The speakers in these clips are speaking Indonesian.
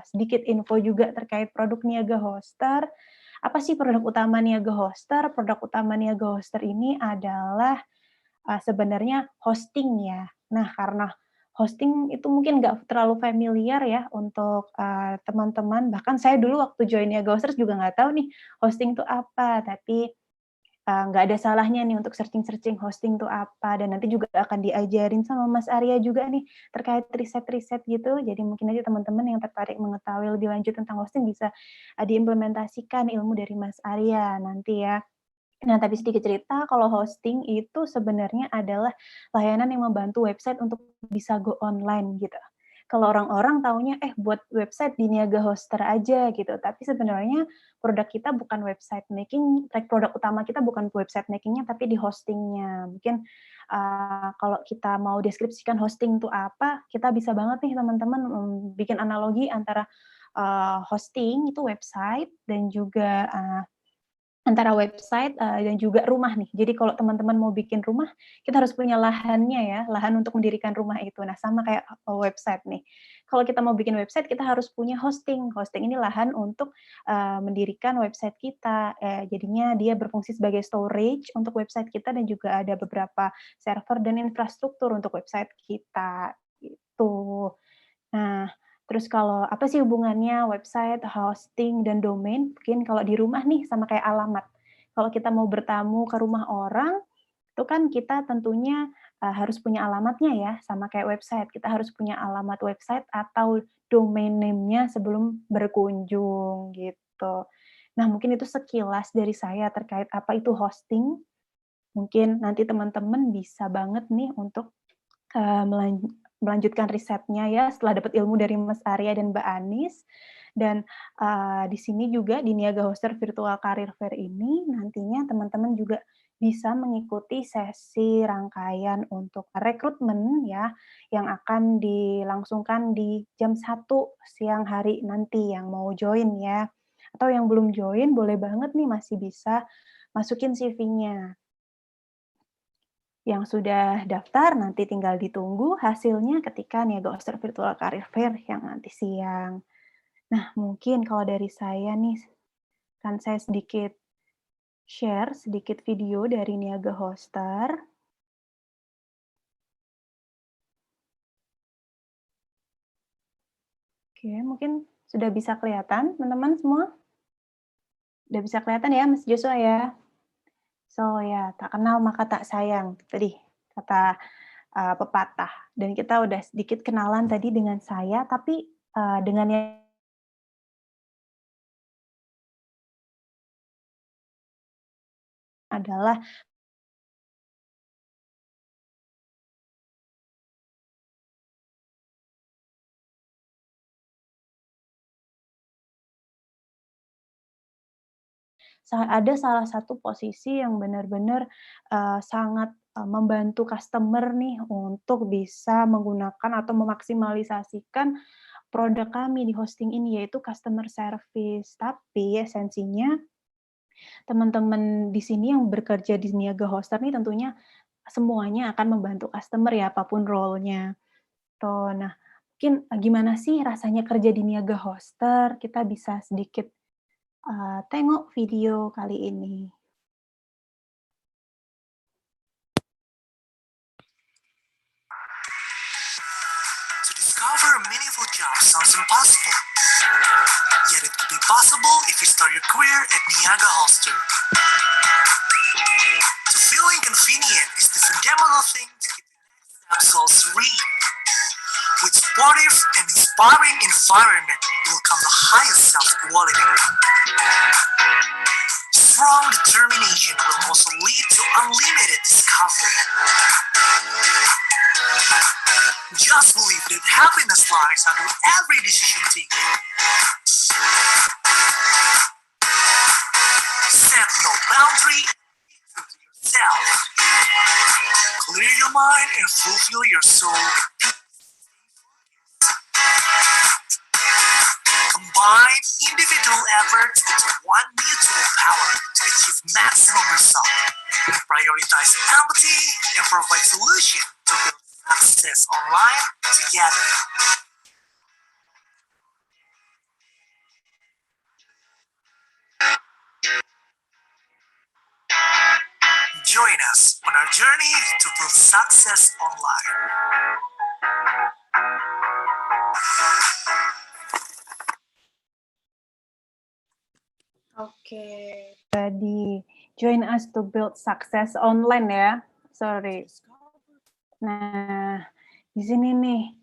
sedikit info juga terkait produk Niaga Hoster. Apa sih produk utama Niaga Hoster? Produk utama Niaga Hoster ini adalah sebenarnya hosting ya. Nah, karena hosting itu mungkin nggak terlalu familiar ya untuk teman-teman. Bahkan saya dulu waktu join Niaga Hoster juga nggak tahu nih hosting itu apa. Tapi nggak ada salahnya nih untuk searching-searching hosting itu apa, dan nanti juga akan diajarin sama Mas Arya juga nih terkait riset-riset gitu. Jadi mungkin aja teman-teman yang tertarik mengetahui lebih lanjut tentang hosting bisa diimplementasikan ilmu dari Mas Arya nanti ya. Nah, tapi sedikit cerita, kalau hosting itu sebenarnya adalah layanan yang membantu website untuk bisa go online gitu. Kalau orang-orang taunya, buat website di Niaga Hoster aja gitu, tapi sebenarnya produk kita bukan website making, produk utama kita bukan website making-nya, tapi di hosting-nya. Mungkin kalau kita mau deskripsikan hosting itu apa, kita bisa banget nih teman-teman bikin analogi antara hosting itu website dan juga antara website, dan juga rumah nih. Jadi kalau teman-teman mau bikin rumah, kita harus punya lahannya ya, lahan untuk mendirikan rumah itu. Nah, sama kayak website nih. Kalau kita mau bikin website, kita harus punya hosting. Hosting ini lahan untuk mendirikan website kita. Jadinya dia berfungsi sebagai storage untuk website kita dan juga ada beberapa server dan infrastruktur untuk website kita, gitu. Nah, terus kalau apa sih hubungannya website, hosting, dan domain? Mungkin kalau di rumah nih sama kayak alamat. Kalau kita mau bertamu ke rumah orang, itu kan kita tentunya harus punya alamatnya ya, sama kayak website. Kita harus punya alamat website atau domain name-nya sebelum berkunjung gitu. Nah, mungkin itu sekilas dari saya terkait apa itu hosting. Mungkin nanti teman-teman bisa banget nih untuk melanjutkan risetnya ya, setelah dapat ilmu dari Mas Arya dan Mbak Anis. Dan di sini juga di Niaga Hoster Virtual Career Fair ini nantinya teman-teman juga bisa mengikuti sesi rangkaian untuk rekrutmen ya, yang akan dilangsungkan di jam 1 siang hari nanti yang mau join ya. Atau yang belum join boleh banget nih masih bisa masukin CV-nya. Yang sudah daftar nanti tinggal ditunggu hasilnya ketika Niaga Hoster Virtual Career Fair yang nanti siang. Nah, mungkin kalau dari saya nih, kan saya sedikit share sedikit video dari Niaga Hoster. Oke, mungkin sudah bisa kelihatan teman-teman semua? Sudah bisa kelihatan ya Mas Joshua ya? So ya, tak kenal maka tak sayang, tadi kata pepatah. Dan kita udah sedikit kenalan tadi dengan saya, tapi dengan yang adalah ada salah satu posisi yang benar-benar sangat membantu customer nih untuk bisa menggunakan atau memaksimalisasikan produk kami di hosting ini, yaitu customer service. Tapi esensinya teman-teman di sini yang bekerja di Niaga Hoster nih tentunya semuanya akan membantu customer ya, apapun role-nya. Tuh, nah mungkin gimana sih rasanya kerja di Niaga Hoster? Kita bisa sedikit tengok video kali ini. To discover a meaningful job sounds impossible, yet it could be possible if you start your career at Niaga Hoster. To feel inconvenient is the fundamental thing to keep the next step so serene. With supportive and inspiring environment will come the highest self-quality. Strong determination will also lead to unlimited discovery. Just believe that happiness lies under every decision taken. Set no boundary to yourself. Clear your mind and fulfill your soul. Combine individual efforts into one mutual power to achieve maximum result. Prioritize empathy and provide solution to build success online together. join us on our journey to build success online. Oke, tadi join us to build success online ya. Sorry. Nah, di sini nih.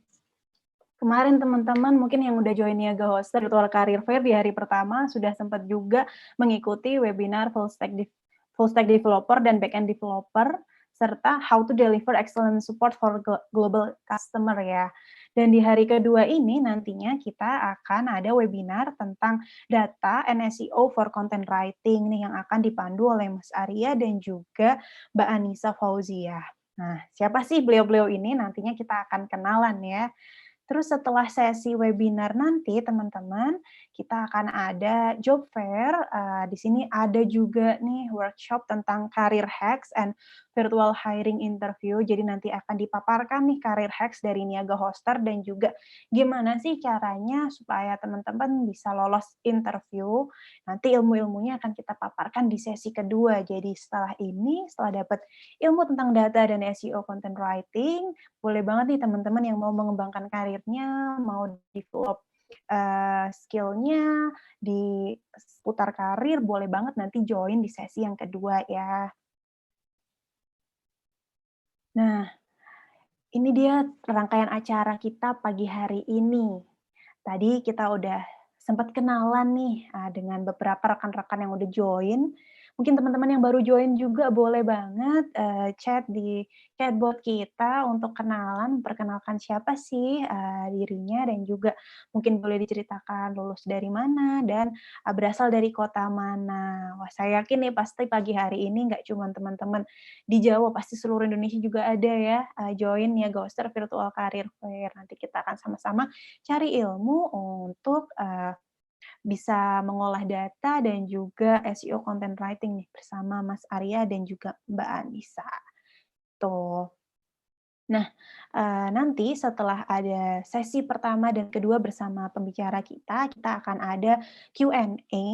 Kemarin teman-teman mungkin yang udah join Niaga Hoster Virtual Career Fair di hari pertama sudah sempat juga mengikuti webinar full stack developer dan backend developer serta how to deliver excellent support for global customer ya. Dan di hari kedua ini nantinya kita akan ada webinar tentang data and SEO for content writing nih yang akan dipandu oleh Mas Arya dan juga Mbak Anissa Fauziah. Nah, siapa sih beliau-beliau ini? Nantinya kita akan kenalan ya. Terus setelah sesi webinar nanti, teman-teman, kita akan ada job fair. Di sini ada juga nih workshop tentang career hacks and virtual hiring interview. Jadi nanti akan dipaparkan nih career hacks dari Niaga Hoster dan juga gimana sih caranya supaya teman-teman bisa lolos interview. Nanti ilmu-ilmunya akan kita paparkan di sesi kedua. Jadi setelah ini, setelah dapat ilmu tentang data dan SEO content writing, boleh banget nih teman-teman yang mau mengembangkan karirnya, mau develop skill-nya di seputar karir, boleh banget nanti join di sesi yang kedua ya. Nah, ini dia rangkaian acara kita pagi hari ini. Tadi kita udah sempat kenalan nih dengan beberapa rekan-rekan yang udah join. Mungkin teman-teman yang baru join juga boleh banget chat di chatbot kita untuk kenalan, memperkenalkan siapa sih dirinya dan juga mungkin boleh diceritakan lulus dari mana dan berasal dari kota mana. Wah, saya yakin nih pasti pagi hari ini nggak cuma teman-teman di Jawa, pasti seluruh Indonesia juga ada ya join ya Ghoster Virtual Career Fair. Nanti kita akan sama-sama cari ilmu untuk bisa mengolah data dan juga SEO content writing nih bersama Mas Arya dan juga Mbak Anissa. Tuh. Nah, nanti setelah ada sesi pertama dan kedua bersama pembicara kita akan ada Q&A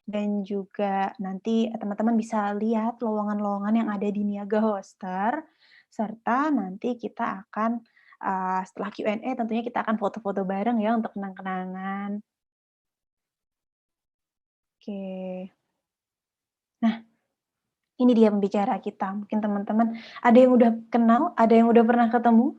dan juga nanti teman-teman bisa lihat lowongan-lowongan yang ada di Niaga Hoster, serta nanti kita akan setelah Q&A tentunya kita akan foto-foto bareng ya untuk kenang-kenangan. Oke. Nah, ini dia pembicara kita. Mungkin teman-teman ada yang udah kenal, ada yang udah pernah ketemu.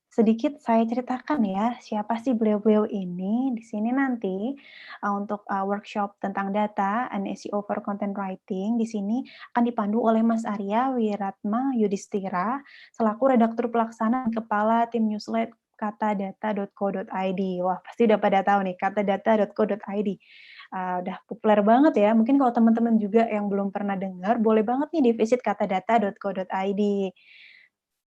Sedikit saya ceritakan ya, siapa sih beliau-beliau ini. Di sini nanti untuk workshop tentang data and SEO for content writing, di sini akan dipandu oleh Mas Arya Wiratma Yudhistira selaku redaktur pelaksana dan kepala tim newsletter katadata.co.id. Wah, pasti udah pada tahu nih, katadata.co.id. Udah populer banget ya. Mungkin kalau teman-teman juga yang belum pernah dengar, boleh banget nih di-visit katadata.co.id.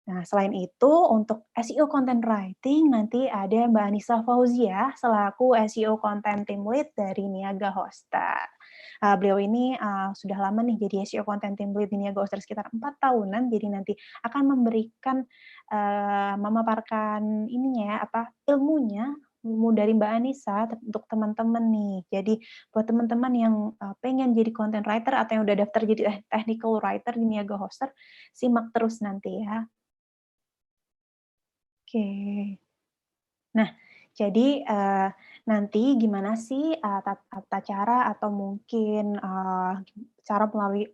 Nah, selain itu untuk SEO content writing nanti ada Mbak Anissa Fauziah selaku SEO content team lead dari Niaga Hoster. Beliau ini sudah lama nih jadi SEO content team lead di Niaga Hoster sekitar 4 tahunan, jadi nanti akan memberikan memaparkan ininya ya, ilmunya, ilmu dari Mbak Anissa untuk teman-teman nih. Jadi buat teman-teman yang pengen jadi content writer atau yang udah daftar jadi technical writer di Niaga Hoster, simak terus nanti ya. Oke. Nah, jadi nanti gimana sih tata cara atau mungkin cara melalui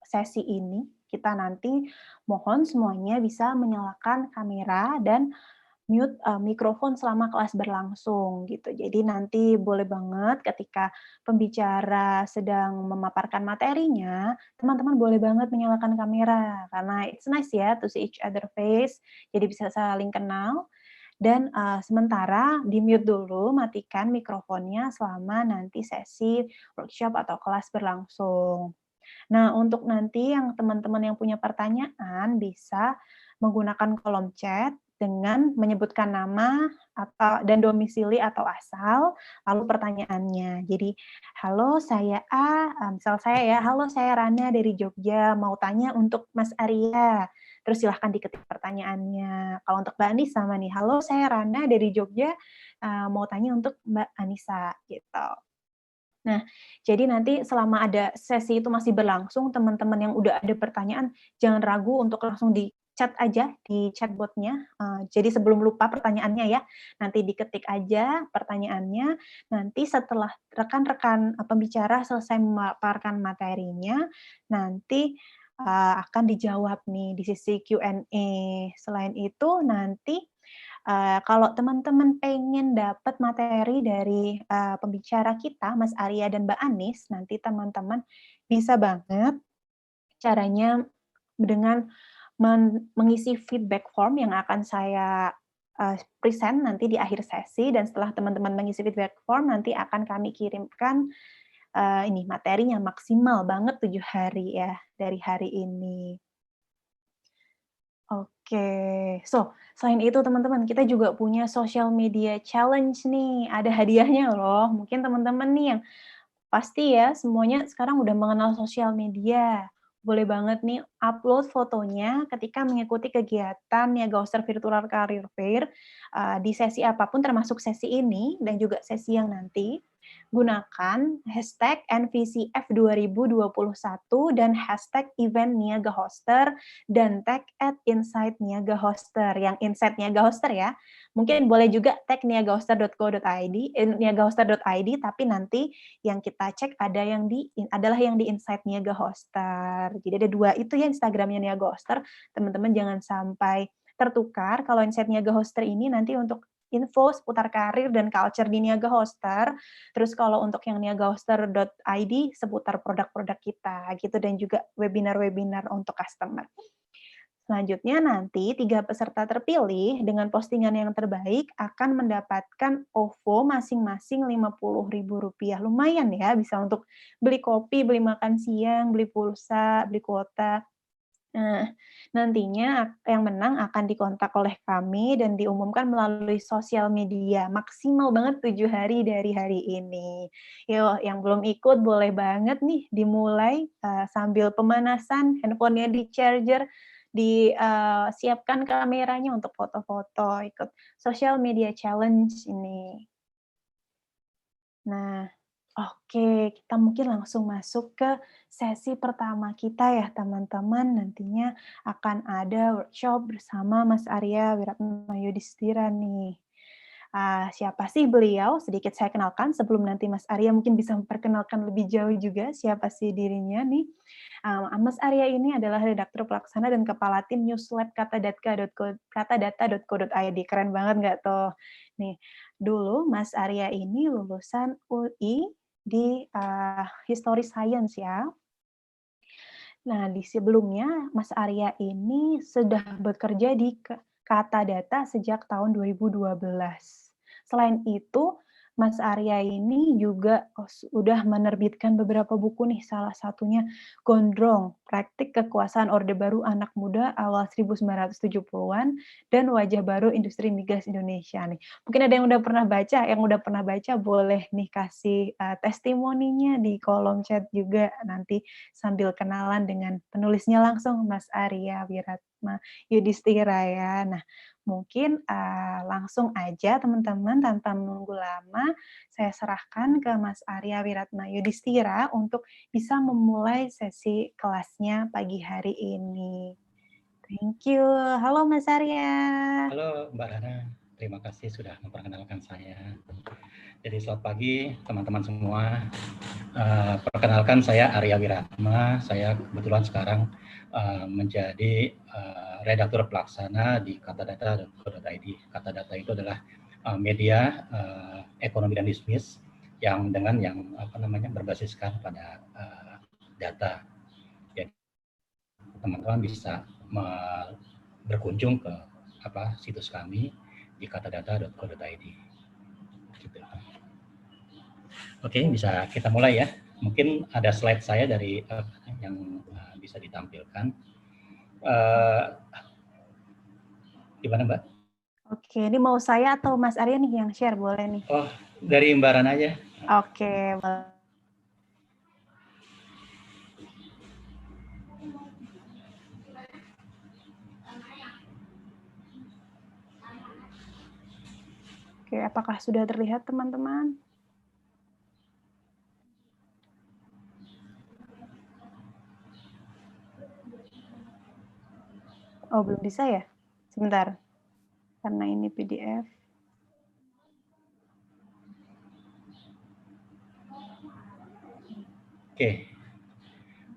sesi ini, kita nanti mohon semuanya bisa menyalakan kamera dan mute mikrofon selama kelas berlangsung gitu. Jadi nanti boleh banget ketika pembicara sedang memaparkan materinya, teman-teman boleh banget menyalakan kamera karena it's nice ya to see each other face, jadi bisa saling kenal. Dan sementara di-mute dulu, matikan mikrofonnya selama nanti sesi workshop atau kelas berlangsung. Nah, untuk nanti yang teman-teman yang punya pertanyaan bisa menggunakan kolom chat dengan menyebutkan nama atau dan domisili atau asal, lalu pertanyaannya. Jadi, halo saya A, misal saya ya, halo saya Rana dari Jogja, mau tanya untuk Mas Arya. Terus silahkan diketik pertanyaannya. Kalau untuk Mbak Anissa sama nih, halo saya Rana dari Jogja, mau tanya untuk Mbak Anissa gitu. Nah, jadi nanti selama ada sesi itu masih berlangsung, teman-teman yang udah ada pertanyaan, jangan ragu untuk langsung di-chat aja di chatbot-nya. Jadi sebelum lupa pertanyaannya ya, nanti diketik aja pertanyaannya, nanti setelah rekan-rekan, pembicara selesai memaparkan materinya, nanti, akan dijawab nih di sisi Q&A. Selain itu nanti kalau teman-teman pengen dapat materi dari, pembicara kita, Mas Arya dan Mbak Anis, nanti teman-teman bisa banget caranya dengan mengisi feedback form yang akan saya, present nanti di akhir sesi dan setelah teman-teman mengisi feedback form, nanti akan kami kirimkan, ini materinya maksimal banget 7 hari ya, dari hari ini. Oke. Selain itu teman-teman, kita juga punya social media challenge nih, ada hadiahnya loh. Mungkin teman-teman nih yang pasti ya, semuanya sekarang udah mengenal sosial media. Boleh banget nih upload fotonya ketika mengikuti kegiatan Niaga Hoster Virtual Career Fair, di sesi apapun termasuk sesi ini dan juga sesi yang nanti. Gunakan hashtag NVCF 2021 dan hashtag event Niaga Hoster dan tag @insight_niaga_hoster, yang Insight Niaga Hoster ya. Mungkin boleh juga tag niagahoster.co.id, niagahoster.id, tapi nanti yang kita cek adalah yang di Insight Niaga Hoster. Jadi ada 2 itu ya Instagramnya Niaga Hoster, teman-teman jangan sampai tertukar. Kalau Insight Niaga Hoster ini nanti untuk info seputar karir dan culture di Niaga Hoster, terus kalau untuk yang niagahoster.id seputar produk-produk kita gitu dan juga webinar-webinar untuk customer. Selanjutnya nanti 3 peserta terpilih dengan postingan yang terbaik akan mendapatkan OVO masing-masing Rp50.000. Lumayan ya, bisa untuk beli kopi, beli makan siang, beli pulsa, beli kuota. Nah, nantinya yang menang akan dikontak oleh kami dan diumumkan melalui sosial media. Maksimal banget 7 hari dari hari ini. Yo, yang belum ikut boleh banget nih dimulai, sambil pemanasan, handphone-nya di-charger, siapkan kameranya untuk foto-foto, ikut social media challenge ini. Nah, oke, kita mungkin langsung masuk ke sesi pertama kita ya, teman-teman. Nantinya akan ada workshop bersama Mas Arya Wiratma Yudhistira nih. Siapa sih beliau? Sedikit saya kenalkan sebelum nanti Mas Arya mungkin bisa memperkenalkan lebih jauh juga siapa sih dirinya nih. Mas Arya ini adalah redaktur pelaksana dan kepala tim Newslab katadata.co.id. Keren banget nggak tuh? Nih, dulu Mas Arya ini lulusan UI di History Science ya. Nah, di sebelumnya Mas Arya ini sudah bekerja di Kata Data sejak tahun 2012. Selain itu, Mas Arya ini juga udah menerbitkan beberapa buku nih, salah satunya Gondrong, Praktik Kekuasaan Orde Baru Anak Muda Awal 1970-an dan Wajah Baru Industri Migas Indonesia nih. Mungkin ada yang udah pernah baca boleh nih kasih testimoninya di kolom chat juga nanti sambil kenalan dengan penulisnya langsung, Mas Arya Wiratma Yudhistira ya. Nah, mungkin, langsung aja teman-teman tanpa menunggu lama, saya serahkan ke Mas Arya Wiratma Yudhistira untuk bisa memulai sesi kelasnya pagi hari ini. Thank you. Halo Mas Arya. Halo Mbak Rana, terima kasih sudah memperkenalkan saya. Jadi selamat pagi teman-teman semua. Perkenalkan saya Arya Wiratma, saya kebetulan sekarang menjadi redaktur pelaksana di katadata.co.id. Katadata itu adalah media ekonomi dan bisnis yang berbasiskan pada data. Jadi teman-teman bisa berkunjung ke situs kami di katadata.co.id. Gitu. Oke, bisa kita mulai ya. Mungkin ada slide saya dari yang bisa ditampilkan. Gimana Mbak? Oke, ini mau saya atau Mas Arya nih yang share, boleh nih? Oh, dari Mbak Rana aja. Oke, boleh. Oke, apakah sudah terlihat teman-teman? Oh, belum bisa ya? Sebentar. Karena ini PDF.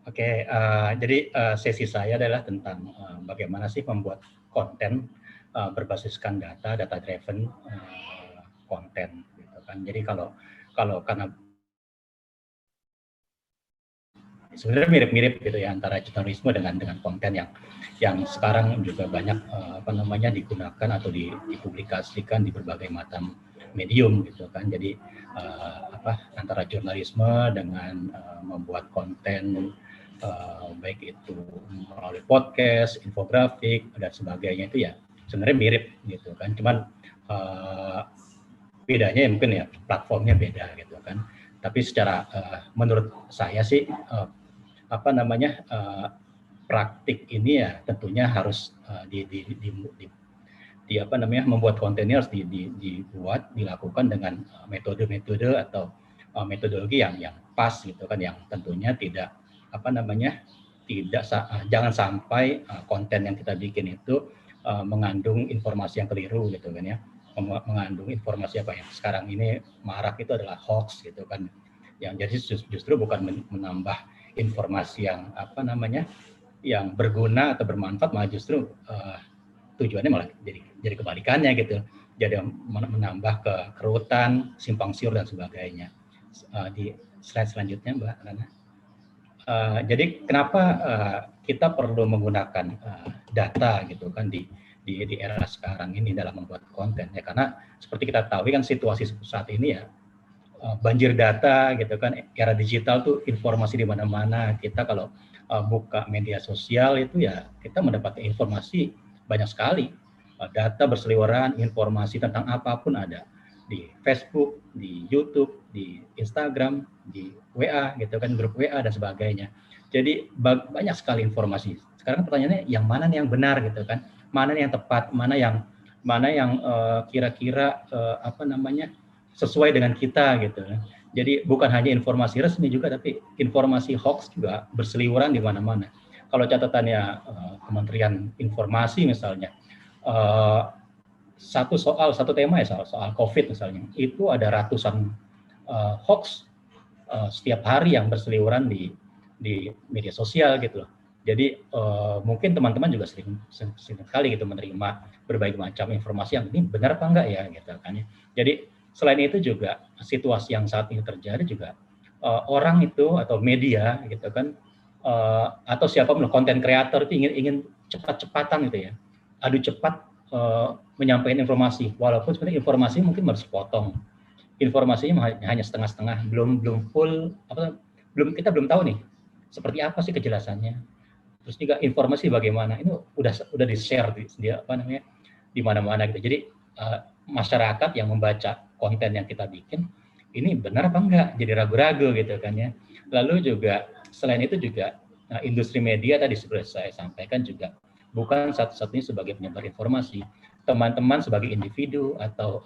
Oke, jadi sesi saya adalah tentang bagaimana sih membuat konten berbasiskan data driven konten, gitu kan. Jadi kalau karena sebenarnya mirip-mirip gitu ya antara jurnalisme dengan konten yang sekarang juga banyak digunakan atau dipublikasikan di berbagai macam medium gitu kan. Jadi antara jurnalisme dengan membuat konten baik itu melalui podcast, infografik dan sebagainya itu ya sebenarnya mirip gitu kan. Cuman bedanya ya mungkin ya platformnya beda gitu kan. Tapi secara menurut saya sih praktik ini ya tentunya harus membuat kontennya harus dilakukan dengan metode-metode atau metodologi yang pas gitu kan, yang tentunya jangan sampai konten yang kita bikin itu mengandung informasi yang keliru gitu kan ya, mengandung informasi apa yang sekarang ini marak itu adalah hoax gitu kan, yang jadi justru bukan menambah informasi yang yang berguna atau bermanfaat, malah justru tujuannya malah jadi kebalikannya gitu, jadi menambah kerutan, simpang siur dan sebagainya. Di slide selanjutnya Mbak Rana. Jadi kenapa kita perlu menggunakan data gitu kan di era sekarang ini dalam membuat konten ya, karena seperti kita tahu kan situasi saat ini ya, banjir data gitu kan, era digital tuh informasi di mana-mana. Kita kalau buka media sosial itu ya kita mendapatkan informasi banyak sekali, data berseliweran, informasi tentang apapun ada di Facebook, di YouTube, di Instagram, di WA gitu kan, grup WA dan sebagainya. Jadi banyak sekali informasi. Sekarang pertanyaannya yang mana nih yang benar gitu kan, mana nih yang tepat, mana yang kira-kira sesuai dengan kita gitu. Jadi bukan hanya informasi resmi juga, tapi informasi hoax juga berseliweran di mana-mana. Kalau catatannya Kementerian Informasi misalnya, satu tema ya soal COVID misalnya, itu ada ratusan hoax setiap hari yang berseliweran di media sosial gitu loh. Jadi mungkin teman-teman juga sering sekali gitu menerima berbagai macam informasi yang ini benar apa enggak ya gitu kan ya. Jadi selain itu juga situasi yang saat ini terjadi juga orang itu atau media gitu kan, atau siapapun konten kreator itu ingin cepat-cepatan gitu ya, adu cepat menyampaikan informasi, walaupun sebenarnya informasi mungkin harus potong, informasinya hanya setengah-setengah, belum full, kita belum tahu nih seperti apa sih kejelasannya. Terus juga informasi bagaimana, ini udah di-share di mana-mana gitu. Jadi masyarakat yang membaca konten yang kita bikin ini benar apa enggak, jadi ragu-ragu gitu kan ya. Lalu juga selain itu juga industri media tadi seperti saya sampaikan juga bukan satu-satunya sebagai penyebar informasi. Teman-teman sebagai individu atau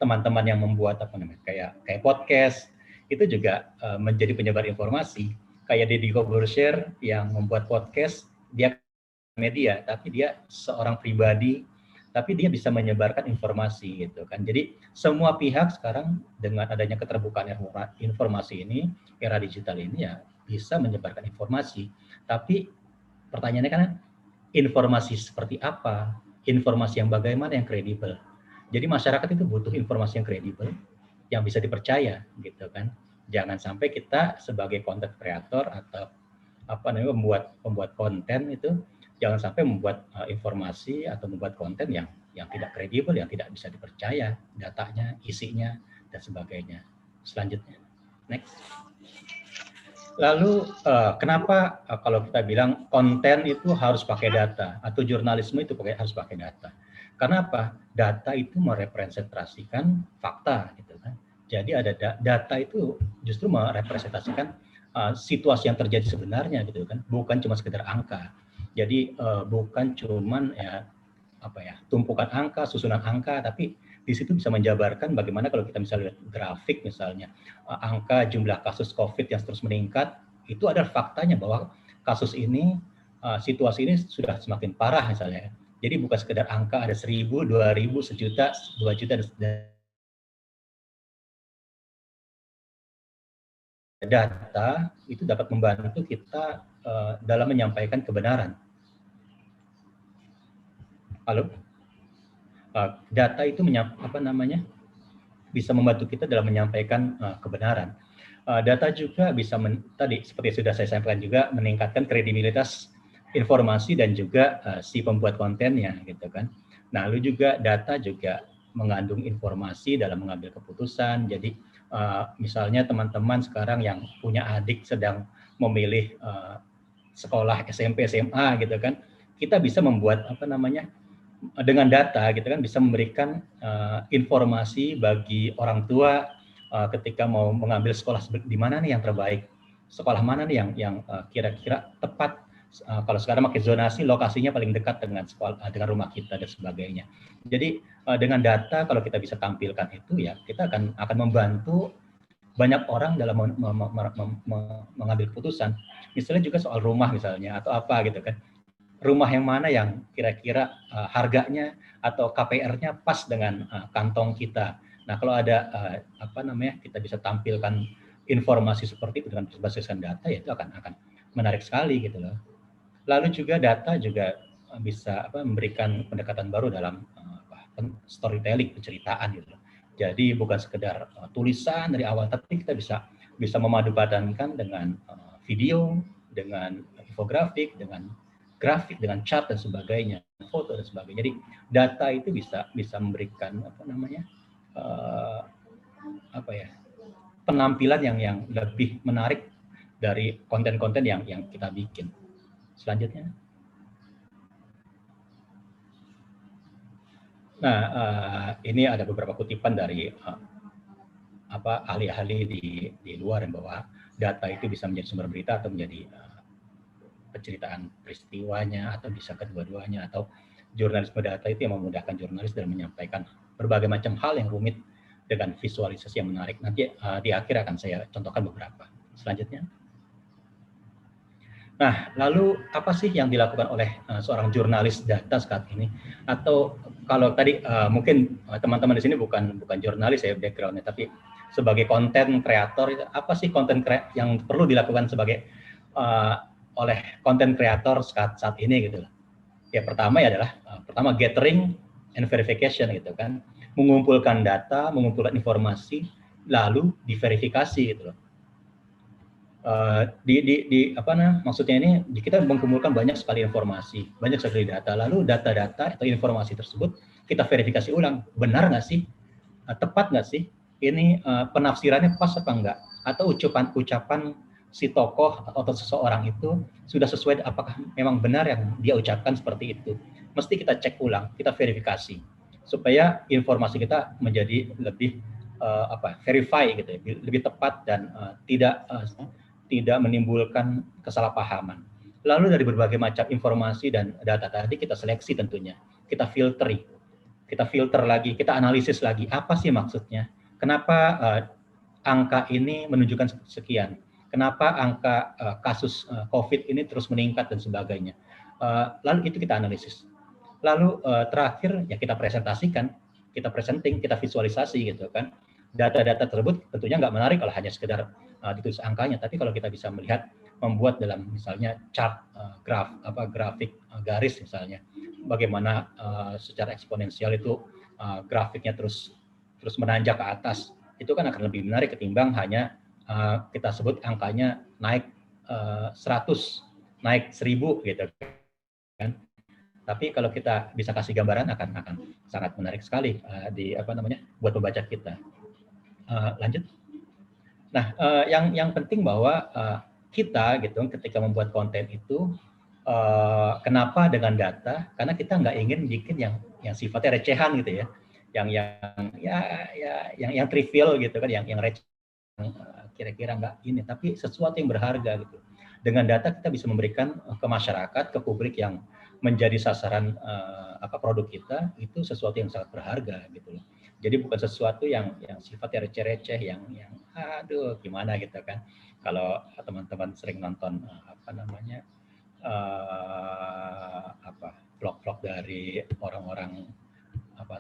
teman-teman yang membuat kayak podcast itu juga menjadi penyebar informasi. Kayak Deddy Corbuzier yang membuat podcast, dia media tapi dia seorang pribadi, tapi dia bisa menyebarkan informasi gitu kan. Jadi semua pihak sekarang dengan adanya keterbukaan informasi ini, era digital ini ya bisa menyebarkan informasi. Tapi pertanyaannya kan informasi seperti apa? Informasi yang bagaimana yang kredibel? Jadi masyarakat itu butuh informasi yang kredibel, yang bisa dipercaya gitu kan. Jangan sampai kita sebagai content creator atau pembuat konten itu jangan sampai membuat informasi atau membuat konten yang tidak kredibel, yang tidak bisa dipercaya datanya, isinya dan sebagainya. Selanjutnya, next. Lalu kenapa kalau kita bilang konten itu harus pakai data atau jurnalisme itu harus pakai data? Karena apa? Data itu merepresentasikan fakta gitu kan. Jadi ada data itu justru merepresentasikan situasi yang terjadi sebenarnya gitu kan, bukan cuma sekedar angka. Jadi bukan cuman tumpukan angka, susunan angka, tapi di situ bisa menjabarkan bagaimana kalau kita misalnya lihat grafik misalnya angka jumlah kasus COVID yang terus meningkat, itu adalah faktanya bahwa kasus ini situasi ini sudah semakin parah misalnya. Jadi bukan sekedar angka ada 1.000, 2.000, 1.000.000, 2 juta, data itu dapat membantu kita dalam menyampaikan kebenaran. Halo, data itu bisa membantu kita dalam menyampaikan kebenaran. Data juga bisa tadi seperti sudah saya sampaikan juga meningkatkan kredibilitas informasi dan juga si pembuat kontennya gitu kan. Nah, lalu juga data juga mengandung informasi dalam mengambil keputusan. Jadi misalnya teman-teman sekarang yang punya adik sedang memilih sekolah SMP, SMA gitu kan, kita bisa membuat dengan data gitu kan bisa memberikan informasi bagi orang tua ketika mau mengambil sekolah di mana nih yang terbaik, sekolah mana nih yang kira-kira tepat. Kalau sekarang pakai zonasi, lokasinya paling dekat dengan sekolah, dengan rumah kita dan sebagainya. Jadi dengan data kalau kita bisa tampilkan itu ya kita akan membantu banyak orang dalam mengambil keputusan. Misalnya juga soal rumah misalnya atau apa gitu kan. Rumah yang mana yang kira-kira harganya atau KPR-nya pas dengan kantong kita. Nah, kalau ada kita bisa tampilkan informasi seperti itu dengan berbasiskan data, ya itu akan menarik sekali gitu loh. Lalu juga data juga bisa memberikan pendekatan baru dalam storytelling, penceritaan gitu loh. Jadi bukan sekedar tulisan dari awal, tapi kita bisa memadupadankan dengan video, dengan infografik, dengan grafik, dengan chart dan sebagainya, foto dan sebagainya. Jadi data itu bisa memberikan penampilan yang lebih menarik dari konten-konten yang kita bikin. Selanjutnya. Nah, ini ada beberapa kutipan dari ahli-ahli di luar yang bahwa data itu bisa menjadi sumber berita atau menjadi penceritaan peristiwanya atau bisa kedua-duanya, atau jurnalisme data itu yang memudahkan jurnalis dalam menyampaikan berbagai macam hal yang rumit dengan visualisasi yang menarik. Nanti di akhir akan saya contohkan beberapa. Selanjutnya. Nah, lalu apa sih yang dilakukan oleh seorang jurnalis data saat ini? Atau kalau tadi mungkin teman-teman di sini bukan jurnalis ya backgroundnya, tapi sebagai konten kreator, apa sih konten yang perlu dilakukan sebagai oleh konten kreator saat ini gitu? Ya pertama adalah gathering and verification gitu kan, mengumpulkan data, mengumpulkan informasi, lalu diverifikasi gitu loh. Maksudnya ini kita mengumpulkan banyak sekali informasi, banyak sekali data, lalu data-data atau informasi tersebut kita verifikasi ulang, benar nggak sih, tepat nggak sih, ini penafsirannya pas apa enggak, atau ucapan si tokoh atau seseorang itu sudah sesuai apakah memang benar yang dia ucapkan seperti itu. Mesti kita cek ulang, kita verifikasi supaya informasi kita menjadi lebih verify gitu ya, lebih tepat dan tidak menimbulkan kesalahpahaman. Lalu dari berbagai macam informasi dan data tadi kita seleksi tentunya, kita filter lagi, kita analisis lagi, apa sih maksudnya? Kenapa angka ini menunjukkan sekian? Kenapa angka kasus COVID ini terus meningkat dan sebagainya? Lalu itu kita analisis. Lalu terakhir ya kita presentasikan, kita presenting, kita visualisasi gitu kan. Data-data tersebut tentunya nggak menarik kalau hanya sekedar ditulis angkanya, tapi kalau kita bisa melihat, membuat dalam misalnya chart, grafik garis misalnya, bagaimana secara eksponensial itu grafiknya terus menanjak ke atas, itu kan akan lebih menarik ketimbang hanya kita sebut angkanya naik 100, naik 1000 gitu kan. Tapi kalau kita bisa kasih gambaran akan sangat menarik sekali buat pembaca kita. Lanjut. Nah, yang penting bahwa kita gitu ketika membuat konten itu kenapa dengan data? Karena kita nggak ingin bikin yang sifatnya recehan gitu ya, yang trivial gitu kan, yang receh, kira-kira nggak ini, tapi sesuatu yang berharga gitu. Dengan data kita bisa memberikan ke masyarakat, ke publik yang menjadi sasaran produk kita, itu sesuatu yang sangat berharga gitu loh. Jadi bukan sesuatu yang sifatnya receh-receh, yang aduh gimana gitu kan. Kalau teman-teman sering nonton vlog-vlog dari orang-orang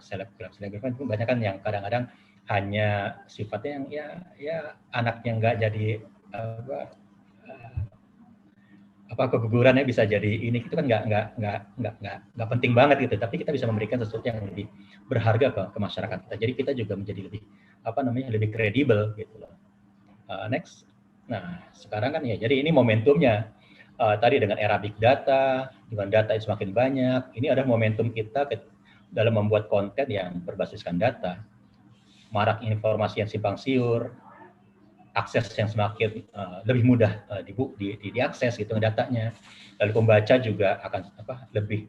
selebgram itu banyak kan yang kadang-kadang hanya sifatnya yang ya anaknya nggak jadi kegugurannya bisa jadi ini, itu kan nggak penting banget gitu, tapi kita bisa memberikan sesuatu yang lebih berharga ke masyarakat kita, jadi kita juga menjadi lebih lebih kredibel gitu loh. Next. Nah sekarang kan ya, jadi ini momentumnya tadi dengan era big data, dengan data yang semakin banyak, ini ada momentum kita dalam membuat konten yang berbasiskan data. Marak informasi yang simpang siur, akses yang semakin lebih mudah diakses gitu datanya. Lalu pembaca juga akan lebih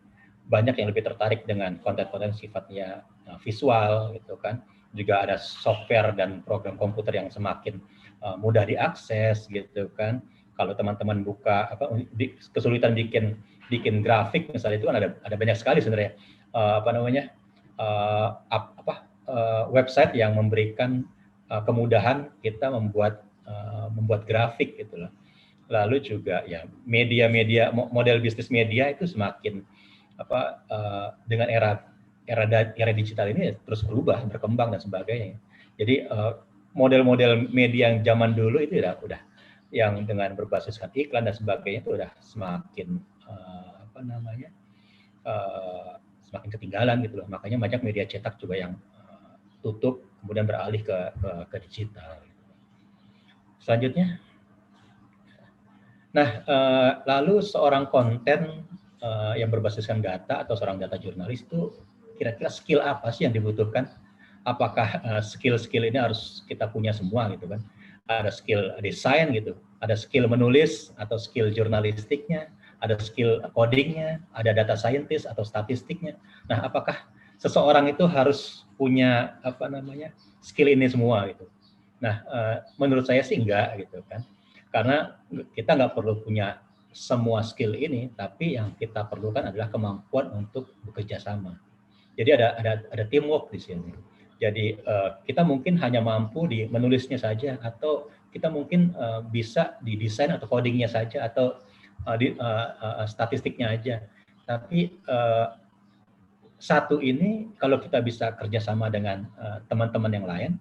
banyak yang lebih tertarik dengan konten-konten sifatnya visual gitu kan. Juga ada software dan program komputer yang semakin mudah diakses gitu kan. Kalau teman-teman buka kesulitan bikin grafik misalnya, itu kan ada banyak sekali sebenarnya website yang memberikan kemudahan kita membuat grafik gitu loh. Lalu juga ya media-media, model bisnis media itu semakin dengan era digital ini terus berubah, berkembang dan sebagainya. Jadi model-model media yang zaman dulu itu udah yang dengan berbasiskan iklan dan sebagainya itu udah semakin semakin ketinggalan gitu loh. Makanya banyak media cetak juga yang tutup kemudian beralih ke digital. Selanjutnya, nah lalu seorang konten yang berbasiskan data atau seorang data jurnalis itu kira-kira skill apa sih yang dibutuhkan? Apakah skill-skill ini harus kita punya semua gitu kan? Ada skill desain gitu, ada skill menulis atau skill jurnalistiknya, ada skill codingnya, ada data scientist atau statistiknya. Nah, apakah seseorang itu harus punya skill ini semua gitu? Nah, menurut saya sih enggak gitu kan, karena kita nggak perlu punya semua skill ini, tapi yang kita perlukan adalah kemampuan untuk bekerja sama. Jadi ada teamwork di sini. Jadi kita mungkin hanya mampu di menulisnya saja, atau kita mungkin bisa di desain atau codingnya saja, atau di statistiknya aja. Tapi satu ini kalau kita bisa kerjasama dengan teman-teman yang lain,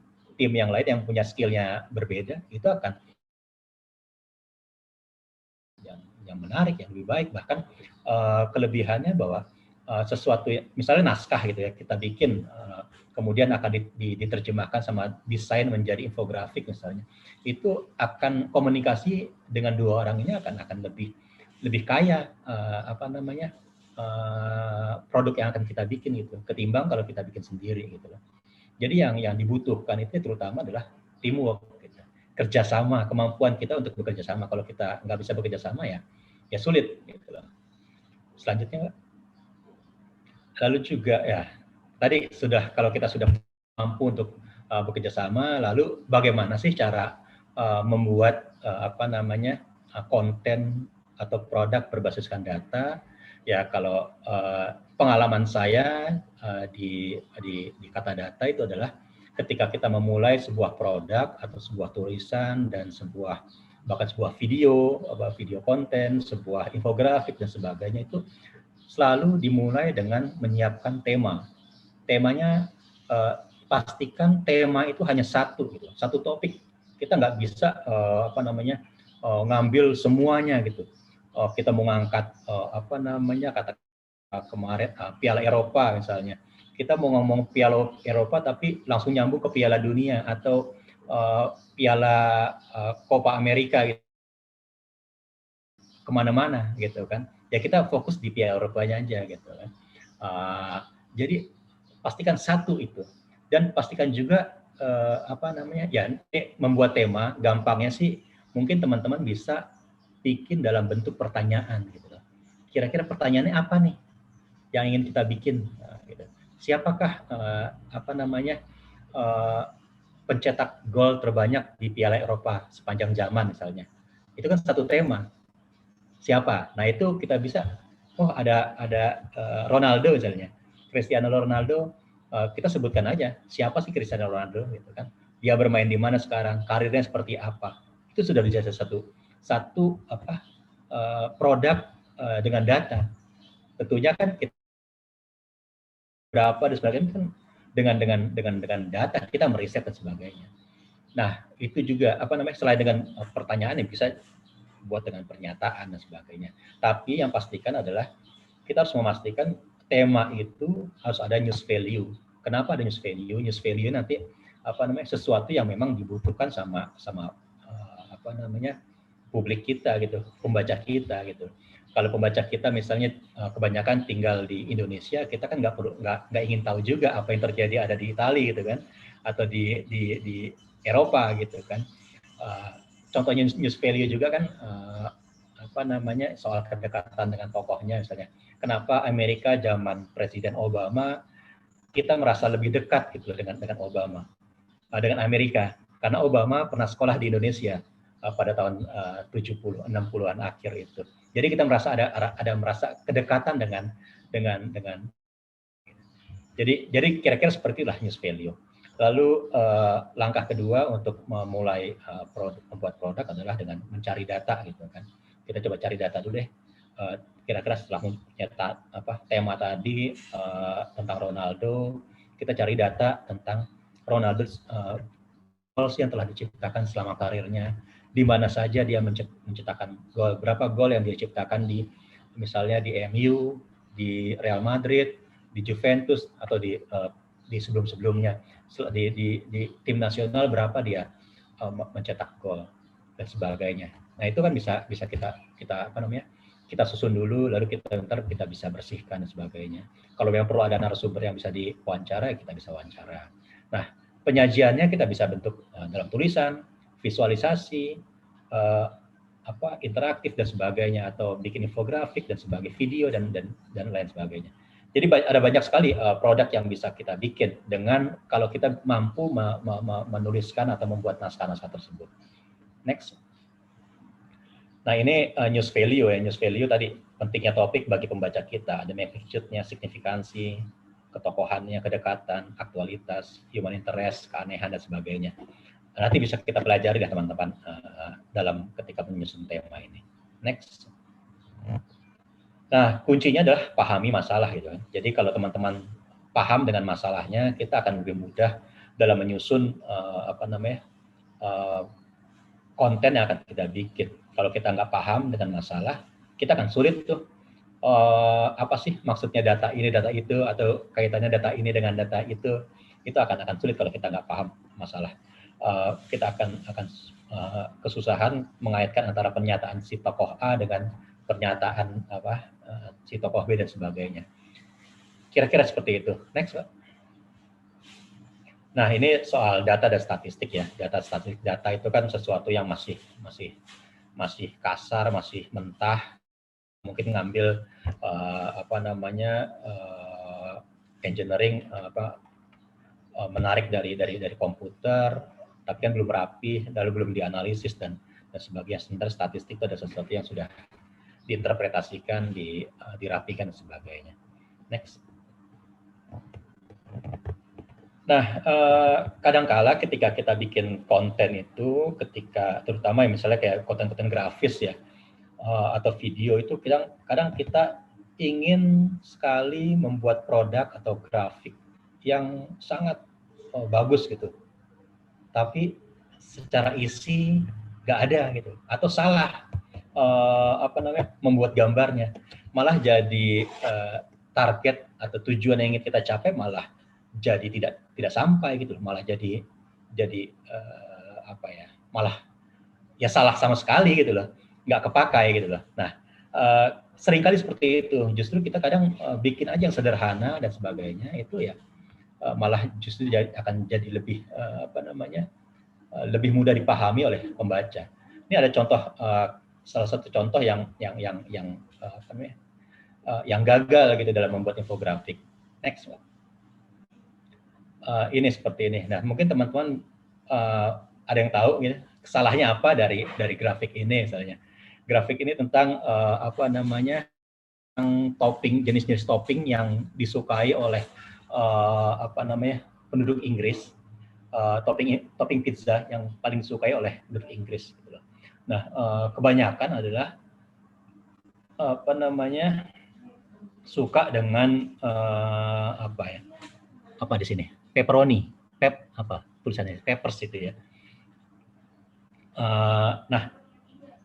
tim yang lain yang punya skillnya berbeda, itu akan yang menarik, yang lebih baik. Bahkan kelebihannya bahwa sesuatu misalnya naskah gitu ya, kita bikin kemudian akan diterjemahkan sama desain menjadi infografik misalnya, itu akan komunikasi dengan dua orang ini akan lebih kaya produk yang akan kita bikin gitu, ketimbang kalau kita bikin sendiri gitu loh. Jadi yang dibutuhkan itu terutama adalah teamwork gitu. Kerjasama, kemampuan kita untuk bekerja sama. Kalau kita nggak bisa bekerja sama ya sulit gitu loh. Selanjutnya, lalu juga ya tadi kalau kita sudah mampu untuk bekerja sama, lalu bagaimana sih cara membuat konten atau produk berbasiskan data? Ya kalau pengalaman saya di Kata Data itu adalah ketika kita memulai sebuah produk atau sebuah tulisan dan bahkan sebuah video konten, sebuah infografik dan sebagainya, itu selalu dimulai dengan menyiapkan tema. Temanya pastikan tema itu hanya satu gitu, satu topik. Kita nggak bisa ngambil semuanya gitu. Kita mau ngangkat kata kemarin Piala Eropa misalnya. Kita mau ngomong Piala Eropa tapi langsung nyambung ke Piala Dunia atau Piala Copa America gitu. Kemana-mana gitu kan. Ya kita fokus di Piala Eropanya aja gitu kan. Jadi pastikan satu itu, dan pastikan juga membuat tema. Gampangnya sih mungkin teman-teman bisa bikin dalam bentuk pertanyaan gitu loh. Kira-kira pertanyaannya apa nih yang ingin kita bikin gitu. Siapakah pencetak gol terbanyak di Piala Eropa sepanjang zaman misalnya. Itu kan satu tema. Siapa? Nah, itu kita bisa ada Ronaldo misalnya. Cristiano Ronaldo, kita sebutkan aja siapa sih Cristiano Ronaldo gitu kan. Dia bermain di mana sekarang, karirnya seperti apa. Itu sudah dijadi satu produk dengan data. Tentunya kan kita berapa dan sebagainya kan dengan data kita meriset dan sebagainya. Nah, itu juga selain dengan pertanyaan yang bisa buat dengan pernyataan dan sebagainya. Tapi yang pastikan adalah kita harus memastikan tema itu harus ada news value. Kenapa ada news value? News value nanti sesuatu yang memang dibutuhkan sama publik kita gitu, pembaca kita gitu. Kalau pembaca kita misalnya kebanyakan tinggal di Indonesia, kita kan nggak ingin tahu juga apa yang terjadi ada di Italia gitu kan, atau di Eropa gitu kan. Contohnya news value juga kan soal kedekatan dengan tokohnya misalnya. Kenapa Amerika zaman Presiden Obama kita merasa lebih dekat gitu dengan Obama, dengan Amerika, karena Obama pernah sekolah di Indonesia pada tahun 70 60-an akhir itu. Jadi kita merasa ada merasa kedekatan dengan jadi kira-kira seperti itulah news value. Lalu langkah kedua untuk memulai membuat produk adalah dengan mencari data gitu kan. Kita coba cari data dulu deh. Kira-kira setelah mencetak tema tadi tentang Ronaldo, kita cari data tentang Ronaldo goals yang telah diciptakan selama karirnya, di mana saja dia menciptakan gol, berapa gol yang dia ciptakan di misalnya di MU, di Real Madrid, di Juventus atau di sebelum-sebelumnya di tim nasional berapa dia mencetak gol dan sebagainya. Nah itu kan bisa kita susun dulu, lalu kita bisa bersihkan dan sebagainya. Kalau memang perlu ada narasumber yang bisa diwawancara, kita bisa wawancara. Nah penyajiannya kita bisa bentuk dalam tulisan, visualisasi, interaktif dan sebagainya, atau bikin infografik dan sebagai video dan lain sebagainya. Jadi ada banyak sekali produk yang bisa kita bikin dengan kalau kita mampu menuliskan atau membuat naskah-naskah tersebut. Next. Nah ini news value ya. News value tadi pentingnya topik bagi pembaca kita. Ada magnitude-nya, signifikansi, ketokohannya, kedekatan, aktualitas, human interest, keanehan dan sebagainya. Nanti bisa kita pelajari ya teman-teman dalam ketika menyusun tema ini. Next. Nah, kuncinya adalah pahami masalah gitu kan. Jadi kalau teman-teman paham dengan masalahnya, kita akan lebih mudah dalam menyusun konten yang akan kita bikin. Kalau kita nggak paham dengan masalah, kita akan sulit tuh apa sih maksudnya data ini, data itu, atau kaitannya data ini dengan data itu akan sulit kalau kita nggak paham masalah. Kita akan kesusahan mengaitkan antara pernyataan si tokoh A dengan pernyataan si tokoh B dan sebagainya. Kira-kira seperti itu. Next, Pak. Nah, ini soal data dan statistik ya. Data itu kan sesuatu yang masih kasar, masih mentah. Mungkin ngambil engineering menarik dari komputer, tapi kan belum rapi, lalu belum dianalisis dan sebagainya. Sementara statistik itu ada sesuatu yang sudah diinterpretasikan, dirapikan dan sebagainya. Next. Nah, kadangkala ketika kita bikin konten itu, terutama misalnya kayak konten-konten grafis ya, atau video itu, kadang kita ingin sekali membuat produk atau grafik yang sangat bagus gitu, tapi secara isi nggak ada gitu, atau salah membuat gambarnya, malah jadi target atau tujuan yang ingin kita capai malah jadi tidak sampai gitu, malah jadi malah ya salah sama sekali gitu loh, nggak kepakai gitu loh. Nah seringkali seperti itu, justru kita kadang bikin aja yang sederhana dan sebagainya itu ya malah justru akan jadi lebih lebih mudah dipahami oleh pembaca. Ini ada contoh, salah satu contoh yang gagal gitu dalam membuat infografik. Next. Ini seperti ini. Nah, mungkin teman-teman ada yang tahu gitu, salahnya apa dari grafik ini misalnya. Grafik ini tentang topping, jenis-jenis topping yang disukai oleh penduduk Inggris. Topping pizza yang paling disukai oleh penduduk Inggris. Gitu. Nah, kebanyakan adalah apa namanya, suka dengan apa ya? Apa di sini? Pepperoni, apa tulisannya? Peppers itu ya. Nah,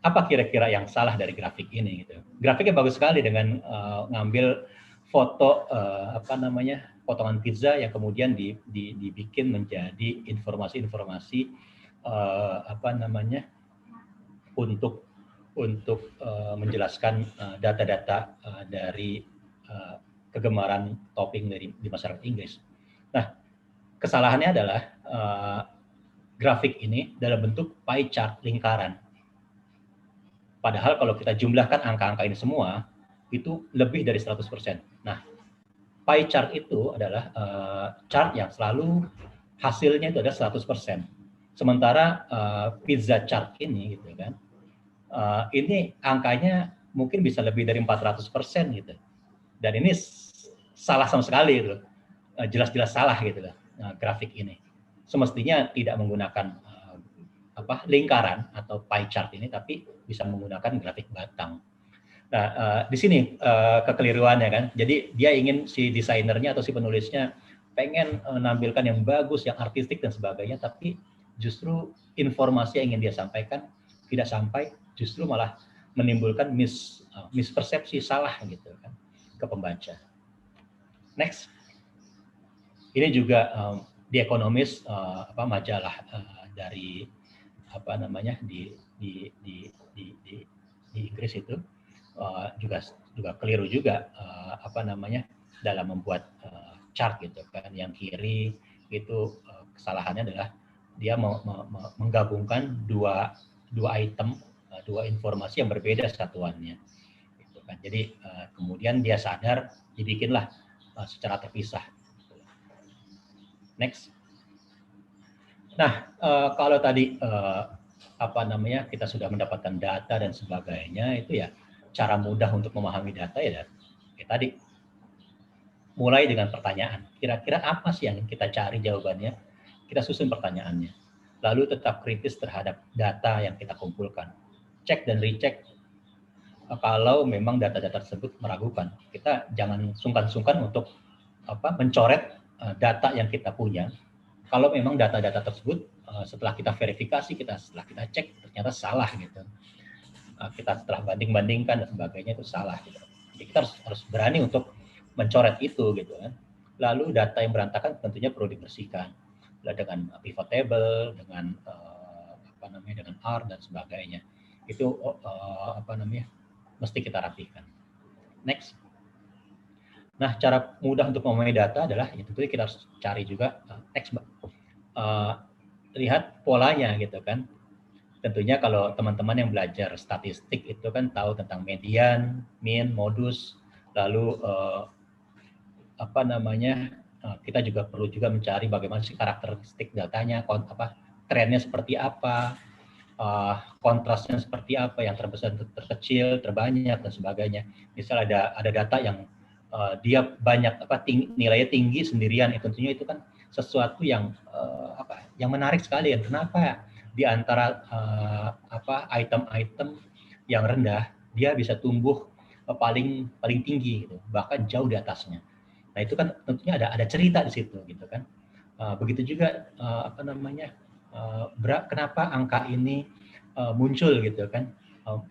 apa kira-kira yang salah dari grafik ini gitu? Grafiknya bagus sekali dengan ngambil foto apa namanya, potongan pizza yang kemudian dibikin menjadi informasi-informasi apa namanya, untuk menjelaskan data-data dari kegemaran topping di masyarakat Inggris. Nah, kesalahannya adalah grafik ini dalam bentuk pie chart lingkaran. Padahal kalau kita jumlahkan angka-angka ini semua, itu lebih dari 100%. Nah, pie chart itu adalah chart yang selalu hasilnya itu ada 100%. Sementara pizza chart ini gitu kan, ini angkanya mungkin bisa lebih dari 400% gitu. Dan ini salah sama sekali gitu. Jelas-jelas salah gitu loh, grafik ini. Semestinya tidak menggunakan apa lingkaran atau pie chart ini, tapi bisa menggunakan grafik batang. Nah, di sini kekeliruannya kan. Jadi dia ingin si desainernya atau si penulisnya pengen menampilkan yang bagus, yang artistik dan sebagainya, tapi justru informasi yang ingin dia sampaikan tidak sampai, justru malah menimbulkan mispersepsi salah gitu kan ke pembaca. Next. Ini juga di Economist, apa majalah dari apa namanya di Inggris itu juga keliru juga apa namanya dalam membuat chart gitu kan. Yang kiri itu kesalahannya adalah dia menggabungkan dua item, dua informasi yang berbeda satuannya gitu kan. Jadi kemudian dia sadar dibikinlah secara terpisah. Next. Nah, kalau tadi apa namanya kita sudah mendapatkan data dan sebagainya, itu ya cara mudah untuk memahami data ya tadi mulai dengan pertanyaan. Kira-kira apa sih yang kita cari jawabannya? Kita susun pertanyaannya. Lalu tetap kritis terhadap data yang kita kumpulkan. Cek dan recheck kalau memang data-data tersebut meragukan. Kita jangan sungkan-sungkan untuk apa mencoret data yang kita punya. Kalau memang data-data tersebut setelah kita verifikasi, setelah kita cek ternyata salah gitu, kita setelah banding-bandingkan dan sebagainya itu salah gitu. Jadi kita harus berani untuk mencoret itu gitu kan. Lalu data yang berantakan tentunya perlu dibersihkan dengan pivot table, dengan apa namanya dengan R dan sebagainya. Itu apa namanya mesti kita rapikan. Next. Nah, cara mudah untuk memahami data adalah itu kita harus cari juga teks, lihat polanya gitu kan. Tentunya kalau teman-teman yang belajar statistik itu kan tahu tentang median, mean, modus, lalu apa namanya kita juga perlu juga mencari bagaimana sih karakteristik datanya, trennya seperti apa, kontrasnya seperti apa, yang terbesar, terkecil, terbanyak dan sebagainya. Misal ada data yang dia banyak nilainya tinggi sendirian, tentunya itu kan sesuatu yang yang menarik sekali ya. Kenapa di antara item-item yang rendah dia bisa tumbuh paling tinggi gitu, bahkan jauh di atasnya. Nah, itu kan tentunya ada cerita di situ gitu kan. Begitu juga apa namanya kenapa angka ini muncul gitu kan.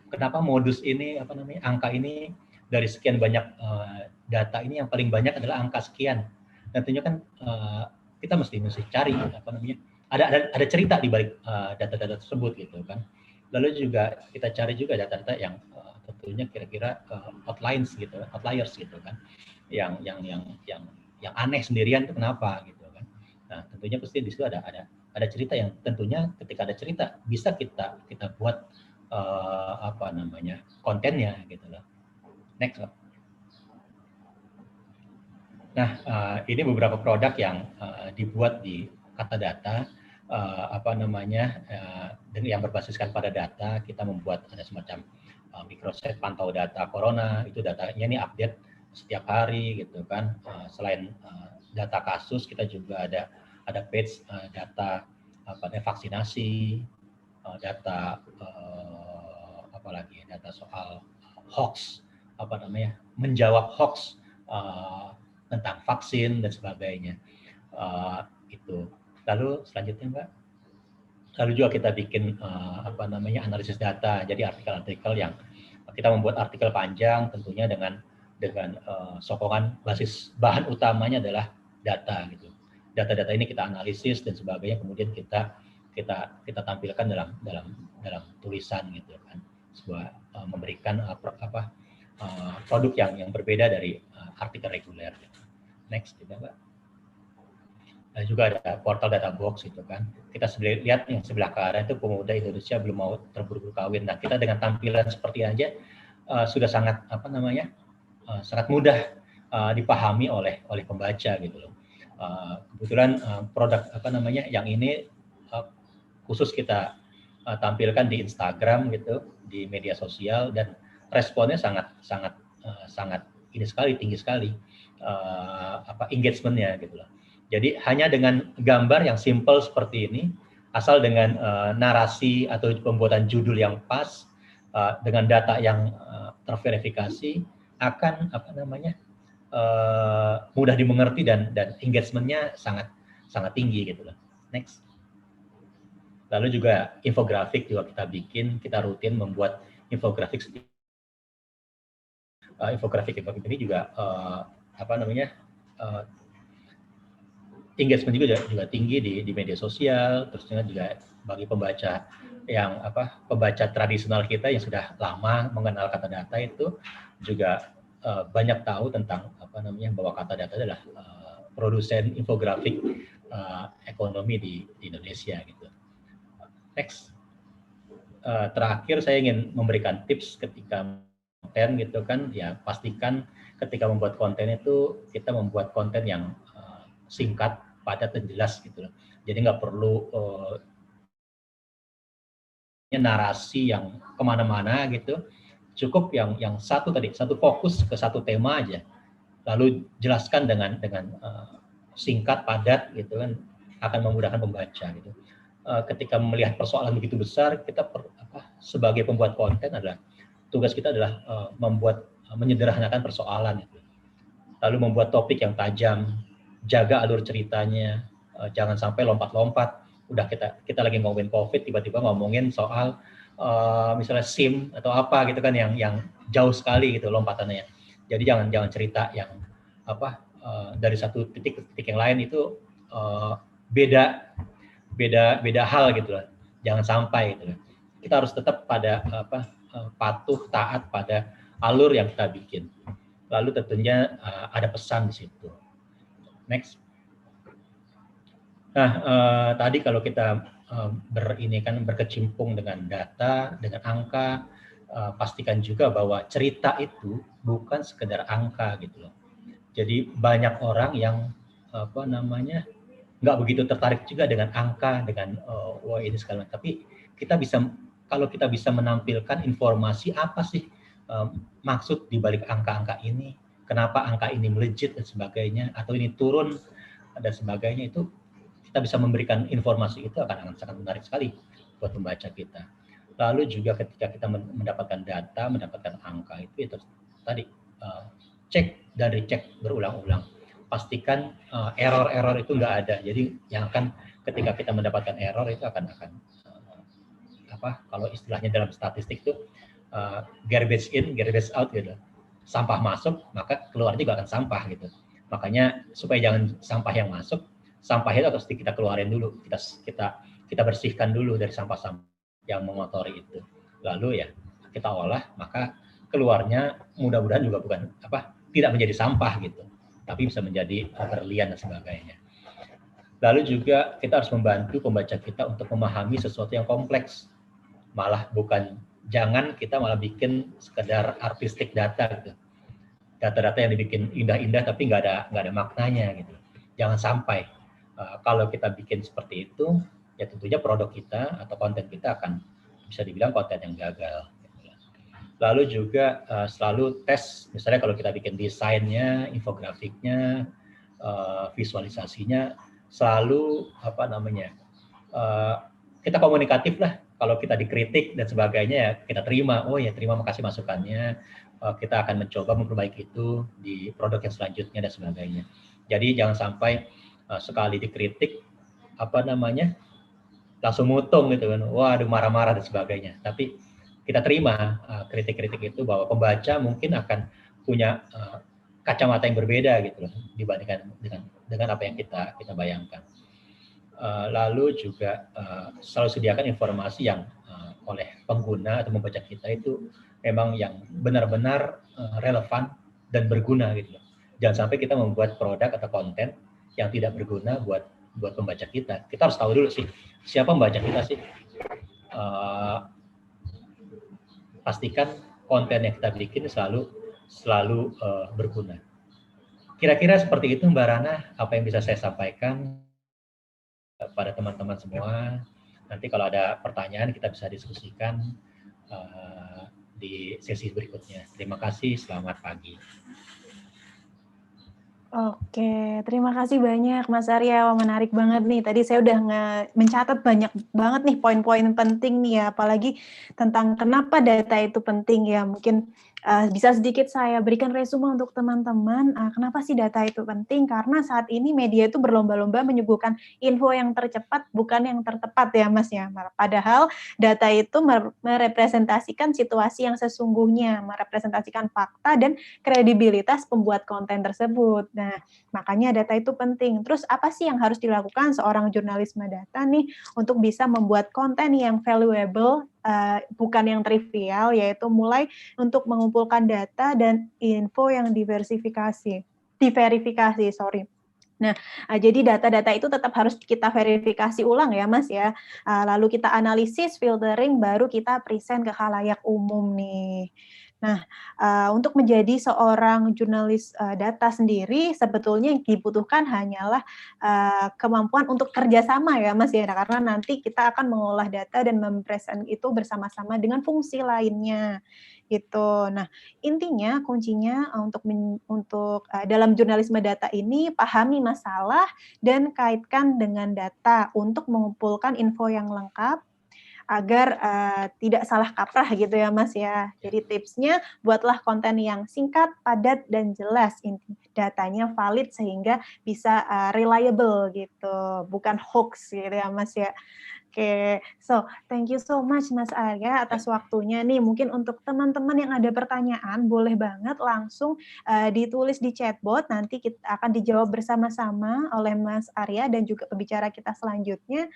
Kenapa modus ini apa namanya angka ini dari sekian banyak data ini yang paling banyak adalah angka sekian. Tentunya kan kita mesti cari apa namanya ada cerita di balik data-data tersebut gitu kan. Lalu juga kita cari juga data-data yang tentunya kira-kira outliers gitu kan. Yang aneh sendirian itu kenapa gitu kan. Nah, tentunya pasti di situ ada cerita yang tentunya ketika ada cerita bisa kita buat apa namanya kontennya gitu loh. Next. Nah, ini beberapa produk yang dibuat di kata data apa namanya yang berbasiskan pada data. Kita membuat ada semacam microset pantau data corona, itu datanya ini update setiap hari gitu kan. Selain data kasus, kita juga ada page data vaksinasi, data apalagi data soal hoax menjawab hoax tentang vaksin dan sebagainya. Itu. Lalu selanjutnya Mbak, lalu juga kita bikin analisis data. Jadi artikel-artikel yang kita membuat artikel panjang tentunya dengan sokongan basis bahan utamanya adalah data gitu. Data-data ini kita analisis dan sebagainya, kemudian kita tampilkan dalam tulisan gitu kan. Memberikan produk yang berbeda dari artikel reguler. Next, gitu, Mbak. Dan juga ada portal data box itu kan. Kita lihat yang sebelah kanan itu pemuda Indonesia belum mau terburu-buru kawin. Nah, kita dengan tampilan seperti aja sudah sangat sangat mudah dipahami oleh pembaca gitu loh. Kebetulan produk yang ini khusus kita tampilkan di Instagram gitu, di media sosial, dan responnya sangat ini sekali, tinggi sekali engagementnya gitu loh. Jadi hanya dengan gambar yang simple seperti ini, asal dengan narasi atau pembuatan judul yang pas, dengan data yang terverifikasi, akan mudah dimengerti dan engagementnya sangat tinggi gitu loh. Next. Lalu juga infografik juga kita bikin, kita rutin membuat infografik. Infografik ini juga engagement juga tinggi di media sosial, terus juga bagi pembaca yang pembaca tradisional kita yang sudah lama mengenal kata data itu juga banyak tahu tentang bahwa kata data adalah produsen infografik ekonomi di Indonesia gitu. Next. Terakhir saya ingin memberikan tips ketika konten gitu kan, ya pastikan ketika membuat konten itu kita membuat konten yang singkat, padat dan jelas gitu loh. Jadi nggak perlu narasi yang kemana-mana gitu. Cukup yang satu fokus ke satu tema aja. Lalu jelaskan dengan singkat, padat gitu kan, akan memudahkan pembaca gitu. Ketika melihat persoalan begitu besar, kita sebagai pembuat konten tugas kita adalah menyederhanakan persoalan itu. Lalu membuat topik yang tajam, jaga alur ceritanya, jangan sampai lompat-lompat. Udah kita lagi ngomongin COVID, tiba-tiba ngomongin soal misalnya SIM atau apa gitu kan, yang jauh sekali gitu lompatannya. Jadi jangan cerita yang dari satu titik ke titik yang lain itu beda hal gitu lah. Jangan sampai gitu. Kita harus tetap pada patuh taat pada alur yang kita bikin. Lalu tentunya ada pesan di situ. Next. Nah, tadi kalau kita berkecimpung dengan data, dengan angka, pastikan juga bahwa cerita itu bukan sekedar angka gitu loh. Jadi banyak orang yang nggak begitu tertarik juga dengan angka, dengan wah ini segala macam. Tapi kalau kita bisa menampilkan informasi apa sih maksud di balik angka-angka ini, kenapa angka ini melejit dan sebagainya, atau ini turun dan sebagainya, itu kita bisa memberikan informasi itu akan sangat menarik sekali buat pembaca kita. Lalu juga ketika kita mendapatkan data, mendapatkan angka itu tadi cek dan recheck berulang-ulang. Pastikan error-error itu nggak ada. Jadi yang akan ketika kita mendapatkan error itu akan kalau istilahnya dalam statistik itu garbage in, garbage out gitu. Sampah masuk, maka keluar juga akan sampah gitu. Makanya supaya jangan sampah yang masuk, sampah itu harus kita keluarin dulu, kita bersihkan dulu dari sampah-sampah yang mengotori itu. Lalu ya kita olah, maka keluarnya mudah-mudahan juga tidak menjadi sampah gitu, tapi bisa menjadi berlian dan sebagainya. Lalu juga kita harus membantu pembaca kita untuk memahami sesuatu yang kompleks. Jangan kita malah bikin sekedar artistik data gitu. Data-data yang dibikin indah-indah tapi nggak ada maknanya gitu. Jangan sampai kalau kita bikin seperti itu, ya tentunya produk kita atau konten kita akan bisa dibilang konten yang gagal. Lalu juga selalu tes, misalnya kalau kita bikin desainnya, infografiknya, visualisasinya, selalu kita komunikatif lah. Kalau kita dikritik dan sebagainya ya kita terima, oh ya terima kasih masukannya, kita akan mencoba memperbaiki itu di produk yang selanjutnya dan sebagainya. Jadi jangan sampai sekali dikritik langsung mutung gitu kan, waduh marah-marah dan sebagainya. Tapi kita terima kritik-kritik itu bahwa pembaca mungkin akan punya kacamata yang berbeda gitu loh dibandingkan dengan apa yang kita bayangkan. Lalu juga selalu sediakan informasi yang oleh pengguna atau membaca kita itu memang yang benar-benar relevan dan berguna gitu loh. Jangan sampai kita membuat produk atau konten yang tidak berguna buat pembaca kita. Kita harus tahu dulu sih siapa membaca kita sih. Pastikan konten yang kita bikin selalu berguna. Kira-kira seperti itu Mbak Rana, apa yang bisa saya sampaikan pada teman-teman semua. Nanti kalau ada pertanyaan kita bisa diskusikan di sesi berikutnya. Terima kasih, selamat pagi. Oke, terima kasih banyak Mas Arya. Wah, menarik banget nih. Tadi saya udah mencatat banyak banget nih poin-poin penting nih ya, apalagi tentang kenapa data itu penting ya. Mungkin bisa sedikit saya berikan resume untuk teman-teman. Kenapa sih data itu penting? Karena saat ini media itu berlomba-lomba menyuguhkan info yang tercepat, bukan yang tertepat ya Mas ya. Padahal data itu merepresentasikan situasi yang sesungguhnya, merepresentasikan fakta dan kredibilitas pembuat konten tersebut. Nah, makanya data itu penting. Terus apa sih yang harus dilakukan seorang jurnalisme data nih untuk bisa membuat konten yang valuable, bukan yang trivial, yaitu mulai untuk mengumpulkan data dan info yang diverifikasi. Nah, jadi data-data itu tetap harus kita verifikasi ulang ya, Mas ya. Lalu kita analisis, filtering, baru kita present ke khalayak umum nih. Nah, untuk menjadi seorang jurnalis data sendiri, sebetulnya yang dibutuhkan hanyalah kemampuan untuk kerjasama ya, Mas ya. Karena nanti kita akan mengolah data dan mempresent itu bersama-sama dengan fungsi lainnya, gitu. Nah, intinya kuncinya untuk dalam jurnalisme data ini pahami masalah dan kaitkan dengan data untuk mengumpulkan info yang lengkap agar tidak salah kaprah gitu ya Mas ya. Jadi tipsnya buatlah konten yang singkat, padat dan jelas. Datanya valid sehingga bisa reliable gitu, bukan hoax gitu ya Mas ya. Oke, so thank you so much Mas Arya atas waktunya nih. Mungkin untuk teman-teman yang ada pertanyaan, boleh banget langsung ditulis di chatbot. Nanti kita akan dijawab bersama-sama oleh Mas Arya dan juga pembicara kita selanjutnya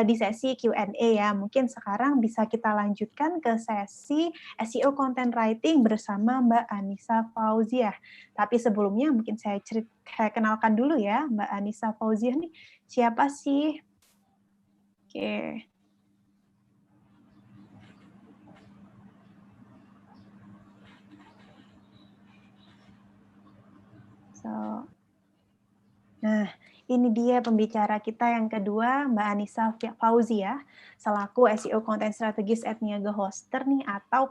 di sesi Q&A ya. Mungkin sekarang bisa kita lanjutkan ke sesi SEO Content Writing bersama Mbak Anissa Fauziah. Tapi sebelumnya mungkin saya kenalkan dulu ya Mbak Anissa Fauziah nih. Siapa sih? Oke. Nah, ini dia pembicara kita yang kedua, Mbak Anissa Fauziah, selaku SEO Content Strategist at Niaga Hoster nih, atau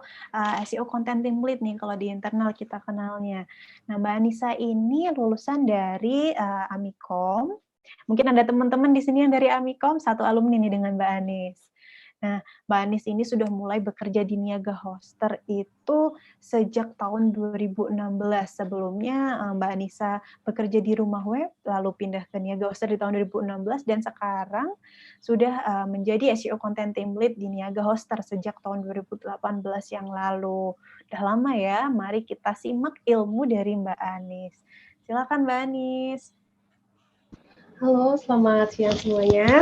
SEO Content Team Lead nih kalau di internal kita kenalnya. Nah, Mbak Anissa ini lulusan dari Amikom. Mungkin ada teman-teman di sini yang dari Amikom, satu alumni nih dengan Mbak Anis. Nah, Mbak Anis ini sudah mulai bekerja di Niaga Hoster itu sejak tahun 2016. Sebelumnya Mbak Anissa bekerja di Rumah Web, lalu pindah ke Niaga Hoster di tahun 2016, dan sekarang sudah menjadi SEO Content Team Lead di Niaga Hoster sejak tahun 2018 yang lalu. Udah lama ya, mari kita simak ilmu dari Mbak Anis. Silakan Mbak Anis. Halo, selamat siang semuanya.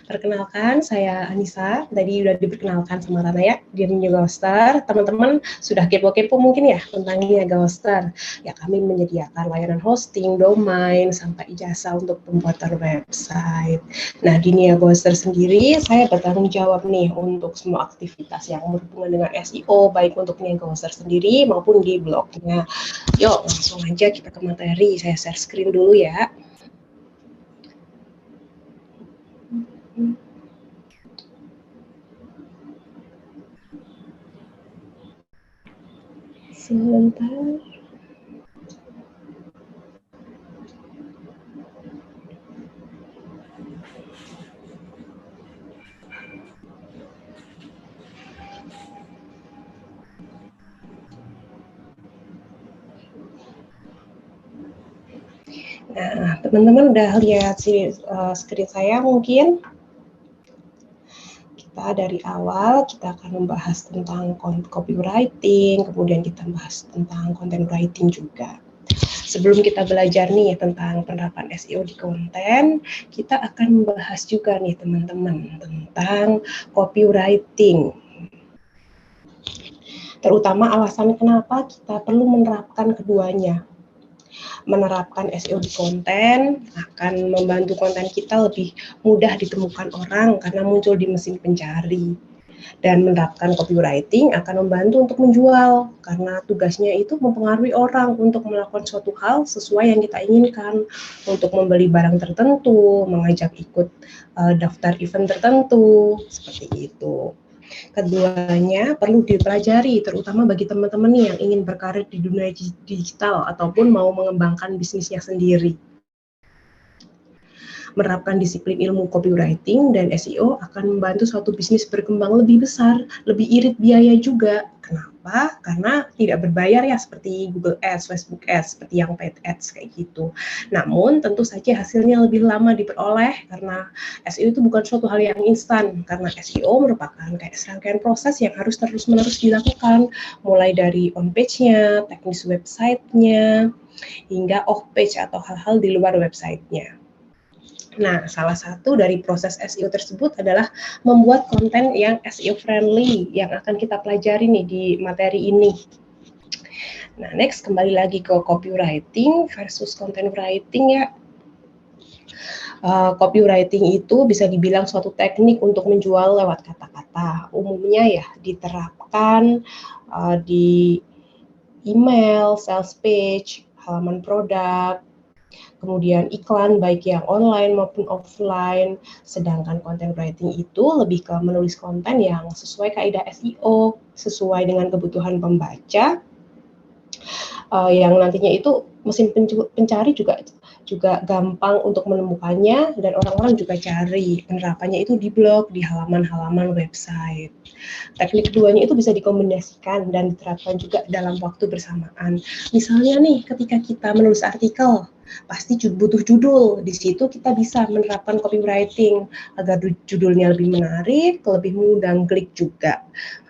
Perkenalkan, saya Anissa. Tadi udah diperkenalkan sama Rana ya, di Niaga Hoster. Teman-teman sudah kepo-kepo mungkin ya tentang Niaga Hoster. Ya, kami menyediakan layanan hosting, domain, sampai ijazah untuk pembuatan website. Nah, di Niaga Hoster sendiri, saya bertanggung jawab nih untuk semua aktivitas yang berhubungan dengan SEO, baik untuk Niaga Hoster sendiri maupun di blognya. Yuk, langsung aja kita ke materi. Saya share screen dulu ya. Sebentar. Nah, teman-teman udah lihat screen saya mungkin. Kita dari awal kita akan membahas tentang copywriting, kemudian kita bahas tentang content writing juga. Sebelum kita belajar nih tentang penerapan SEO di konten, kita akan membahas juga nih teman-teman tentang copywriting. Terutama alasan kenapa kita perlu menerapkan keduanya. Menerapkan SEO di konten akan membantu konten kita lebih mudah ditemukan orang karena muncul di mesin pencari. Dan menerapkan copywriting akan membantu untuk menjual karena tugasnya itu mempengaruhi orang untuk melakukan suatu hal sesuai yang kita inginkan, untuk membeli barang tertentu, mengajak ikut daftar event tertentu, seperti itu. Keduanya perlu dipelajari, terutama bagi teman-teman yang ingin berkarir di dunia digital ataupun mau mengembangkan bisnisnya sendiri. Menerapkan disiplin ilmu copywriting dan SEO akan membantu suatu bisnis berkembang lebih besar, lebih irit biaya juga. Kenapa? Karena tidak berbayar ya seperti Google Ads, Facebook Ads, seperti yang paid ads kayak gitu. Namun tentu saja hasilnya lebih lama diperoleh karena SEO itu bukan suatu hal yang instan. Karena SEO merupakan kayak serangkaian proses yang harus terus-menerus dilakukan, mulai dari on page-nya, teknis website-nya, hingga off page atau hal-hal di luar website-nya. Nah, salah satu dari proses SEO tersebut adalah membuat konten yang SEO friendly yang akan kita pelajari nih di materi ini. Nah, next kembali lagi ke copywriting versus content writing ya. Copywriting itu bisa dibilang suatu teknik untuk menjual lewat kata-kata. Umumnya ya diterapkan di email, sales page, halaman produk, kemudian iklan baik yang online maupun offline. Sedangkan content writing itu lebih ke menulis konten yang sesuai kaidah SEO, sesuai dengan kebutuhan pembaca, yang nantinya itu mesin pencari juga gampang untuk menemukannya dan orang-orang juga cari. Penerapannya itu di blog, di halaman-halaman website. Teknik keduanya itu bisa dikombinasikan dan diterapkan juga dalam waktu bersamaan. Misalnya nih, ketika kita menulis artikel, pasti butuh judul. Di situ kita bisa menerapkan copywriting agar judulnya lebih menarik, lebih mudah klik juga.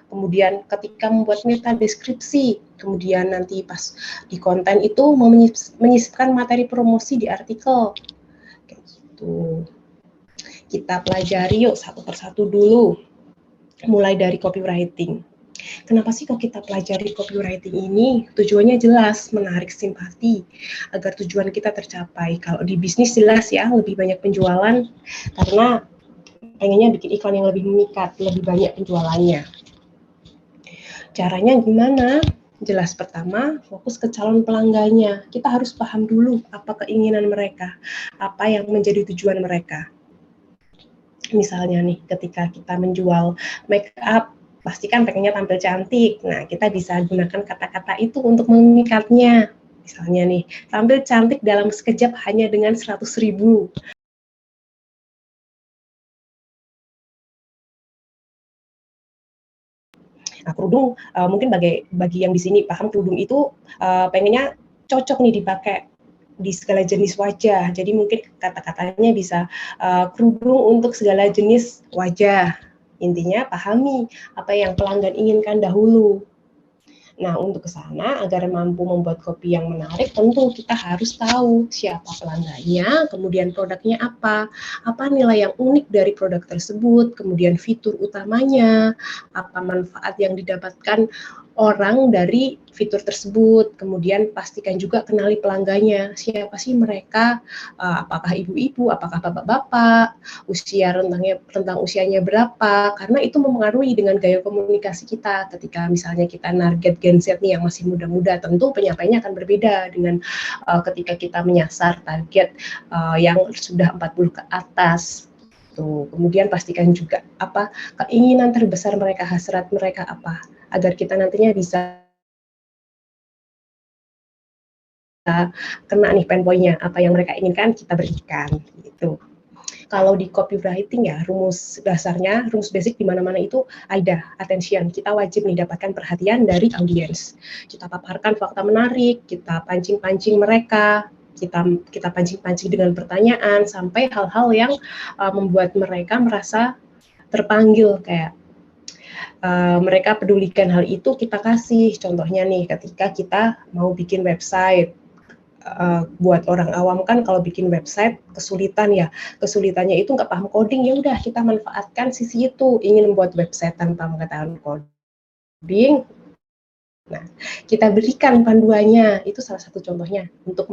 Kemudian ketika membuat meta deskripsi, kemudian nanti pas di konten itu menyisipkan materi promosi di artikel. Kayak gitu. Kita pelajari yuk satu persatu dulu. Mulai dari copywriting. Kenapa sih kok kita pelajari copywriting ini? Tujuannya jelas, menarik simpati agar tujuan kita tercapai. Kalau di bisnis jelas ya, lebih banyak penjualan karena pengennya bikin iklan yang lebih memikat, lebih banyak penjualannya. Caranya gimana? Jelas, pertama, fokus ke calon pelanggannya. Kita harus paham dulu apa keinginan mereka, apa yang menjadi tujuan mereka. Misalnya nih, ketika kita menjual make up, pasti kan pengennya tampil cantik. Nah, kita bisa gunakan kata-kata itu untuk memikatnya. Misalnya nih, tampil cantik dalam sekejap hanya dengan 100.000. Nah, kerudung mungkin bagi yang di sini paham kerudung itu pengennya cocok nih dipakai di segala jenis wajah. Jadi mungkin kata-katanya bisa kerudung untuk segala jenis wajah. Intinya pahami apa yang pelanggan inginkan dahulu. Nah, untuk ke sana, agar mampu membuat kopi yang menarik, tentu kita harus tahu siapa pelanggannya, kemudian produknya apa nilai yang unik dari produk tersebut, kemudian fitur utamanya, apa manfaat yang didapatkan orang dari fitur tersebut, kemudian pastikan juga kenali pelanggannya, siapa sih mereka, apakah ibu-ibu, apakah bapak-bapak, rentang usianya berapa, karena itu mempengaruhi dengan gaya komunikasi kita. Ketika misalnya kita target Gen Z nih yang masih muda-muda, tentu penyampaiannya akan berbeda dengan ketika kita menyasar target yang sudah 40 ke atas. Tuh, kemudian pastikan juga apa keinginan terbesar mereka, hasrat mereka apa, agar kita nantinya bisa kena nih pain point-nya, apa yang mereka inginkan kita berikan gitu. Kalau di copywriting ya, rumus dasarnya, rumus basic di mana-mana itu AIDA, attention. Kita wajib nih dapatkan perhatian dari audiens. Kita paparkan fakta menarik, kita pancing-pancing mereka, kita pancing-pancing dengan pertanyaan sampai hal-hal yang membuat mereka merasa terpanggil, kayak mereka pedulikan hal itu, kita kasih contohnya nih ketika kita mau bikin website. Buat orang awam kan kalau bikin website kesulitannya itu nggak paham coding, ya udah kita manfaatkan sisi itu, ingin membuat website tanpa mengetahui coding. Nah, kita berikan panduannya, itu salah satu contohnya untuk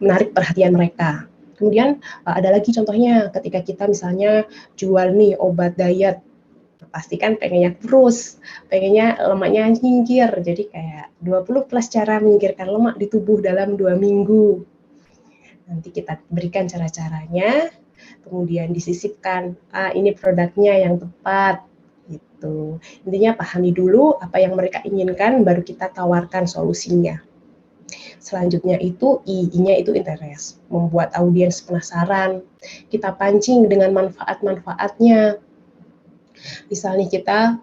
menarik perhatian mereka. Kemudian ada lagi contohnya ketika kita misalnya jual nih obat diet, pasti kan pengennya kurus, pengennya lemaknya nyingkir, jadi kayak 20 plus cara menyingkirkan lemak di tubuh dalam 2 minggu. Nanti kita berikan cara-caranya, kemudian disisipkan, ini produknya yang tepat, gitu. Intinya pahami dulu apa yang mereka inginkan, baru kita tawarkan solusinya. Selanjutnya itu I-nya itu interest, membuat audiens penasaran, kita pancing dengan manfaat-manfaatnya. Misalnya kita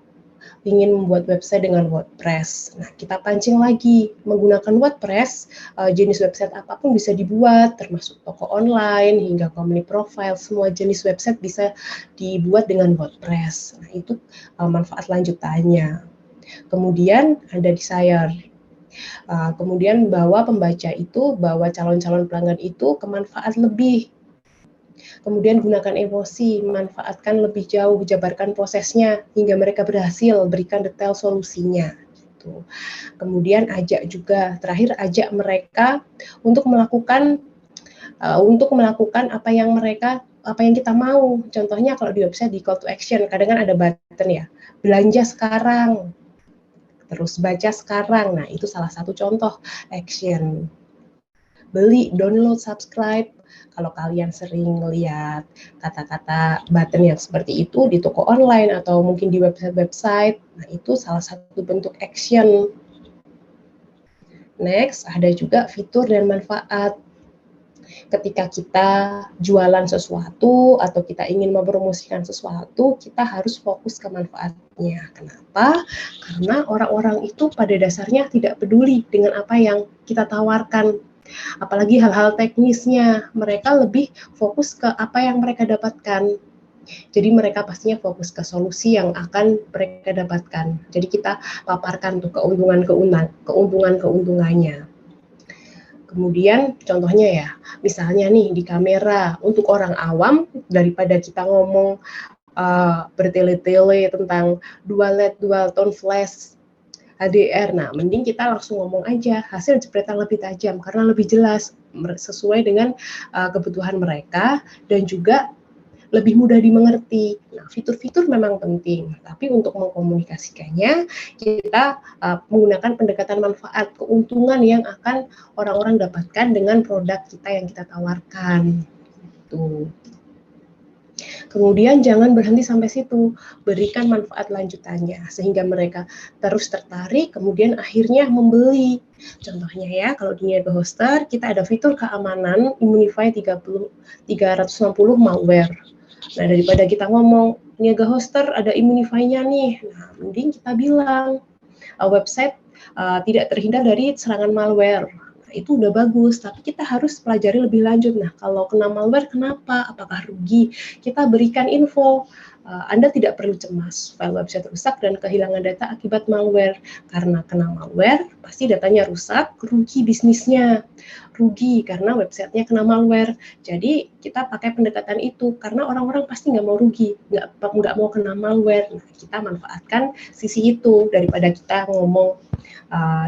ingin membuat website dengan WordPress. Nah, kita pancing lagi menggunakan WordPress, jenis website apapun bisa dibuat, termasuk toko online hingga company profile, semua jenis website bisa dibuat dengan WordPress. Nah, itu manfaat lanjutannya. Kemudian ada desire. Kemudian bawa calon-calon pelanggan itu ke manfaat lebih. Kemudian gunakan emosi, manfaatkan lebih jauh, jabarkan prosesnya hingga mereka berhasil, berikan detail solusinya. Gitu. Kemudian terakhir ajak mereka untuk melakukan apa yang kita mau. Contohnya kalau di website di call to action, kadang kan ada button ya, belanja sekarang, terus baca sekarang. Nah, itu salah satu contoh action. Beli, download, subscribe. Kalau kalian sering lihat kata-kata button yang seperti itu di toko online atau mungkin di website-website, nah itu salah satu bentuk action. Next, ada juga fitur dan manfaat. Ketika kita jualan sesuatu atau kita ingin mempromosikan sesuatu, kita harus fokus ke manfaatnya. Kenapa? Karena orang-orang itu pada dasarnya tidak peduli dengan apa yang kita tawarkan. Apalagi hal-hal teknisnya, mereka lebih fokus ke apa yang mereka dapatkan. Jadi mereka pastinya fokus ke solusi yang akan mereka dapatkan. Jadi kita paparkan tuh keuntungannya. Kemudian contohnya ya, misalnya nih di kamera, untuk orang awam daripada kita ngomong bertele-tele tentang dual LED, dual tone flash, HDR, nah mending kita langsung ngomong aja, hasil jepretan lebih tajam karena lebih jelas, sesuai dengan kebutuhan mereka dan juga lebih mudah dimengerti. Nah, fitur-fitur memang penting, tapi untuk mengkomunikasikannya kita menggunakan pendekatan manfaat, keuntungan yang akan orang-orang dapatkan dengan produk kita yang kita tawarkan. Gitu. Kemudian jangan berhenti sampai situ, berikan manfaat lanjutannya sehingga mereka terus tertarik, kemudian akhirnya membeli. Contohnya ya, kalau di Niaga Hoster kita ada fitur keamanan Immunify 360 malware. Nah, daripada kita ngomong Niaga Hoster ada Immunify-nya nih, nah mending kita bilang website tidak terhindar dari serangan malware. Nah, itu udah bagus, tapi kita harus pelajari lebih lanjut. Nah, kalau kena malware, kenapa? Apakah rugi? Kita berikan info. Anda tidak perlu cemas, file website rusak dan kehilangan data akibat malware. Karena kena malware, pasti datanya rusak, rugi bisnisnya. Rugi karena websitenya kena malware. Jadi, kita pakai pendekatan itu, karena orang-orang pasti nggak mau rugi, nggak mau kena malware. Nah, kita manfaatkan sisi itu, daripada kita ngomong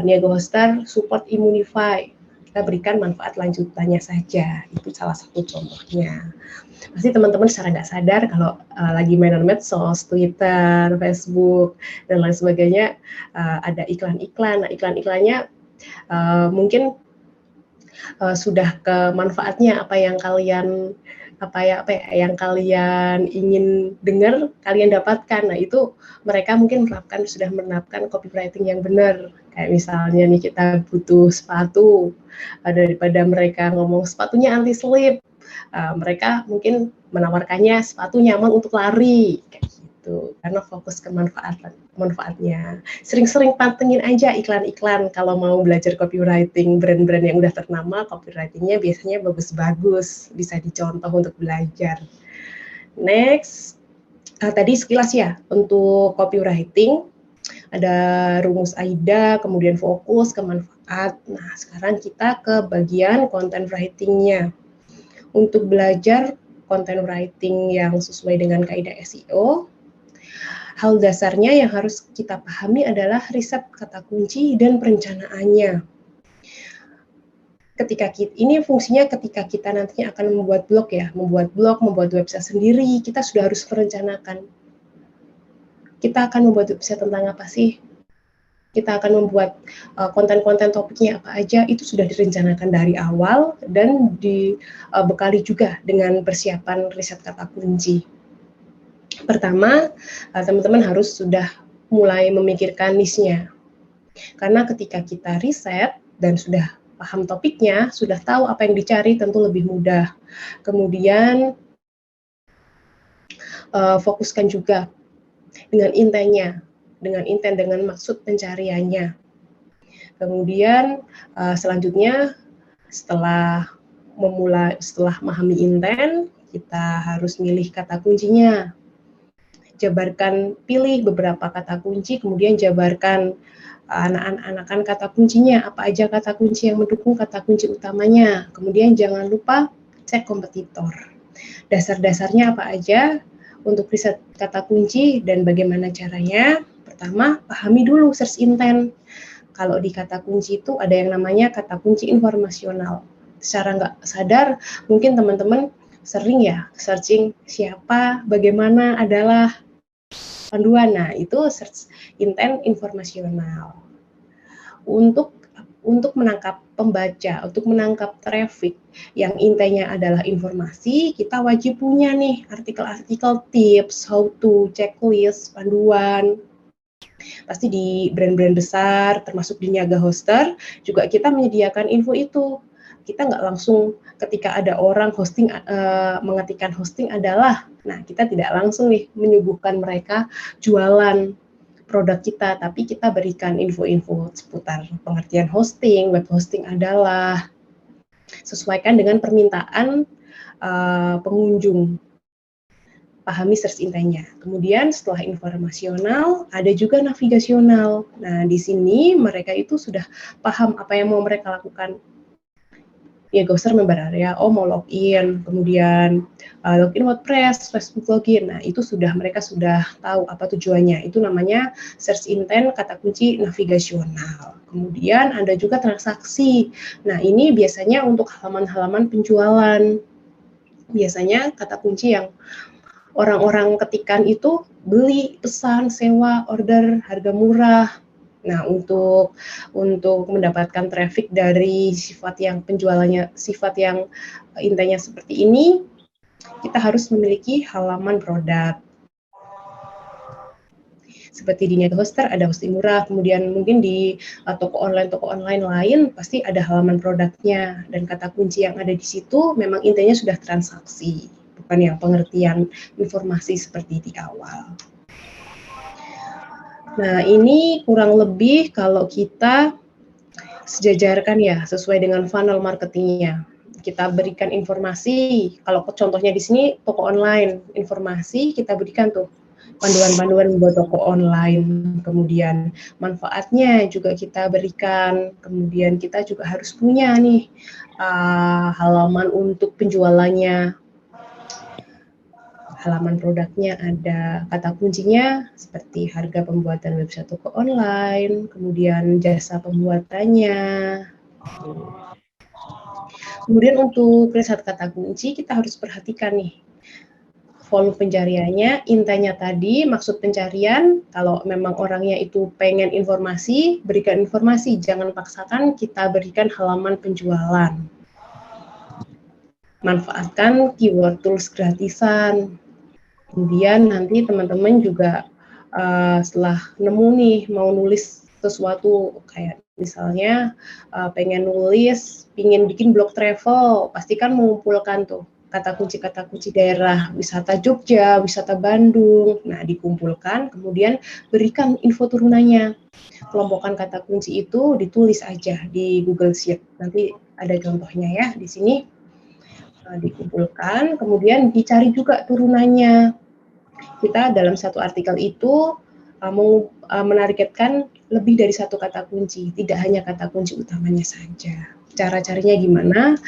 Niaga Hoster support Immunify, kita berikan manfaat lanjutannya saja. Itu salah satu contohnya. Pasti teman-teman secara nggak sadar kalau lagi mainan medsos, Twitter, Facebook, dan lain sebagainya, ada iklan-iklan. Nah, iklan-iklannya mungkin sudah ke manfaatnya, apa yang kalian ingin dengar, kalian dapatkan. Nah, itu mereka mungkin sudah menerapkan copywriting yang benar. Kayak misalnya nih, kita butuh sepatu, daripada mereka ngomong sepatunya anti slip, mereka mungkin menawarkannya sepatu nyaman untuk lari, kayak gitu. karena fokus ke manfaatnya. Sering-sering pantengin aja iklan-iklan kalau mau belajar copywriting. Brand-brand yang udah ternama copywritingnya biasanya bagus-bagus, bisa dicontoh untuk belajar. Next, tadi sekilas ya untuk copywriting ada rumus AIDA, kemudian fokus ke manfaat. Nah, sekarang kita ke bagian content writing-nya. Untuk belajar content writing yang sesuai dengan kaidah SEO, hal dasarnya yang harus kita pahami adalah riset kata kunci dan perencanaannya. Ini fungsinya ketika kita nantinya akan membuat blog ya, membuat website sendiri, kita sudah harus merencanakan. Kita akan membuat website tentang apa sih? Kita akan membuat konten-konten topiknya apa aja, itu sudah direncanakan dari awal dan dibekali juga dengan persiapan riset kata kunci. Pertama, teman-teman harus sudah mulai memikirkan niche-nya. Karena ketika kita riset dan sudah paham topiknya, sudah tahu apa yang dicari, tentu lebih mudah. Kemudian, fokuskan juga dengan intent, dengan maksud pencariannya. Kemudian, selanjutnya, setelah memahami intent, kita harus milih kata kuncinya. Pilih beberapa kata kunci, kemudian jabarkan anak-anakan kata kuncinya, apa aja kata kunci yang mendukung kata kunci utamanya. Kemudian jangan lupa cek kompetitor. Dasar-dasarnya apa aja untuk riset kata kunci dan bagaimana caranya. Pertama, pahami dulu search intent. Kalau di kata kunci itu ada yang namanya kata kunci informasional. Secara nggak sadar, mungkin teman-teman sering ya searching siapa, bagaimana adalah panduan. Nah, itu search intent informasional. Untuk menangkap pembaca, untuk menangkap traffic yang intinya adalah informasi, kita wajib punya nih artikel-artikel tips, how to, checklist, panduan. Pasti di brand-brand besar, termasuk di Niaga Hoster, juga kita menyediakan info itu. Kita nggak langsung ketika ada orang mengetikkan hosting adalah, nah kita tidak langsung nih menyuguhkan mereka jualan produk kita, tapi kita berikan info-info seputar pengertian hosting, web hosting adalah, sesuaikan dengan permintaan pengunjung. Pahami search intent-nya. Kemudian setelah informasional, ada juga navigasional. Nah, di sini mereka itu sudah paham apa yang mau mereka lakukan. Niaga Hoster member area, mau login, kemudian login WordPress, Facebook login. Nah, itu mereka sudah tahu apa tujuannya. Itu namanya search intent kata kunci navigasional. Kemudian ada juga transaksi. Nah, ini biasanya untuk halaman-halaman penjualan. Biasanya kata kunci yang orang-orang ketikan itu beli, pesan, sewa, order, harga murah. Nah, untuk mendapatkan traffic dari sifat yang penjualannya, sifat yang intinya seperti ini, kita harus memiliki halaman produk. Seperti di Niaga Hoster ada hosting murah, kemudian mungkin di toko online lain pasti ada halaman produknya, dan kata kunci yang ada di situ memang intinya sudah transaksi, bukan yang pengertian informasi seperti di awal. Nah, ini kurang lebih kalau kita sejajarkan ya, sesuai dengan funnel marketingnya. Kita berikan informasi, kalau contohnya di sini toko online, informasi kita berikan tuh, panduan-panduan buat toko online, kemudian manfaatnya juga kita berikan, kemudian kita juga harus punya nih halaman untuk penjualannya. Halaman produknya ada kata kuncinya seperti harga pembuatan website toko online, kemudian jasa pembuatannya. Kemudian untuk riset kata kunci kita harus perhatikan nih volume pencariannya, intinya tadi, maksud pencarian. Kalau memang orangnya itu pengen informasi, berikan informasi, jangan paksakan kita berikan halaman penjualan. Manfaatkan keyword tools gratisan. Kemudian nanti teman-teman juga setelah nemu nih mau nulis sesuatu, kayak misalnya pengen bikin blog travel, pastikan mengumpulkan tuh kata kunci daerah wisata Jogja, wisata Bandung. Nah, dikumpulkan, kemudian berikan info turunannya. Kelompokan kata kunci itu ditulis aja di Google Sheet. Nanti ada contohnya ya di sini. Dikumpulkan, kemudian dicari juga turunannya. Kita dalam satu artikel itu menargetkan lebih dari satu kata kunci, tidak hanya kata kunci utamanya saja. Cara carinya gimana?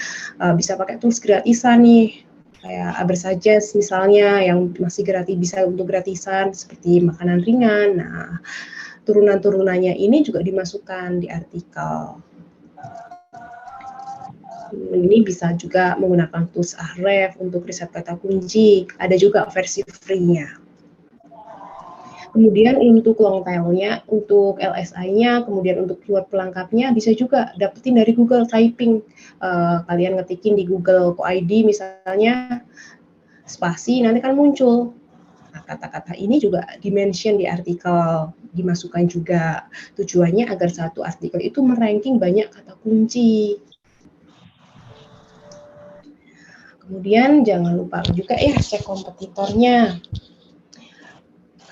Bisa pakai tools gratisan nih, kayak Ubersuggest misalnya, yang masih gratis, bisa untuk gratisan seperti makanan ringan. Nah, turunan-turunannya ini juga dimasukkan di artikel. Ini bisa juga menggunakan tools Ahref untuk riset kata kunci. Ada juga versi free-nya. Kemudian untuk long tail-nya, untuk LSI-nya, kemudian untuk keyword pelengkapnya bisa juga dapetin dari Google Typing. Kalian ngetikin di Google Co-ID misalnya spasi, nanti kan muncul. Nah, kata-kata ini juga di-mention di artikel, dimasukkan juga. Tujuannya agar satu artikel itu meranking banyak kata kunci. Kemudian jangan lupa juga ya cek kompetitornya.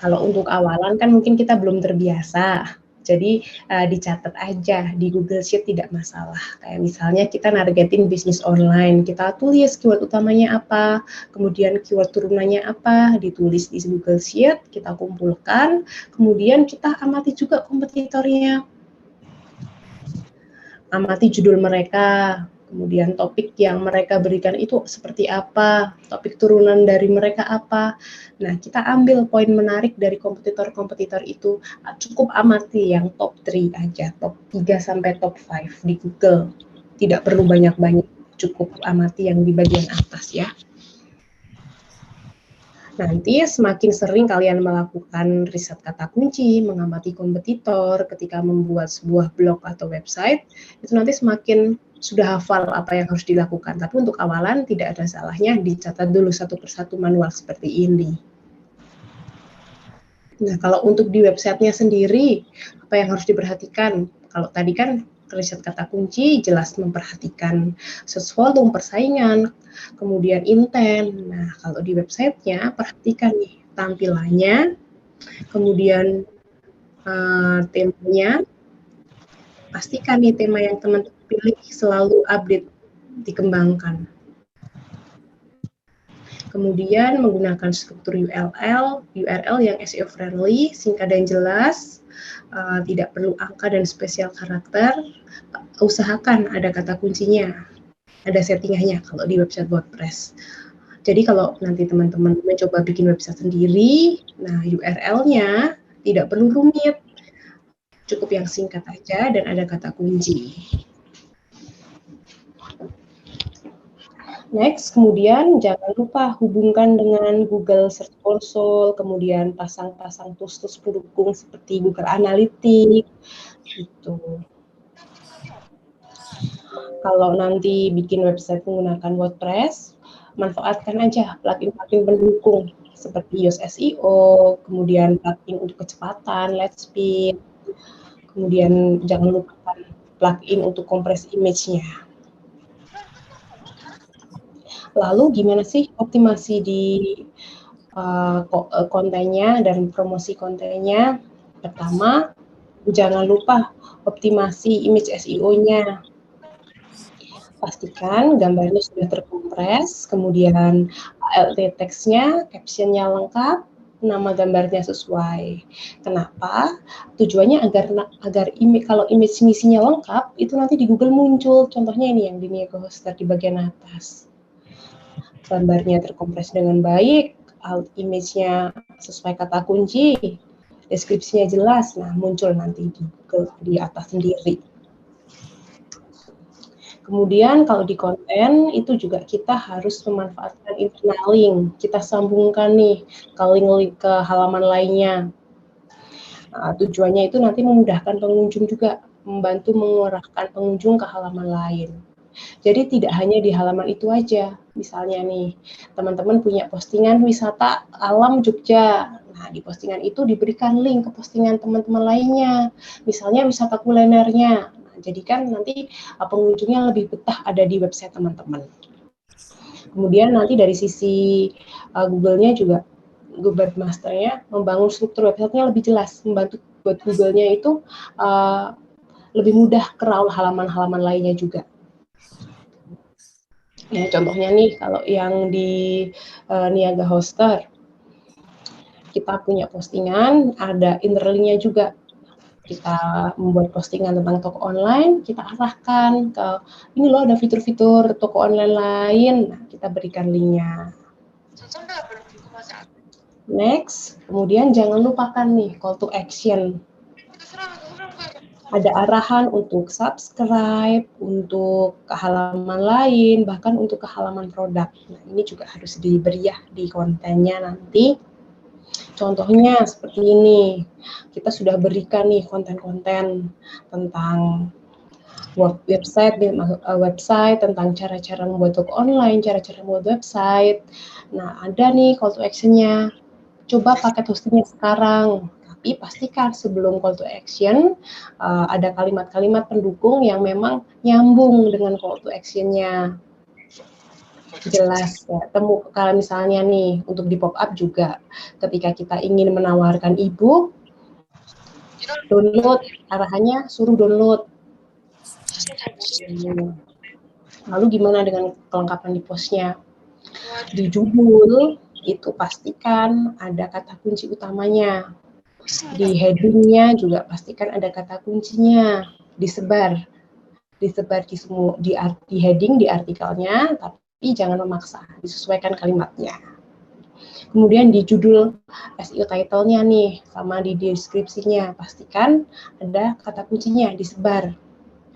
Kalau untuk awalan kan mungkin kita belum terbiasa, jadi dicatat aja di Google Sheet tidak masalah. Kayak misalnya kita nargetin bisnis online, kita tulis keyword utamanya apa, kemudian keyword turunannya apa, ditulis di Google Sheet, kita kumpulkan, kemudian kita amati juga kompetitornya. Amati judul mereka, kemudian topik yang mereka berikan itu seperti apa, topik turunan dari mereka apa. Nah, kita ambil poin menarik dari kompetitor-kompetitor itu, cukup amati yang top 3 aja, top 3 sampai top 5 di Google. Tidak perlu banyak-banyak, cukup amati yang di bagian atas ya. Nanti semakin sering kalian melakukan riset kata kunci, mengamati kompetitor ketika membuat sebuah blog atau website, itu nanti semakin sudah hafal apa yang harus dilakukan. Tapi untuk awalan tidak ada salahnya dicatat dulu satu persatu manual seperti ini. Nah, kalau untuk di websitenya sendiri, apa yang harus diperhatikan? Kalau tadi kan riset kata kunci jelas memperhatikan search volume, persaingan, kemudian intent. Nah, kalau di websitenya perhatikan nih tampilannya, kemudian temanya, pastikan nih tema yang teman-teman pilih selalu update, dikembangkan. Kemudian menggunakan struktur URL yang SEO friendly, singkat dan jelas, tidak perlu angka dan spesial karakter. Usahakan ada kata kuncinya, ada settingannya kalau di website WordPress. Jadi kalau nanti teman-teman mencoba bikin website sendiri, nah URL-nya tidak perlu rumit, cukup yang singkat aja dan ada kata kunci. Next, kemudian jangan lupa hubungkan dengan Google Search Console, kemudian pasang-pasang tools-tools pendukung seperti Google Analytics, gitu. Kalau nanti bikin website menggunakan WordPress, manfaatkan aja plugin-plugin pendukung seperti Yoast SEO, kemudian plugin untuk kecepatan, Lightspeed, kemudian jangan lupakan plugin untuk compress image-nya. Lalu gimana sih optimasi di kontennya dan promosi kontennya? Pertama, jangan lupa optimasi image SEO-nya. Pastikan gambarnya sudah terkompres, kemudian alt text-nya, caption-nya lengkap, nama gambarnya sesuai. Kenapa? Tujuannya agar kalau image misinya lengkap, itu nanti di Google muncul. Contohnya ini yang di Niaga Hoster di bagian atas. Gambarnya terkompres dengan baik, alt image-nya sesuai kata kunci, deskripsinya jelas, nah muncul nanti di Google di atas sendiri. Kemudian kalau di konten itu juga kita harus memanfaatkan internal link, kita sambungkan nih ke link ke halaman lainnya. Nah, tujuannya itu nanti memudahkan pengunjung juga, membantu mengarahkan pengunjung ke halaman lain. Jadi tidak hanya di halaman itu aja. Misalnya nih, teman-teman punya postingan wisata alam Jogja. Nah, di postingan itu diberikan link ke postingan teman-teman lainnya. Misalnya wisata kulinernya. Nah, jadi kan nanti pengunjungnya lebih betah ada di website teman-teman. Kemudian nanti dari sisi Google-nya juga, Google Webmaster-nya membangun struktur website-nya lebih jelas, membantu buat Google-nya itu lebih mudah crawl halaman-halaman lainnya juga. Nah, contohnya nih, kalau yang di Niaga Hoster, kita punya postingan, ada inner link-nya juga. Kita membuat postingan tentang toko online, kita arahkan ke, ini loh ada fitur-fitur toko online lain, nah, kita berikan link-nya. Next, kemudian jangan lupakan nih call to action. Ada arahan untuk subscribe, untuk ke halaman lain, bahkan untuk ke halaman produk. Nah, ini juga harus diberi ya di kontennya nanti. Contohnya seperti ini, kita sudah berikan nih konten-konten tentang website, tentang cara-cara membuat toko online, cara-cara membuat website. Nah, ada nih call to action-nya. Coba pakai hostingnya sekarang. Tapi pastikan sebelum call to action ada kalimat-kalimat pendukung yang memang nyambung dengan call to action-nya. Jelas ya. Kalau misalnya nih untuk di pop up juga, ketika kita ingin menawarkan e-book, download, arahannya suruh download. Lalu gimana dengan kelengkapan di postnya? Di judul itu pastikan ada kata kunci utamanya. Di heading-nya juga pastikan ada kata kuncinya, disebar di semua di heading, di artikelnya, tapi jangan memaksa, disesuaikan kalimatnya. Kemudian di judul SEO title-nya nih, sama di deskripsinya, pastikan ada kata kuncinya, disebar.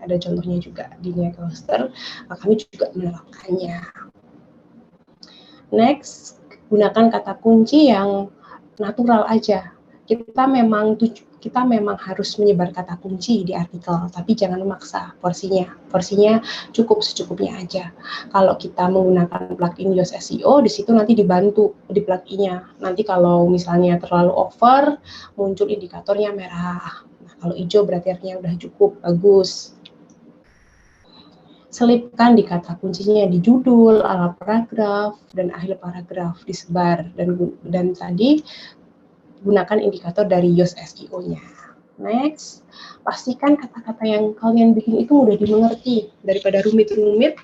Ada contohnya juga di Niaga Hoster, kami juga menerapkannya. Next, gunakan kata kunci yang natural aja. Kita memang harus menyebar kata kunci di artikel, tapi jangan memaksa porsinya. Porsinya cukup secukupnya aja. Kalau kita menggunakan plugin Yoast SEO, di situ nanti dibantu di plugin-nya. Nanti kalau misalnya terlalu over, muncul indikatornya merah. Nah, kalau hijau berarti artinya udah cukup, bagus. Selipkan di kata kuncinya di judul, awal paragraf, dan akhir paragraf, disebar. Dan tadi gunakan indikator dari Yoast SEO-nya. Next, pastikan kata-kata yang kalian bikin itu mudah dimengerti. Daripada rumit-rumit,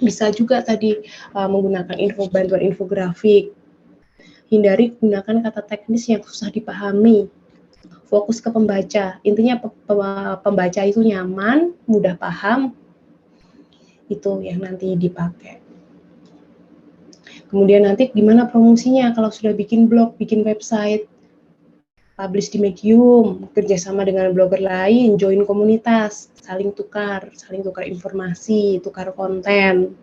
bisa juga tadi menggunakan bantuan infografik. Hindari gunakan kata teknis yang susah dipahami. Fokus ke pembaca. Intinya pembaca itu nyaman, mudah paham, itu yang nanti dipakai. Kemudian nanti gimana promosinya kalau sudah bikin blog, bikin website, publish di Medium, kerjasama dengan blogger lain, join komunitas, saling tukar informasi, tukar konten,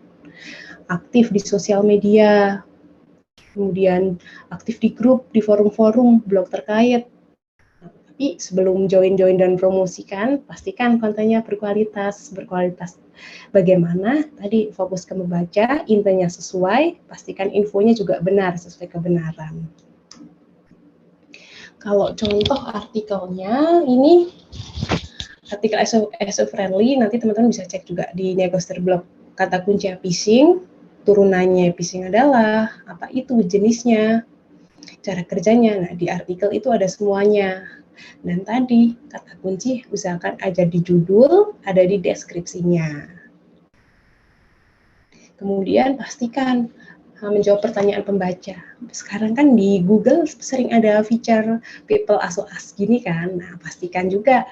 aktif di sosial media, kemudian aktif di grup, di forum-forum, blog terkait. Tapi sebelum join dan promosikan, pastikan kontennya berkualitas. Bagaimana? Tadi fokus ke membaca, intinya sesuai, pastikan infonya juga benar, sesuai kebenaran. Kalau contoh artikelnya, ini artikel SEO friendly, nanti teman-teman bisa cek juga di Niaga Hoster blog. Kata kunci phishing, turunannya phishing adalah, apa itu jenisnya, cara kerjanya. Nah, di artikel itu ada semuanya. Dan tadi kata kunci usahakan ada di judul, ada di deskripsinya. Kemudian pastikan menjawab pertanyaan pembaca. Sekarang kan di Google sering ada feature people ask gini kan. Nah, pastikan juga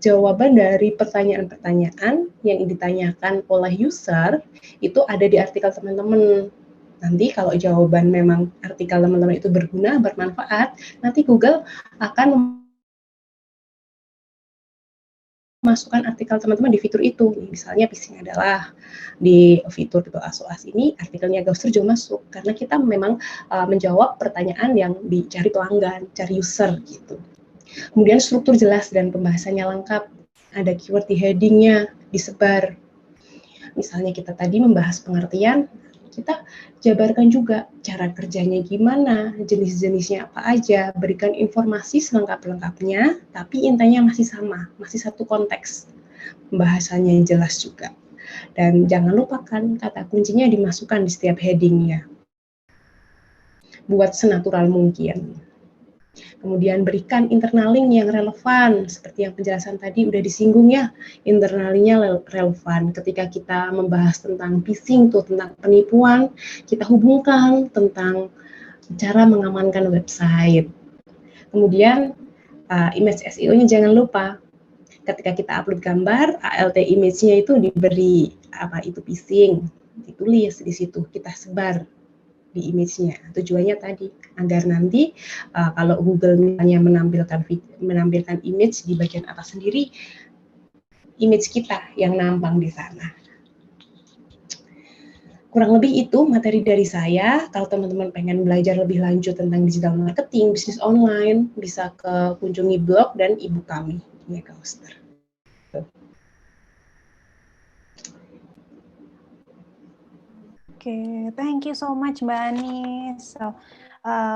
jawaban dari pertanyaan-pertanyaan yang ditanyakan oleh user itu ada di artikel teman-teman. Nanti kalau jawaban memang artikel teman-teman itu berguna, bermanfaat, nanti Google akan masukkan artikel teman-teman di fitur itu. Misalnya phishing adalah di fitur ASOAS ini artikelnya Niaga Hoster juga masuk karena kita memang menjawab pertanyaan yang dicari pelanggan, cari user gitu. Kemudian struktur jelas dan pembahasannya lengkap. Ada keyword di headingnya, disebar. Misalnya kita tadi membahas pengertian, kita jabarkan juga cara kerjanya gimana, jenis-jenisnya apa aja, berikan informasi selengkap-lengkapnya, tapi intinya masih sama, masih satu konteks. Pembahasannya yang jelas juga. Dan jangan lupakan kata kuncinya dimasukkan di setiap headingnya. Buat senatural mungkin. Kemudian berikan internal link yang relevan, seperti yang penjelasan tadi udah disinggung ya, internal linknya relevan. Ketika kita membahas tentang phishing tuh, tentang penipuan, kita hubungkan tentang cara mengamankan website. Kemudian image SEO-nya jangan lupa. Ketika kita upload gambar, ALT image-nya itu diberi apa itu phishing, ditulis di situ, kita sebar di image-nya. Tujuannya tadi agar nanti kalau Google misalnya menampilkan image di bagian atas sendiri, image kita yang nampang di sana. Kurang lebih itu materi dari saya. Kalau teman-teman pengen belajar lebih lanjut tentang digital marketing, bisnis online, bisa kunjungi blog dan e-book kami, Niaga Hoster. Oke, thank you so much Mbak Anis. So,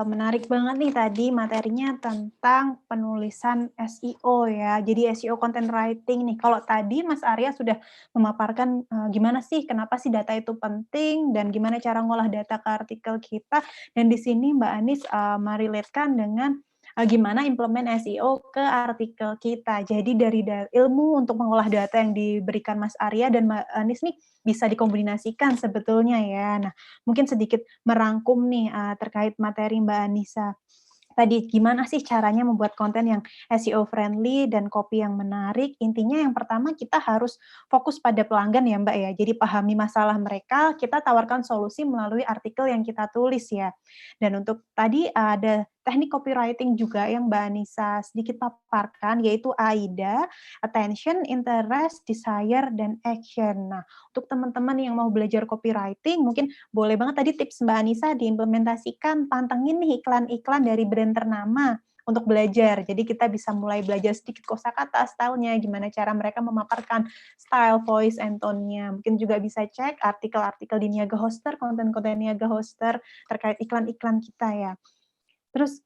menarik banget nih tadi materinya tentang penulisan SEO ya. Jadi SEO content writing nih. Kalau tadi Mas Arya sudah memaparkan gimana sih, kenapa sih data itu penting dan gimana cara ngolah data ke artikel kita. Dan di sini Mbak Anis merelatekan dengan gimana implement SEO ke artikel kita. Jadi dari ilmu untuk mengolah data yang diberikan Mas Arya dan Mbak Anis nih bisa dikombinasikan sebetulnya ya. Nah, mungkin sedikit merangkum nih terkait materi Mbak Anissa. Tadi gimana sih caranya membuat konten yang SEO friendly dan copy yang menarik? Intinya yang pertama kita harus fokus pada pelanggan ya Mbak ya. Jadi pahami masalah mereka, kita tawarkan solusi melalui artikel yang kita tulis ya. Dan untuk tadi ada teknik copywriting juga yang Mbak Anissa sedikit paparkan, yaitu AIDA, attention, interest, desire, dan action. Nah, untuk teman-teman yang mau belajar copywriting, mungkin boleh banget tadi tips Mbak Anissa diimplementasikan, pantengin nih iklan-iklan dari brand ternama untuk belajar. Jadi kita bisa mulai belajar sedikit kosakata, stylenya, gimana cara mereka memaparkan style, voice, and tone-nya. Mungkin juga bisa cek artikel-artikel di Niaga Hoster, konten-konten Niaga Hoster terkait iklan-iklan kita ya. Terus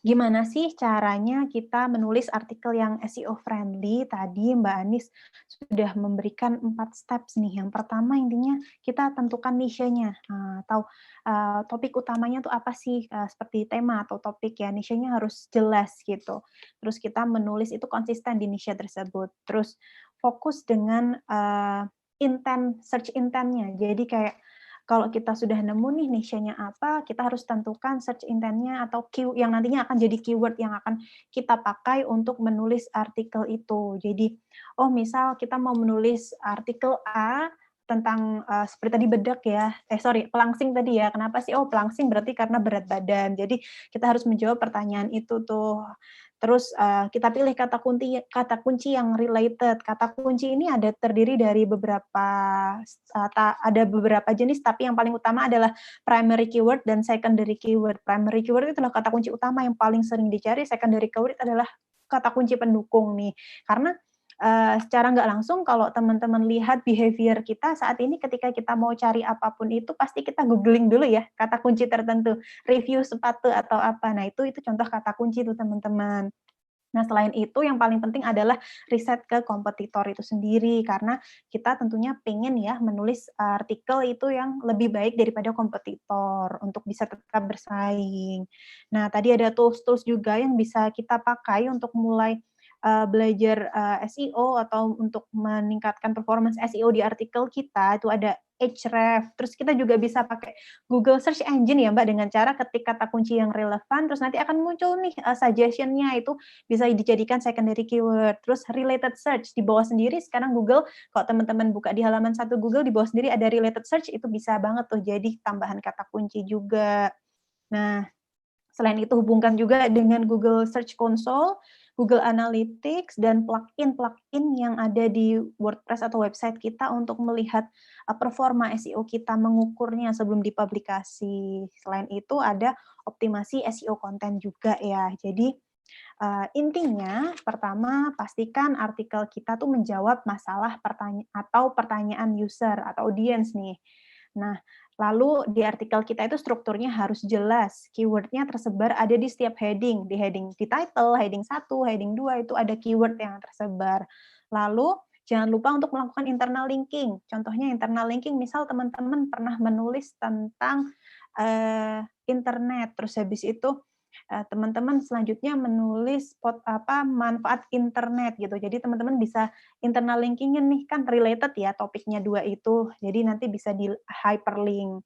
gimana sih caranya kita menulis artikel yang SEO friendly? Tadi Mbak Anis sudah memberikan 4 steps nih. Yang pertama intinya kita tentukan niche-nya, atau topik utamanya tuh apa sih, seperti tema atau topik ya, niche-nya harus jelas gitu. Terus kita menulis itu konsisten di niche tersebut. Terus fokus dengan search intent-nya. Jadi kayak kalau kita sudah nemu nih niche-nya apa, kita harus tentukan search intent-nya atau yang nantinya akan jadi keyword yang akan kita pakai untuk menulis artikel itu. Jadi, misal kita mau menulis artikel A tentang seperti tadi bedak ya, pelangsing tadi ya. Kenapa sih? Pelangsing berarti karena berat badan. Jadi kita harus menjawab pertanyaan itu tuh. Terus kita pilih kata kunci yang related. Kata kunci ini terdiri dari ada beberapa jenis, tapi yang paling utama adalah primary keyword dan secondary keyword. Primary keyword itu adalah kata kunci utama yang paling sering dicari, secondary keyword adalah kata kunci pendukung nih. Karena secara nggak langsung kalau teman-teman lihat behavior kita saat ini ketika kita mau cari apapun itu pasti kita googling dulu ya kata kunci tertentu, review sepatu atau apa. Nah, itu contoh kata kunci tuh teman-teman. Nah, selain itu yang paling penting adalah riset ke kompetitor itu sendiri karena kita tentunya pengen ya menulis artikel itu yang lebih baik daripada kompetitor untuk bisa tetap bersaing. Nah, tadi ada tools-tools juga yang bisa kita pakai untuk mulai belajar SEO atau untuk meningkatkan performance SEO di artikel kita, itu ada Ahrefs. Terus kita juga bisa pakai Google Search Engine ya Mbak, dengan cara ketik kata kunci yang relevan, terus nanti akan muncul nih suggestion-nya, itu bisa dijadikan secondary keyword. Terus related search, di bawah sendiri sekarang Google, kalau teman-teman buka di halaman 1 Google, di bawah sendiri ada related search, itu bisa banget tuh jadi tambahan kata kunci juga. Nah, selain itu hubungkan juga dengan Google Search Console, Google Analytics, dan plugin-plugin yang ada di WordPress atau website kita untuk melihat performa SEO kita, mengukurnya sebelum dipublikasi. Selain itu ada optimasi SEO konten juga ya. Jadi intinya pertama pastikan artikel kita tuh menjawab masalah pertanyaan user atau audience nih. Nah, lalu di artikel kita itu strukturnya harus jelas, keyword-nya tersebar ada di setiap heading. Di title, heading 1, heading 2 itu ada keyword yang tersebar. Lalu Jangan lupa untuk melakukan internal linking. Contohnya internal linking, misal teman-teman pernah menulis tentang internet, terus habis itu teman-teman selanjutnya menulis manfaat internet gitu. Jadi teman-teman bisa internal linkingnya nih, kan related ya topiknya dua itu. Jadi nanti bisa di hyperlink.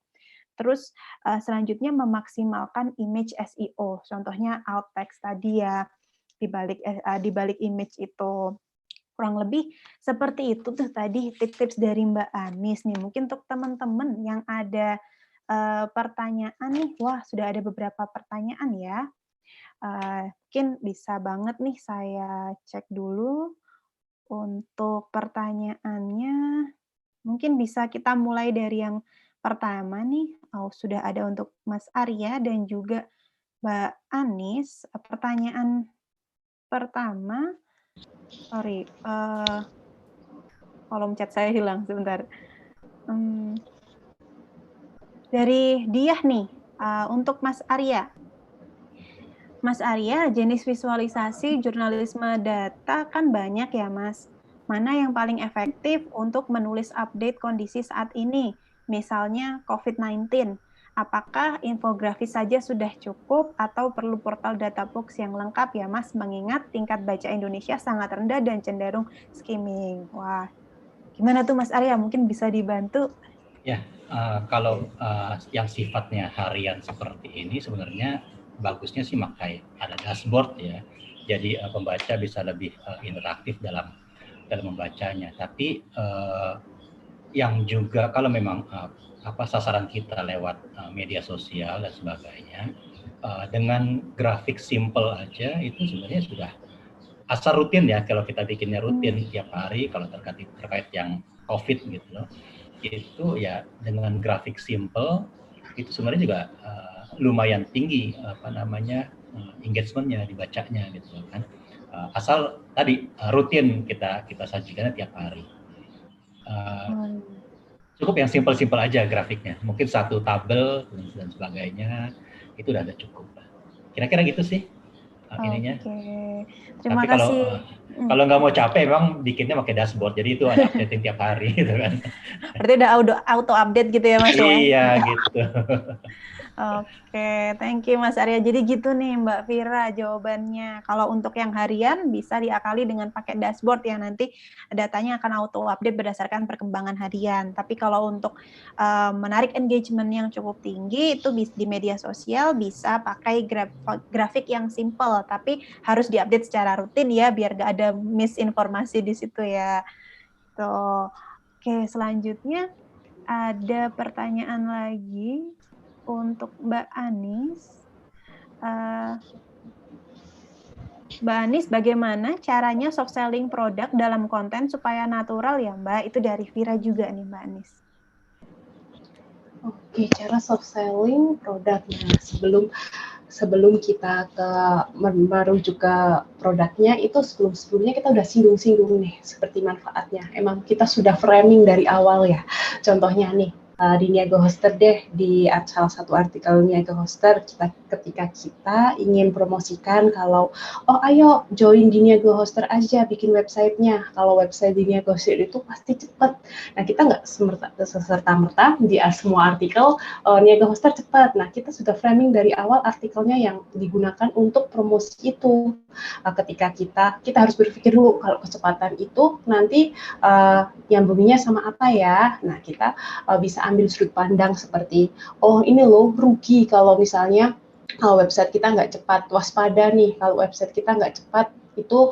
Terus selanjutnya memaksimalkan image SEO. Contohnya alt text tadi ya di balik image itu. Kurang lebih seperti itu tuh tadi tips-tips dari Mbak Anis nih. Mungkin untuk teman-teman yang ada pertanyaan nih, wah sudah ada beberapa pertanyaan ya. Mungkin bisa banget nih saya cek dulu untuk pertanyaannya. Mungkin bisa kita mulai dari yang pertama nih. Oh, sudah ada untuk Mas Arya dan juga Mbak Anis. Pertanyaan pertama, sorry, kolom chat saya hilang sebentar. Dari Diah nih, untuk Mas Arya. Mas Arya, jenis visualisasi jurnalisme data kan banyak ya, Mas. Mana yang paling efektif untuk menulis update kondisi saat ini? Misalnya COVID-19. Apakah infografis saja sudah cukup atau perlu portal data box yang lengkap ya, Mas? Mengingat tingkat baca Indonesia sangat rendah dan cenderung skimming. Wah, gimana tuh Mas Arya? Mungkin bisa dibantu? Ya, kalau yang sifatnya harian seperti ini sebenarnya bagusnya sih pakai ada dashboard ya. Jadi pembaca bisa lebih interaktif dalam membacanya. Tapi yang juga kalau memang sasaran kita lewat media sosial dan sebagainya, dengan grafik simple aja itu sebenarnya sudah asal rutin ya. Kalau kita bikinnya rutin tiap hari, kalau terkait yang COVID gitu loh, itu ya dengan grafik simple itu sebenarnya juga lumayan tinggi engagementnya, dibacanya gitu kan. Asal tadi rutin kita sajikannya tiap hari. Cukup yang simple aja grafiknya, mungkin satu tabel dan sebagainya itu udah ada cukup. Kira-kira gitu sih ininya. Terima Tapi kasih. kalau nggak mau capek, memang bikinnya pakai dashboard, jadi itu ada updating tiap hari gitu kan. Berarti udah auto update gitu ya Mas ya? Iya gitu. Oke, thank you Mas Arya. Jadi gitu nih Mbak Vira jawabannya. Kalau untuk yang harian bisa diakali dengan pakai dashboard yang nanti datanya akan auto update berdasarkan perkembangan harian. Tapi kalau untuk menarik engagement yang cukup tinggi itu di media sosial bisa pakai grafik yang simple, tapi harus diupdate secara rutin ya biar gak ada misinformasi di situ ya. Tuh. Oke, selanjutnya ada pertanyaan lagi. Untuk Mbak Anis, Mbak Anis, bagaimana caranya soft selling produk dalam konten supaya natural ya Mbak? Itu dari Vira juga nih Mbak Anis. Oke, cara soft selling produknya sebelum kita merujuk ke produknya itu sebelumnya kita udah singgung-singgung nih seperti manfaatnya. Emang kita sudah framing dari awal ya. Contohnya nih di Niaga Hoster deh, di salah satu artikel Niaga Hoster ketika kita ingin promosikan kalau ayo join di Niaga Hoster aja, bikin websitenya. Kalau website di Niaga Hoster itu pasti cepat. Nah kita nggak serta-merta di semua artikel Niaga Hoster cepat. Nah kita sudah framing dari awal artikelnya yang digunakan untuk promosi itu. Ketika kita harus berpikir dulu kalau kecepatan itu nanti nyambunginya sama apa ya. Nah kita bisa ambil sudut pandang seperti ini loh rugi kalau misalnya website kita nggak cepat, waspada nih kalau website kita nggak cepat itu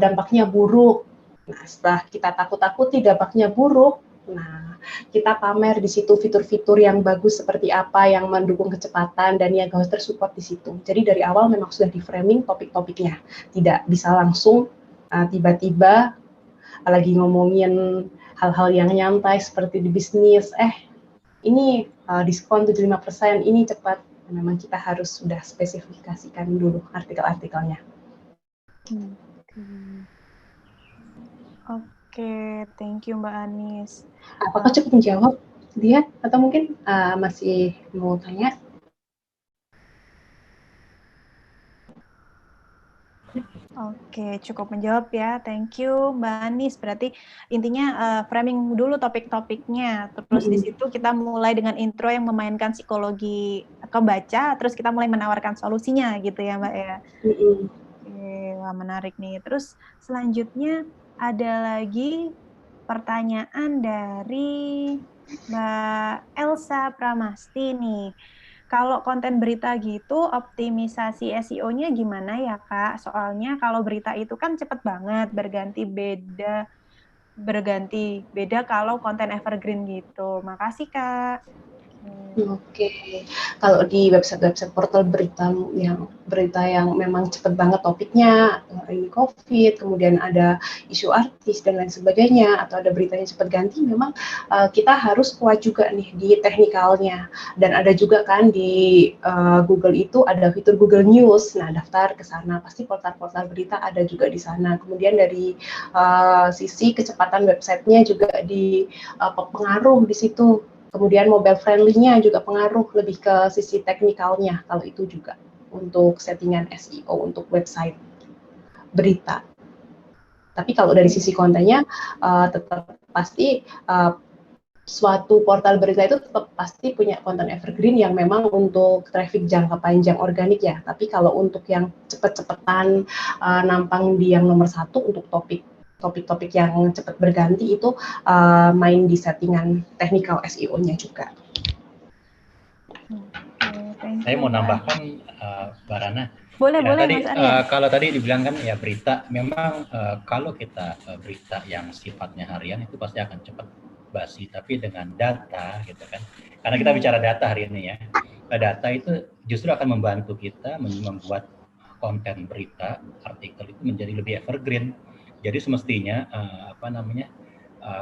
dampaknya buruk. Nah setelah kita takut-takuti dampaknya buruk, nah kita pamer di situ fitur-fitur yang bagus seperti apa yang mendukung kecepatan dan Niaga Hoster support di situ. Jadi dari awal memang sudah di framing topik-topiknya, tidak bisa langsung tiba-tiba lagi ngomongin hal-hal yang nyantai seperti di bisnis, ini diskon 75%, ini cepat. Memang kita harus sudah spesifikasikan dulu artikel-artikelnya. Oke, thank you Mbak Anis. Apakah cukup menjawab dia atau mungkin masih mau tanya? Oke, cukup menjawab ya. Thank you, Mbak Anis. Berarti intinya framing dulu topik-topiknya. Terus di situ kita mulai dengan intro yang memainkan psikologi pembaca, terus kita mulai menawarkan solusinya gitu ya, Mbak ya. Oke, wah menarik nih. Terus selanjutnya ada lagi pertanyaan dari Mbak Elsa Pramasti nih. Kalau konten berita gitu, optimisasi SEO-nya gimana ya, Kak? Soalnya kalau berita itu kan cepet banget berganti beda kalau konten evergreen gitu. Makasih, Kak. Oke, kalau di website-website portal berita yang memang cepet banget topiknya, ini COVID, kemudian ada isu artis dan lain sebagainya, atau ada beritanya cepet ganti, memang kita harus kuat juga nih di teknikalnya. Dan ada juga kan di Google itu ada fitur Google News, nah daftar ke sana, pasti portal-portal berita ada juga di sana. Kemudian dari sisi kecepatan websitenya juga pengaruh di situ. Kemudian mobile friendly-nya juga pengaruh lebih ke sisi teknikalnya kalau itu juga untuk settingan SEO untuk website berita. Tapi kalau dari sisi kontennya tetap pasti suatu portal berita itu tetap pasti punya konten evergreen yang memang untuk traffic jangka panjang organik ya. Tapi kalau untuk yang cepet-cepetan nampang di yang nomor satu untuk topik-topik yang cepat berganti itu main di settingan technical SEO-nya juga. Saya mau nambahkan, Mbak Rana. Boleh, ya, boleh, tadi, Mas Arya. Kalau tadi dibilang kan ya berita, memang kalau kita berita yang sifatnya harian itu pasti akan cepat basi, tapi dengan data gitu kan. Karena kita bicara data hari ini ya. Data itu justru akan membantu kita membuat konten berita, artikel itu menjadi lebih evergreen. Jadi semestinya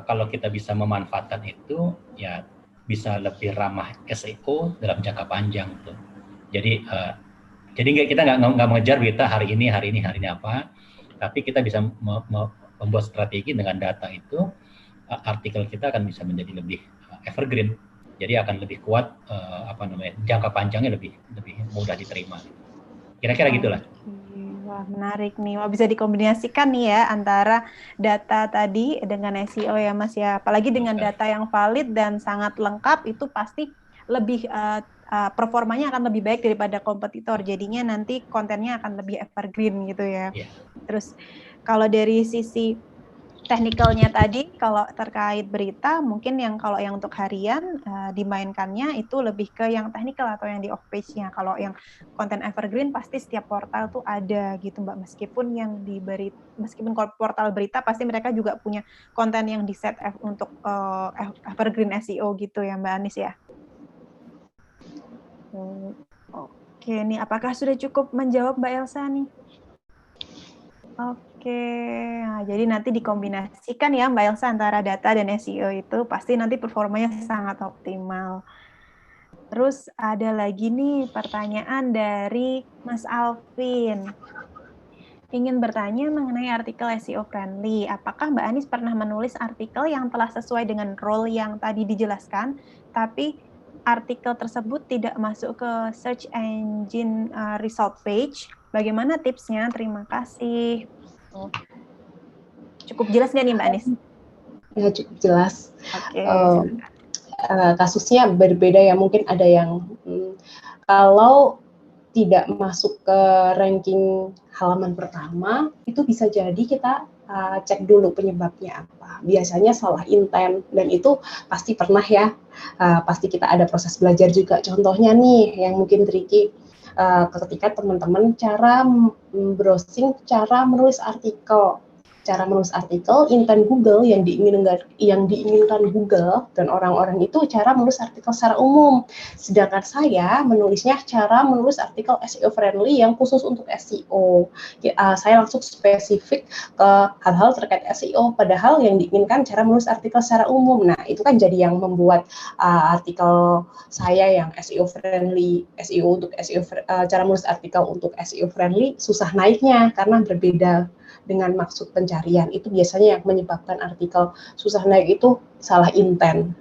kalau kita bisa memanfaatkan itu ya bisa lebih ramah SEO dalam jangka panjang tuh. Jadi kita nggak mengejar berita hari ini apa, tapi kita bisa membuat strategi dengan data itu, artikel kita akan bisa menjadi lebih evergreen. Jadi akan lebih kuat, jangka panjangnya lebih mudah diterima. Kira-kira gitulah. Wah, menarik nih. Wah, bisa dikombinasikan nih ya antara data tadi dengan SEO ya, Mas ya. Apalagi dengan data yang valid dan sangat lengkap, itu pasti lebih performanya akan lebih baik daripada kompetitor. Jadinya nanti kontennya akan lebih evergreen gitu ya. Yeah. Terus kalau dari sisi teknikalnya tadi, kalau terkait berita, mungkin kalau yang untuk harian dimainkannya itu lebih ke yang teknikal atau yang di off page-nya. Kalau yang konten evergreen pasti setiap portal tuh ada gitu, Mbak. Meskipun portal berita pasti mereka juga punya konten yang di set untuk evergreen SEO gitu ya, Mbak Anis ya. Oke, nih apakah sudah cukup menjawab Mbak Elsa nih? Oke, nah, jadi nanti dikombinasikan ya Mbak Elsa antara data dan SEO itu pasti nanti performanya sangat optimal. Terus ada lagi nih pertanyaan dari Mas Alvin. Ingin bertanya mengenai artikel SEO friendly. Apakah Mbak Anis pernah menulis artikel yang telah sesuai dengan role yang tadi dijelaskan, tapi artikel tersebut tidak masuk ke search engine result page? Bagaimana tipsnya? Terima kasih. Cukup jelas nggak nih Mbak Anis? Ya, cukup jelas. Oke. Kasusnya berbeda ya, mungkin ada yang kalau tidak masuk ke ranking halaman pertama, itu bisa jadi kita cek dulu penyebabnya apa. Biasanya salah intent, dan itu pasti pernah ya, pasti kita ada proses belajar juga. Contohnya nih, yang mungkin tricky, ketika teman-teman cara browsing, cara menulis artikel, intent Google yang diinginkan Google dan orang-orang itu cara menulis artikel secara umum. Sedangkan saya menulisnya cara menulis artikel SEO friendly yang khusus untuk SEO. Saya langsung spesifik ke hal-hal terkait SEO, padahal yang diinginkan cara menulis artikel secara umum. Nah, itu kan jadi yang membuat artikel saya yang SEO friendly, cara menulis artikel untuk SEO friendly susah naiknya karena berbeda dengan maksud pencarian. Itu biasanya yang menyebabkan artikel susah naik itu salah intent.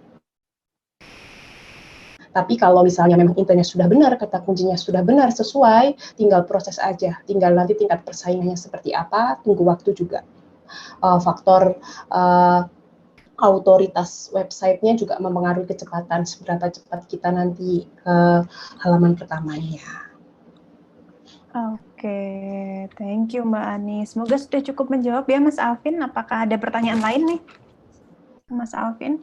Tapi kalau misalnya memang intinya sudah benar, kata kuncinya sudah benar, sesuai, tinggal proses aja. Tinggal nanti tingkat persaingannya seperti apa, tunggu waktu juga. Faktor autoritas websitenya juga mempengaruhi kecepatan, seberapa cepat kita nanti ke halaman pertamanya. Oke, thank you Mbak Ani. Semoga sudah cukup menjawab ya Mas Alvin. Apakah ada pertanyaan lain nih, Mas Alvin?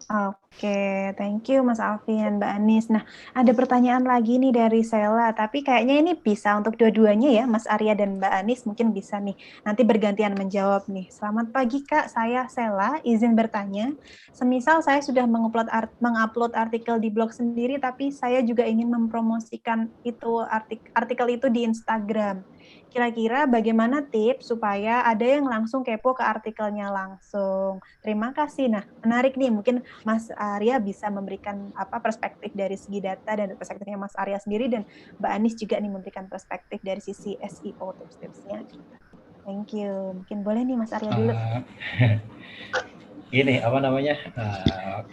Oke, thank you Mas Alvin dan Mbak Anis. Nah, ada pertanyaan lagi nih dari Sela, tapi kayaknya ini bisa untuk dua-duanya ya, Mas Arya dan Mbak Anis mungkin bisa nih, nanti bergantian menjawab nih. Selamat pagi Kak, saya Sela, izin bertanya. Semisal saya sudah mengupload artikel di blog sendiri, tapi saya juga ingin mempromosikan itu artikel itu di Instagram. Kira-kira bagaimana tips supaya ada yang langsung kepo ke artikelnya langsung? Terima kasih. Nah, menarik nih, mungkin Mas Arya bisa memberikan perspektif dari segi data dan perspektifnya Mas Arya sendiri, dan Mbak Anis juga nih memberikan perspektif dari sisi SEO tips-tipsnya. Thank you. Mungkin boleh nih Mas Arya dulu. Ini apa namanya?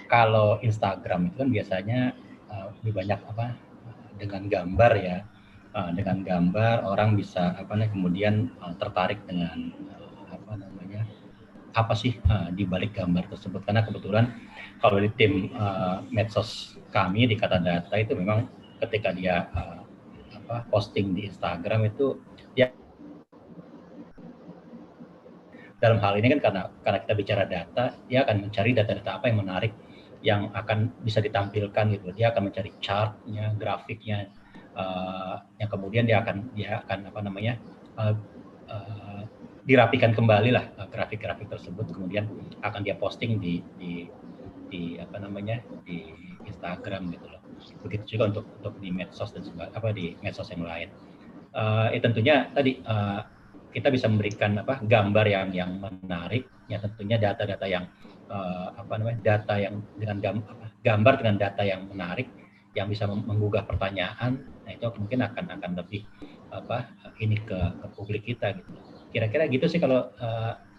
Kalau Instagram itu kan biasanya lebih banyak dengan gambar ya. Dengan gambar orang bisa kemudian tertarik dengan apa sih di balik gambar tersebut, karena kebetulan kalau di tim medsos kami di Kata Data itu memang ketika dia posting di Instagram itu ya, dalam hal ini kan karena kita bicara data, dia akan mencari data-data apa yang menarik yang akan bisa ditampilkan gitu. Dia akan mencari chartnya, grafiknya, yang kemudian dia akan dirapikan kembali lah grafik-grafik tersebut, kemudian akan dia posting di Instagram gitu loh. Begitu juga untuk di medsos dan di medsos yang lain. Tentunya tadi kita bisa memberikan gambar yang menarik, ya tentunya data-data yang data yang dengan gambar dengan data yang menarik yang bisa menggugah pertanyaan. Nah, itu mungkin akan lebih ke publik kita gitu. Kira-kira gitu sih kalau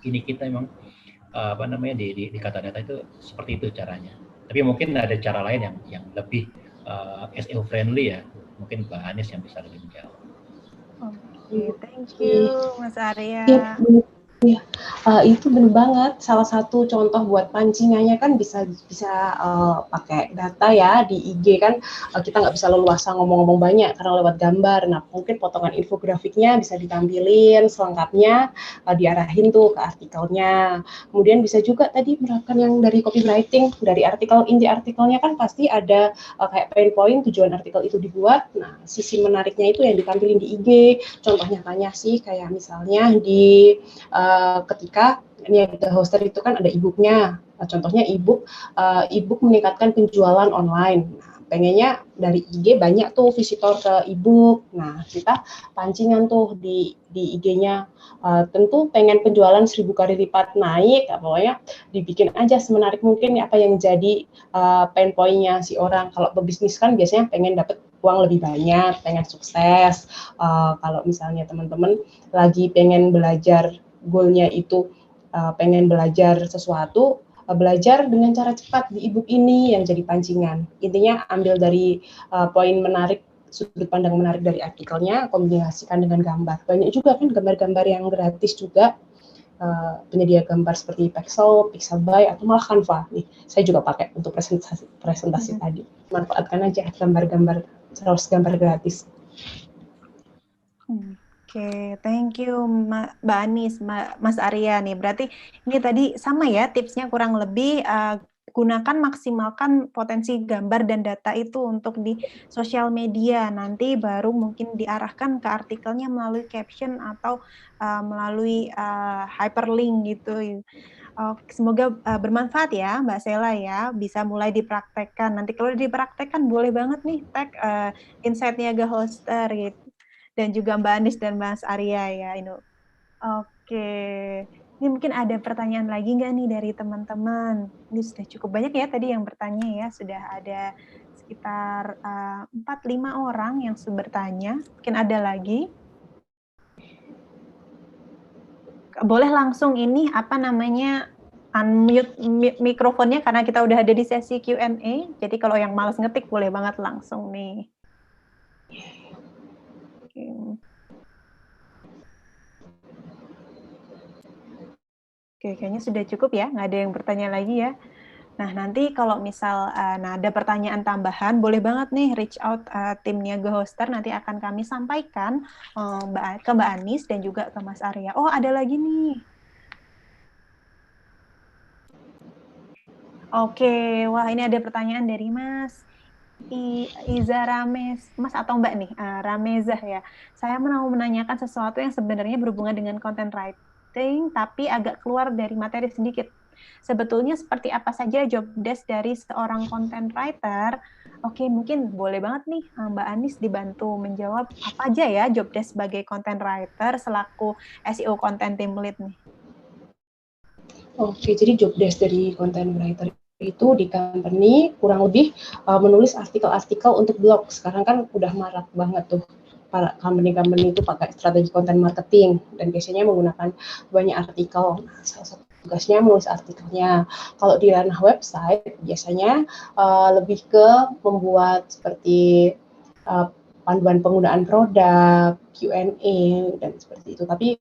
ini kita memang di Kata Data itu seperti itu caranya. Tapi mungkin ada cara lain yang lebih SEO friendly ya. Mungkin Mbak Anis yang bisa lebih menjawab. Oke, thank you Mas Arya. Ya, itu benar banget. Salah satu contoh buat pancingannya kan bisa pakai data ya di IG kan, kita nggak bisa leluasa ngomong-ngomong banyak karena lewat gambar. Nah, mungkin potongan infografiknya bisa ditampilin selengkapnya, diarahin tuh ke artikelnya. Kemudian bisa juga tadi menerapkan yang dari copywriting, dari artikel, inti artikelnya kan pasti ada kayak pain point tujuan artikel itu dibuat. Nah, sisi menariknya itu yang ditampilin di IG. Contoh nyatanya sih kayak misalnya di ketika niaga hoster itu kan ada e-booknya. Nah, contohnya e-book meningkatkan penjualan online. Nah, pengennya dari IG banyak tuh visitor ke e-book. Nah, kita pancingan tuh di IG-nya. Tentu pengen penjualan 1000 kali lipat naik, pokoknya dibikin aja semenarik mungkin apa yang jadi pain point-nya si orang. Kalau pebisnis kan biasanya pengen dapat uang lebih banyak, pengen sukses. Kalau misalnya teman-teman lagi pengen belajar, goalnya itu pengen belajar sesuatu, belajar dengan cara cepat di e-book ini yang jadi pancingan. Intinya ambil dari poin menarik, sudut pandang menarik dari artikelnya, kombinasikan dengan gambar. Banyak juga kan gambar-gambar yang gratis juga, penyedia gambar seperti Pexel, Pixabay, atau malah Canva. Nih, saya juga pakai untuk presentasi tadi. Manfaatkan aja gambar-gambar, terus gambar gratis. Oke, thank you Mbak Anis, Mas Arya nih. Berarti ini tadi sama ya tipsnya kurang lebih, gunakan maksimalkan potensi gambar dan data itu untuk di sosial media. Nanti baru mungkin diarahkan ke artikelnya melalui caption atau melalui hyperlink gitu. Semoga bermanfaat ya Mbak Sela ya, bisa mulai dipraktekkan. Nanti kalau dipraktekkan boleh banget nih tag Insight Niaga Hoster gitu. Dan juga Mbak Anis dan Mas Arya ya. Oke, ini mungkin ada pertanyaan lagi nggak nih dari teman-teman? Ini sudah cukup banyak ya tadi yang bertanya ya, sudah ada sekitar 4-5 orang yang sudah bertanya. Mungkin ada lagi. Boleh langsung ini unmute mikrofonnya karena kita udah ada di sesi Q&A. Jadi kalau yang malas ngetik boleh banget langsung nih. Oke, kayaknya sudah cukup ya, nggak ada yang bertanya lagi ya. Nah, nanti kalau misal ada pertanyaan tambahan, boleh banget nih reach out tim Niaga Hoster, nanti akan kami sampaikan ke Mbak Anis dan juga ke Mas Arya. Oh, ada lagi nih. Oke, wah ini ada pertanyaan dari Mas Iza Rames, Mas atau Mbak nih, Ramezah ya. Saya mau menanyakan sesuatu yang sebenarnya berhubungan dengan content writing, tapi agak keluar dari materi sedikit. Sebetulnya seperti apa saja job desk dari seorang content writer? Oke, mungkin boleh banget nih Mbak Anis dibantu menjawab apa aja ya job desk sebagai content writer selaku SEO content team lead nih. Oke, jadi job desk dari content writer itu di company kurang lebih menulis artikel-artikel untuk blog. Sekarang kan udah marak banget tuh para company-company itu pakai strategi content marketing dan biasanya menggunakan banyak artikel. Nah, salah satu tugasnya menulis artikelnya. Kalau di ranah website biasanya lebih ke membuat seperti panduan penggunaan produk, Q&A dan seperti itu. Tapi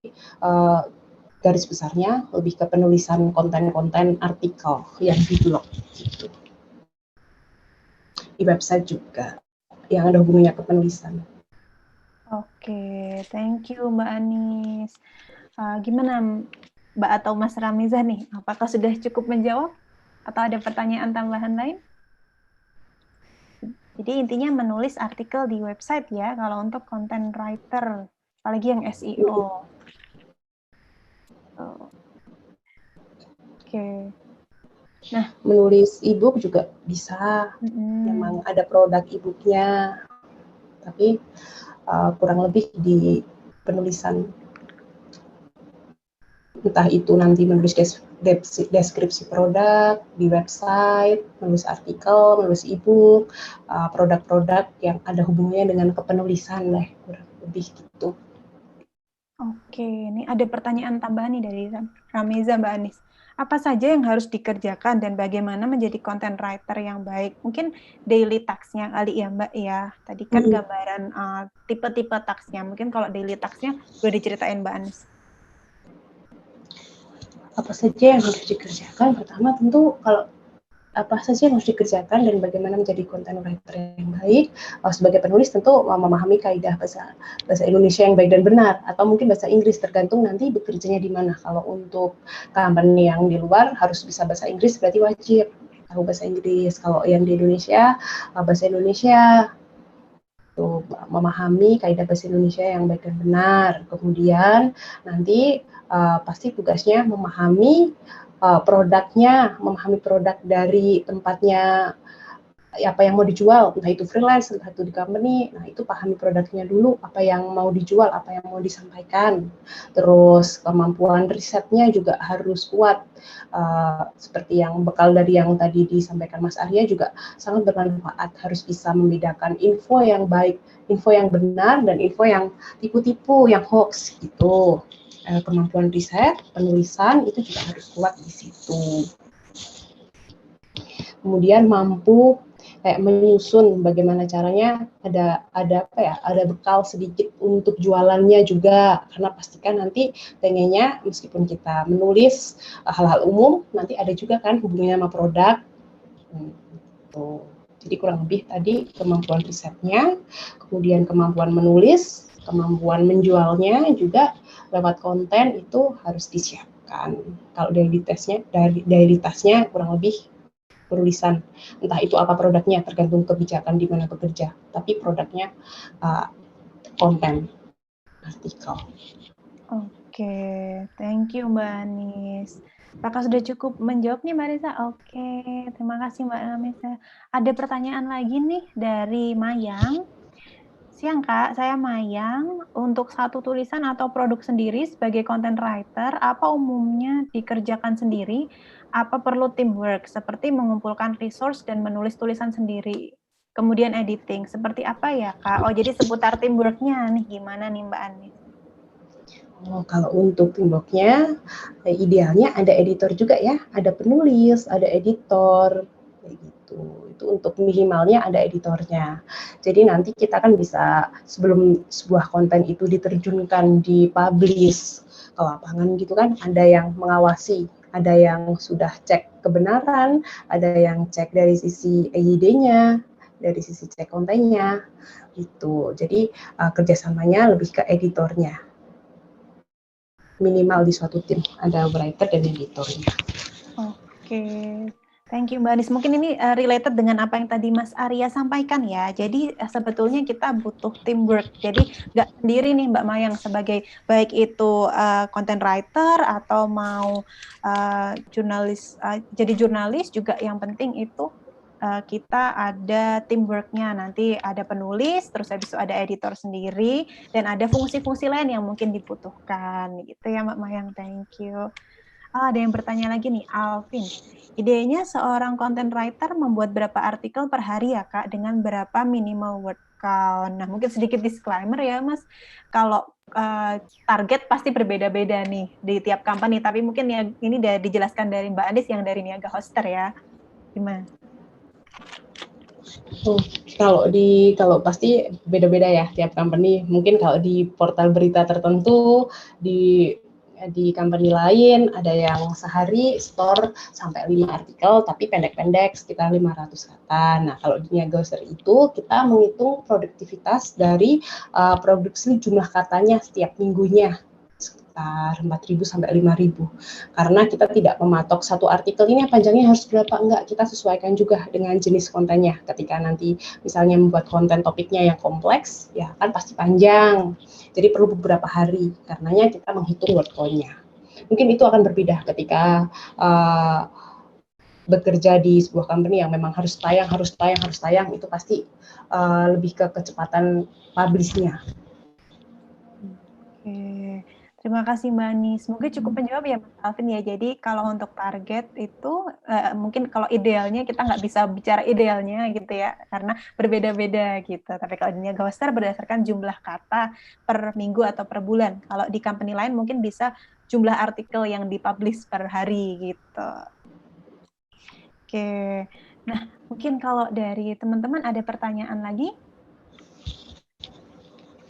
garis besarnya lebih ke penulisan konten-konten artikel yang di blog gitu. Di website juga yang ada hubungannya ke penulisan. Oke, thank you Mbak Anis. Gimana Mbak atau Mas Ramizah nih? Apakah sudah cukup menjawab? Atau ada pertanyaan tambahan lain? Jadi intinya menulis artikel di website ya, kalau untuk content writer, apalagi yang SEO. Oke. Nah, menulis e-book juga bisa. Memang ada produk e-booknya, tapi kurang lebih di penulisan. Entah itu nanti menulis deskripsi produk di website, menulis artikel, menulis e-book, produk-produk yang ada hubungannya dengan kepenulisan lah, kurang lebih gitu. Oke, ini ada pertanyaan tambahan nih dari Rameza Mbak Anis. Apa saja yang harus dikerjakan dan bagaimana menjadi content writer yang baik? Mungkin daily task-nya kali ya Mbak ya. Tadi kan gambaran tipe-tipe task-nya. Mungkin kalau daily task-nya boleh diceritain Mbak Anis. Apa saja yang harus dikerjakan? Pertama tentu kalau apa saja yang harus dikerjakan dan bagaimana menjadi content writer yang baik. Sebagai penulis tentu memahami kaidah bahasa Indonesia yang baik dan benar, atau mungkin bahasa Inggris, tergantung nanti bekerjanya di mana. Kalau untuk company yang di luar harus bisa bahasa Inggris, berarti wajib tahu bahasa Inggris. Kalau yang di Indonesia, bahasa Indonesia. Tuh, memahami kaidah bahasa Indonesia yang baik dan benar. Kemudian nanti pasti tugasnya memahami produknya, memahami produk dari tempatnya apa yang mau dijual, entah itu freelance, entah itu di company. Nah, itu pahami produknya dulu, apa yang mau dijual, apa yang mau disampaikan. Terus kemampuan risetnya juga harus kuat. Seperti yang bekal dari yang tadi disampaikan Mas Arya juga sangat bermanfaat, harus bisa membedakan info yang baik, info yang benar, dan info yang tipu-tipu, yang hoax gitu. Kemampuan riset, penulisan itu juga harus kuat di situ. Kemudian mampu kayak menyusun bagaimana caranya, ada bekal sedikit untuk jualannya juga, karena pastikan nanti pengennya meskipun kita menulis hal-hal umum, nanti ada juga kan hubungannya sama produk. Jadi kurang lebih tadi kemampuan risetnya, kemudian kemampuan menulis, kemampuan menjualnya juga lewat konten itu harus disiapkan. Kalau daily task-nya kurang lebih penulisan, entah itu apa produknya, tergantung kebijakan di mana bekerja, tapi produknya konten artikel. Oke, thank you Mbak Anis. Apakah sudah cukup menjawab nih Mbak Risa? Oke, terima kasih Mbak Risa. Ada pertanyaan lagi nih dari Mayang. Siang Kak, saya Mayang. Untuk satu tulisan atau produk sendiri sebagai content writer, apa umumnya dikerjakan sendiri? Apa perlu teamwork, seperti mengumpulkan resource dan menulis tulisan sendiri? Kemudian editing, seperti apa ya Kak? Oh jadi seputar teamwork-nya nih, gimana nih Mbak Anis? Oh, kalau untuk teamwork-nya, idealnya ada editor juga ya, ada penulis, ada editor, kayak gitu. Itu untuk minimalnya ada editornya. Jadi nanti kita kan bisa sebelum sebuah konten itu diterjunkan, dipublish ke lapangan gitu kan, ada yang mengawasi, ada yang sudah cek kebenaran, ada yang cek dari sisi EID-nya, dari sisi cek kontennya, gitu. Jadi kerjasamanya lebih ke editornya. Minimal di suatu tim ada writer dan editornya. Oke, thank you Mbak Anis. Mungkin ini related dengan apa yang tadi Mas Arya sampaikan ya. Jadi sebetulnya kita butuh teamwork. Jadi nggak sendiri nih Mbak Mayang sebagai baik itu content writer atau mau jurnalis, jadi jurnalis juga yang penting itu kita ada teamwork-nya. Nanti ada penulis, terus habis itu ada editor sendiri, dan ada fungsi-fungsi lain yang mungkin dibutuhkan. Gitu ya Mbak Mayang, thank you. Ada yang bertanya lagi nih, Alvin. Idenya seorang content writer membuat berapa artikel per hari ya Kak, dengan berapa minimal word count? Nah, mungkin sedikit disclaimer ya Mas, kalau target pasti berbeda-beda nih di tiap company, tapi mungkin ya ini udah dijelaskan dari Mbak Andis yang dari Niaga Hoster ya. Gimana? Kalau pasti beda-beda ya tiap company. Mungkin kalau di portal berita tertentu di company lain ada yang sehari store sampai 5 artikel tapi pendek-pendek sekitar 500 kata. Nah, kalau di Niaga Hoster itu kita menghitung produktivitas dari produksi jumlah katanya setiap minggunya. Sekitar 4.000 sampai 5.000. Karena kita tidak mematok satu artikel ini panjangnya harus berapa, enggak, kita sesuaikan juga dengan jenis kontennya. Ketika nanti misalnya membuat konten topiknya yang kompleks, ya kan pasti panjang. Jadi perlu beberapa hari, karenanya kita menghitung word count-nya. Mungkin itu akan berbeda ketika bekerja di sebuah company yang memang harus tayang, itu pasti lebih ke kecepatan publish-nya. Oke. Terima kasih Mbak Anis. Semoga cukup menjawab ya Mas Alvin ya. Jadi kalau untuk target itu mungkin kalau idealnya kita nggak bisa bicara idealnya gitu ya, karena berbeda-beda gitu. Tapi kalau di Niaga Hoster berdasarkan jumlah kata per minggu atau per bulan. Kalau di company lain mungkin bisa jumlah artikel yang dipublish per hari gitu. Oke. Nah, mungkin kalau dari teman-teman ada pertanyaan lagi?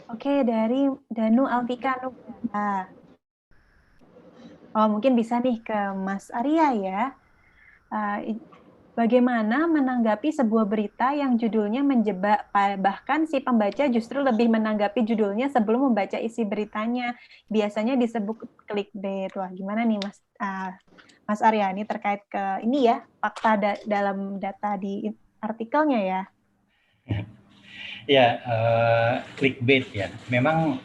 Oke, dari Danu Alvika Nugraha. Oh, mungkin bisa nih ke Mas Arya ya. Bagaimana menanggapi sebuah berita yang judulnya menjebak, bahkan si pembaca justru lebih menanggapi judulnya sebelum membaca isi beritanya. Biasanya disebut clickbait. Wah, gimana nih Mas Arya, ini terkait ke ini ya, fakta dalam data di artikelnya ya. Ya, clickbait ya. Memang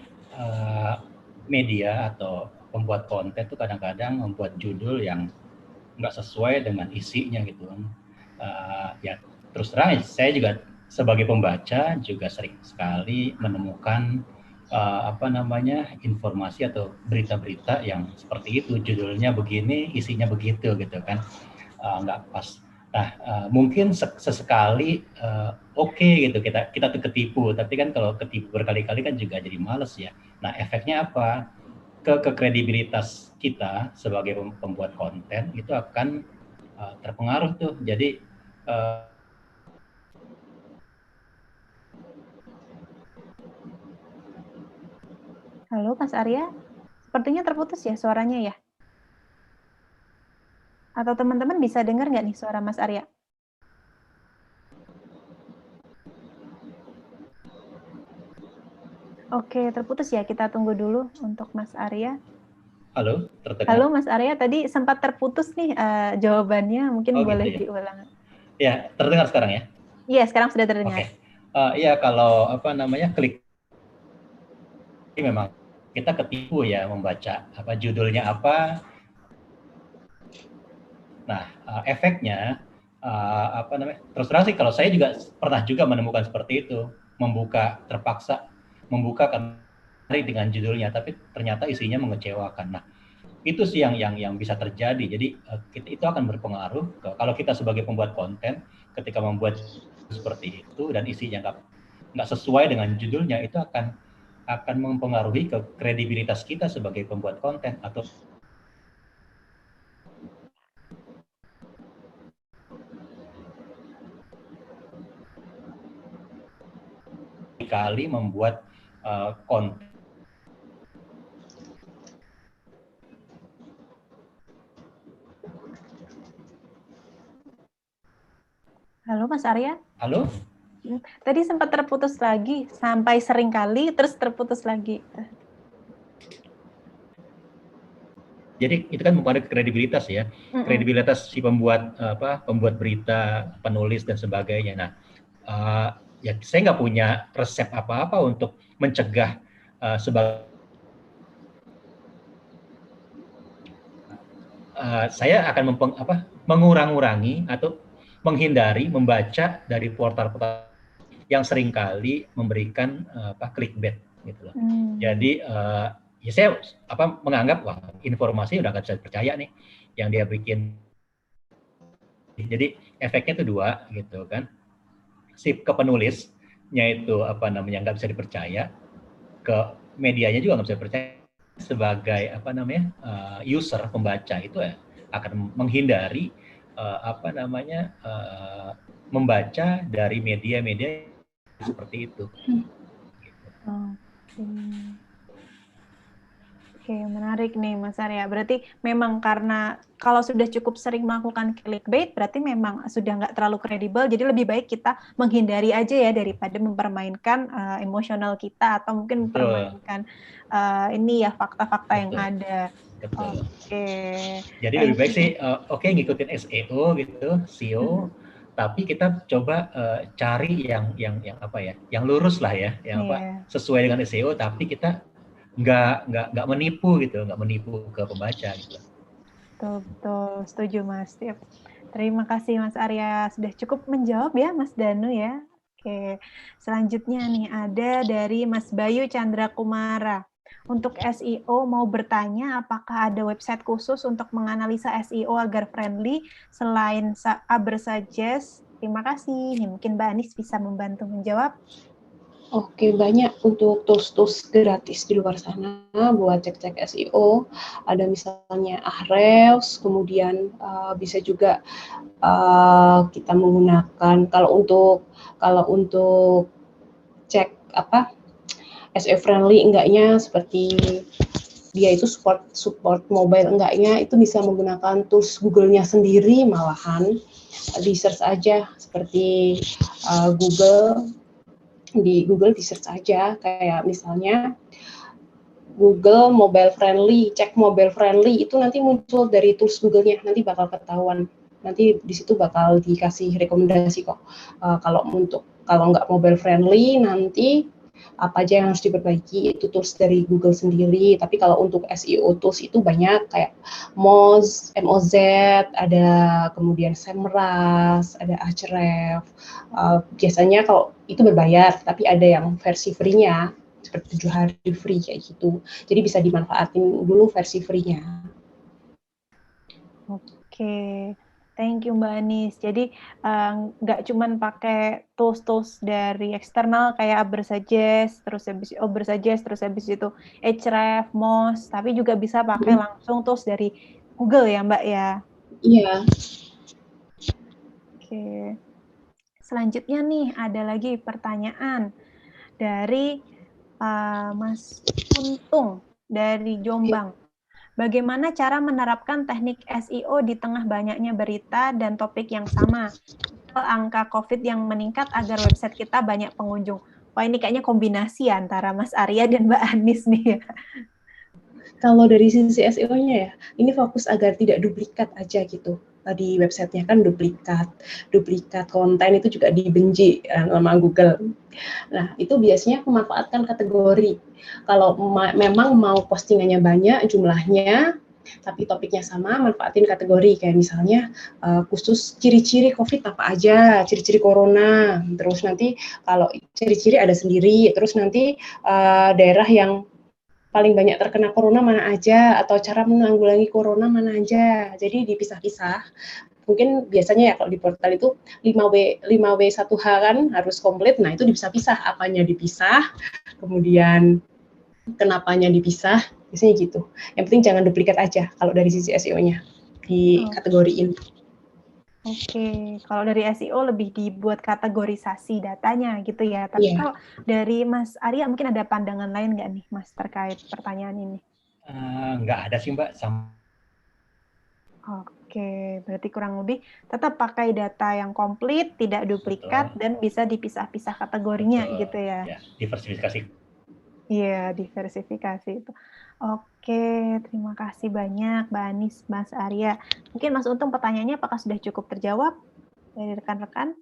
media atau pembuat konten itu kadang-kadang membuat judul yang nggak sesuai dengan isinya gitu kan. Ya terus terang saya juga sebagai pembaca juga sering sekali menemukan informasi atau berita-berita yang seperti itu, judulnya begini, isinya begitu gitu kan, nggak pas. Nah, mungkin sesekali oke gitu kita tuh ketipu, tapi kan kalau ketipu berkali-kali kan juga jadi males ya. Nah, efeknya apa? Ke kredibilitas kita sebagai pembuat konten itu akan terpengaruh tuh. Jadi Halo Mas Arya, sepertinya terputus ya suaranya ya. Atau teman-teman bisa dengar nggak nih suara Mas Arya? Oke, terputus ya. Kita tunggu dulu untuk Mas Arya. halo, terdengar? Halo Mas Arya, tadi sempat terputus nih jawabannya. Mungkin boleh gitu ya? diulang. Ya, terdengar sekarang ya? Iya, sekarang sudah terdengar. Iya, kalau klik memang kita ketipu ya membaca judulnya apa. Nah, efeknya terus terang sih kalau saya juga pernah juga menemukan seperti itu, terpaksa membuka dengan judulnya tapi ternyata isinya mengecewakan. Nah, itu sih yang bisa terjadi. Jadi itu akan berpengaruh kalau kita sebagai pembuat konten ketika membuat seperti itu dan isinya nggak sesuai dengan judulnya, itu akan akan mempengaruhi ke kredibilitas kita sebagai pembuat konten atau kali membuat konten. Halo Mas Arya? Halo? Tadi sempat terputus lagi, sampai sering kali, terus terputus lagi. Jadi itu kan mempengaruhi kredibilitas ya, kredibilitas si pembuat pembuat berita, penulis dan sebagainya. Nah, ya saya nggak punya resep apa-apa untuk mencegah saya akan mengurangi atau menghindari membaca dari portal-portal yang seringkali memberikan clickbait gitu loh. Jadi ya saya menganggap wah informasi udah nggak bisa dipercaya nih yang dia bikin. Jadi efeknya itu dua gitu kan. Si ke penulisnya itu nggak bisa dipercaya, ke medianya juga nggak bisa dipercaya. Sebagai user pembaca itu ya akan menghindari membaca dari media-media seperti itu. Oke, menarik nih Mas Arya. Berarti memang karena kalau sudah cukup sering melakukan clickbait, berarti memang sudah nggak terlalu kredibel, jadi lebih baik kita menghindari aja ya daripada mempermainkan emosional kita atau mungkin mempermainkan ini ya fakta-fakta yang ada. Betul. Oke. Jadi lebih baik sih ngikutin SEO gitu, SEO, tapi kita coba cari yang lurus lah ya, yang sesuai dengan SEO, tapi kita nggak menipu gitu, nggak menipu ke pembaca gitu. Betul, setuju Mas. Terima kasih Mas Arya, sudah cukup menjawab ya Mas Danu ya. Oke, selanjutnya nih ada dari Mas Bayu Chandra Kumara. Untuk SEO mau bertanya apakah ada website khusus untuk menganalisa SEO agar friendly selain Ubersuggest? Terima kasih. Nih, mungkin Mbak Anis bisa membantu menjawab. Oke, banyak untuk tools-tools gratis di luar sana buat cek-cek SEO. Ada misalnya Ahrefs, kemudian bisa juga kita menggunakan kalau untuk cek SEO friendly enggaknya, seperti dia itu support mobile enggaknya, itu bisa menggunakan tools Google-nya sendiri malahan. Di search aja seperti di Google di search aja, kayak misalnya Google mobile friendly, cek mobile friendly, itu nanti muncul dari tools Google-nya, nanti bakal ketahuan, nanti di situ bakal dikasih rekomendasi kok. Kalau nggak mobile friendly, nanti apa aja yang harus diperbaiki, itu tools dari Google sendiri. Tapi kalau untuk SEO tools itu banyak, kayak Moz, ada kemudian Semrush, ada Ahrefs. Biasanya kalau itu berbayar, tapi ada yang versi free-nya, seperti 7 hari free kayak gitu. Jadi bisa dimanfaatin dulu versi free-nya. Oke. Thank you Mbak Anis. Jadi nggak cuman pakai tools-tools dari eksternal kayak Ubersuggest, terus habis itu Ahrefs, Moz, tapi juga bisa pakai langsung tools dari Google ya Mbak ya? Iya. Oke. Selanjutnya nih ada lagi pertanyaan dari Mas Untung dari Jombang. Bagaimana cara menerapkan teknik SEO di tengah banyaknya berita dan topik yang sama? Angka COVID yang meningkat agar website kita banyak pengunjung. Wah, ini kayaknya kombinasi antara Mas Arya dan Mbak Anis nih. Kalau dari sisi SEO-nya ya, ini fokus agar tidak duplikat aja gitu. Di websitenya kan duplikat konten itu juga dibenci sama Google. Nah, itu biasanya memanfaatkan kategori. Kalau memang mau postingannya banyak jumlahnya, tapi topiknya sama, manfaatin kategori. Kayak misalnya khusus ciri-ciri COVID apa aja, ciri-ciri corona. Terus nanti kalau ciri-ciri ada sendiri, terus nanti daerah yang paling banyak terkena corona mana aja, atau cara menanggulangi corona mana aja. Jadi dipisah-pisah. Mungkin biasanya ya kalau di portal itu 5W 1H kan harus komplit. Nah, itu dipisah-pisah, apanya dipisah. Kemudian kenapanya dipisah, biasanya gitu. Yang penting jangan duplikat aja kalau dari sisi SEO-nya di kategoriin. Oke, kalau dari SEO lebih dibuat kategorisasi datanya gitu ya. Tapi kalau dari Mas Arya mungkin ada pandangan lain nggak nih Mas terkait pertanyaan ini? Nggak ada sih Mbak. Oke, berarti kurang lebih tetap pakai data yang komplit, tidak duplikat, dan bisa dipisah-pisah kategorinya gitu ya. Ya, diversifikasi. Iya, diversifikasi itu. Oke, terima kasih banyak Mbak Anis, Mas Arya. Mungkin Mas Untung pertanyaannya apakah sudah cukup terjawab dari rekan-rekan?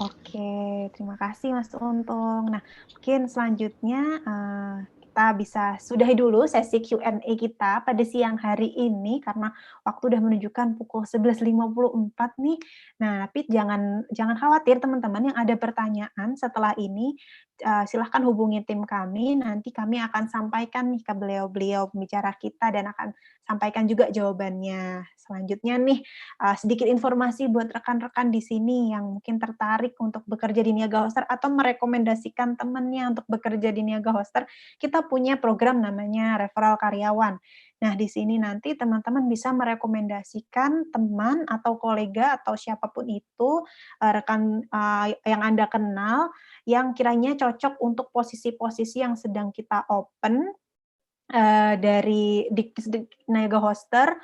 Oke, terima kasih Mas Untung. Nah, mungkin selanjutnya kita bisa sudahi dulu sesi Q&A kita pada siang hari ini karena waktu udah menunjukkan pukul 11.54 nih. Nah, tapi jangan khawatir teman-teman yang ada pertanyaan setelah ini, silahkan hubungi tim kami, nanti kami akan sampaikan nih ke beliau-beliau pembicara kita dan akan sampaikan juga jawabannya. Selanjutnya nih, sedikit informasi buat rekan-rekan di sini yang mungkin tertarik untuk bekerja di Niaga Hoster atau merekomendasikan temannya untuk bekerja di Niaga Hoster, kita punya program namanya referral karyawan. Nah, di sini nanti teman-teman bisa merekomendasikan teman atau kolega atau siapapun itu, rekan yang Anda kenal, yang kiranya cocok untuk posisi-posisi yang sedang kita open, di Niaga Hoster.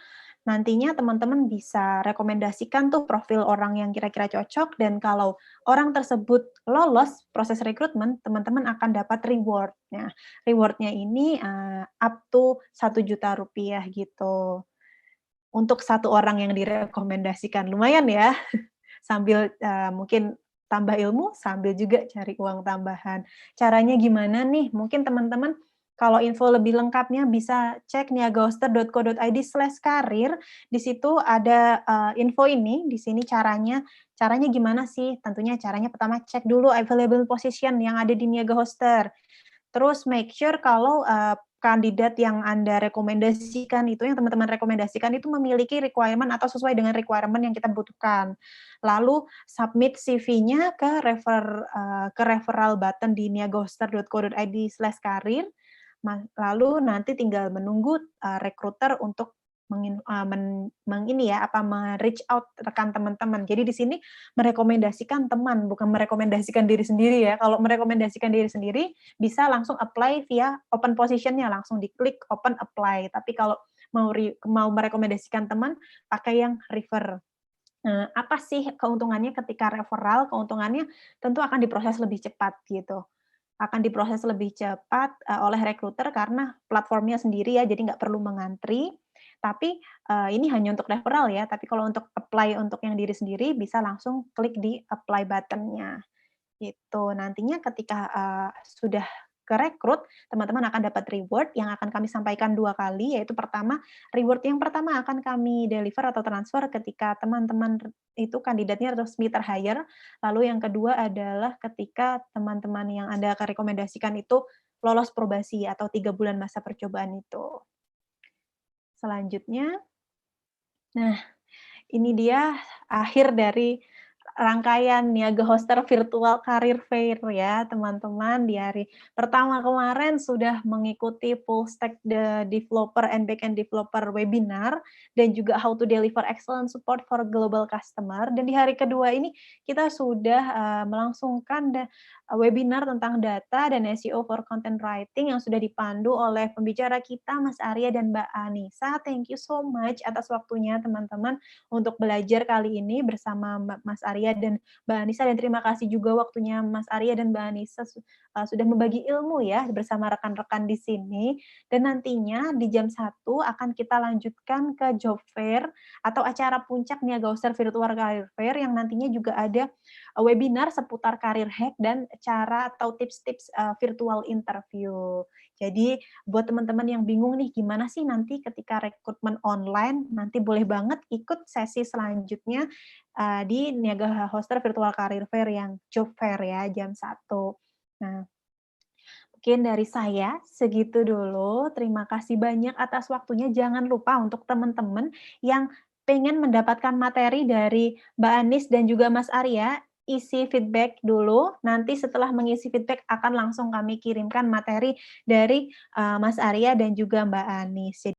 Nantinya teman-teman bisa rekomendasikan tuh profil orang yang kira-kira cocok, dan kalau orang tersebut lolos proses rekrutmen, teman-teman akan dapat reward. Nah, reward-nya ini up to Rp1.000.000 gitu. Untuk satu orang yang direkomendasikan. Lumayan ya, sambil mungkin tambah ilmu, sambil juga cari uang tambahan. Caranya gimana nih? Mungkin teman-teman kalau info lebih lengkapnya bisa cek niagahoster.co.id/karir. Di situ ada info ini, di sini caranya gimana sih? Tentunya caranya pertama cek dulu available position yang ada di Niaga Hoster. Terus make sure kalau kandidat yang Anda rekomendasikan itu, yang teman-teman rekomendasikan itu memiliki requirement atau sesuai dengan requirement yang kita butuhkan. Lalu submit CV-nya ke referral button di niagahoster.co.id/karir. Lalu nanti tinggal menunggu recruiter untuk reach out rekan teman-teman. Jadi di sini merekomendasikan teman, bukan merekomendasikan diri sendiri ya. Kalau merekomendasikan diri sendiri bisa langsung apply via open position-nya, langsung diklik open apply. Tapi kalau mau merekomendasikan teman, pakai yang refer. Apa sih keuntungannya ketika referral? Keuntungannya tentu akan diproses lebih cepat gitu. Akan diproses lebih cepat oleh recruiter karena platformnya sendiri ya, jadi nggak perlu mengantri. Tapi ini hanya untuk referral ya, tapi kalau untuk apply untuk yang diri sendiri bisa langsung klik di apply button-nya. Gitu. Nantinya ketika sudah kerekrut, teman-teman akan dapat reward yang akan kami sampaikan 2 kali, yaitu reward yang pertama akan kami deliver atau transfer ketika teman-teman itu kandidatnya resmi ter-hire, lalu yang kedua adalah ketika teman-teman yang Anda akan rekomendasikan itu lolos probasi atau 3 bulan masa percobaan itu. Selanjutnya, nah ini dia akhir dari rangkaian Niaga Hoster Virtual Career Fair ya, teman-teman. Di hari pertama kemarin sudah mengikuti full stack developer and backend developer webinar dan juga how to deliver excellent support for global customer. Dan di hari kedua ini kita sudah melangsungkan webinar tentang data dan SEO for content writing yang sudah dipandu oleh pembicara kita Mas Arya dan Mbak Anissa. Thank you so much atas waktunya teman-teman untuk belajar kali ini bersama Mas Arya dan Mbak Anissa, dan terima kasih juga waktunya Mas Arya dan Mbak Anissa sudah membagi ilmu ya bersama rekan-rekan di sini. Dan nantinya di jam 1 akan kita lanjutkan ke job fair atau acara puncak Niaga Hoster Virtual Career Fair yang nantinya juga ada webinar seputar karir hack dan cara atau tips-tips virtual interview. Jadi buat teman-teman yang bingung nih gimana sih nanti ketika rekrutmen online, nanti boleh banget ikut sesi selanjutnya di Niaga Hoster Virtual Career Fair yang job fair ya jam 1. Nah, mungkin dari saya segitu dulu. Terima kasih banyak atas waktunya. Jangan lupa untuk teman-teman yang pengen mendapatkan materi dari Mbak Anis dan juga Mas Arya, isi feedback dulu, nanti setelah mengisi feedback akan langsung kami kirimkan materi dari Mas Arya dan juga Mbak Anis.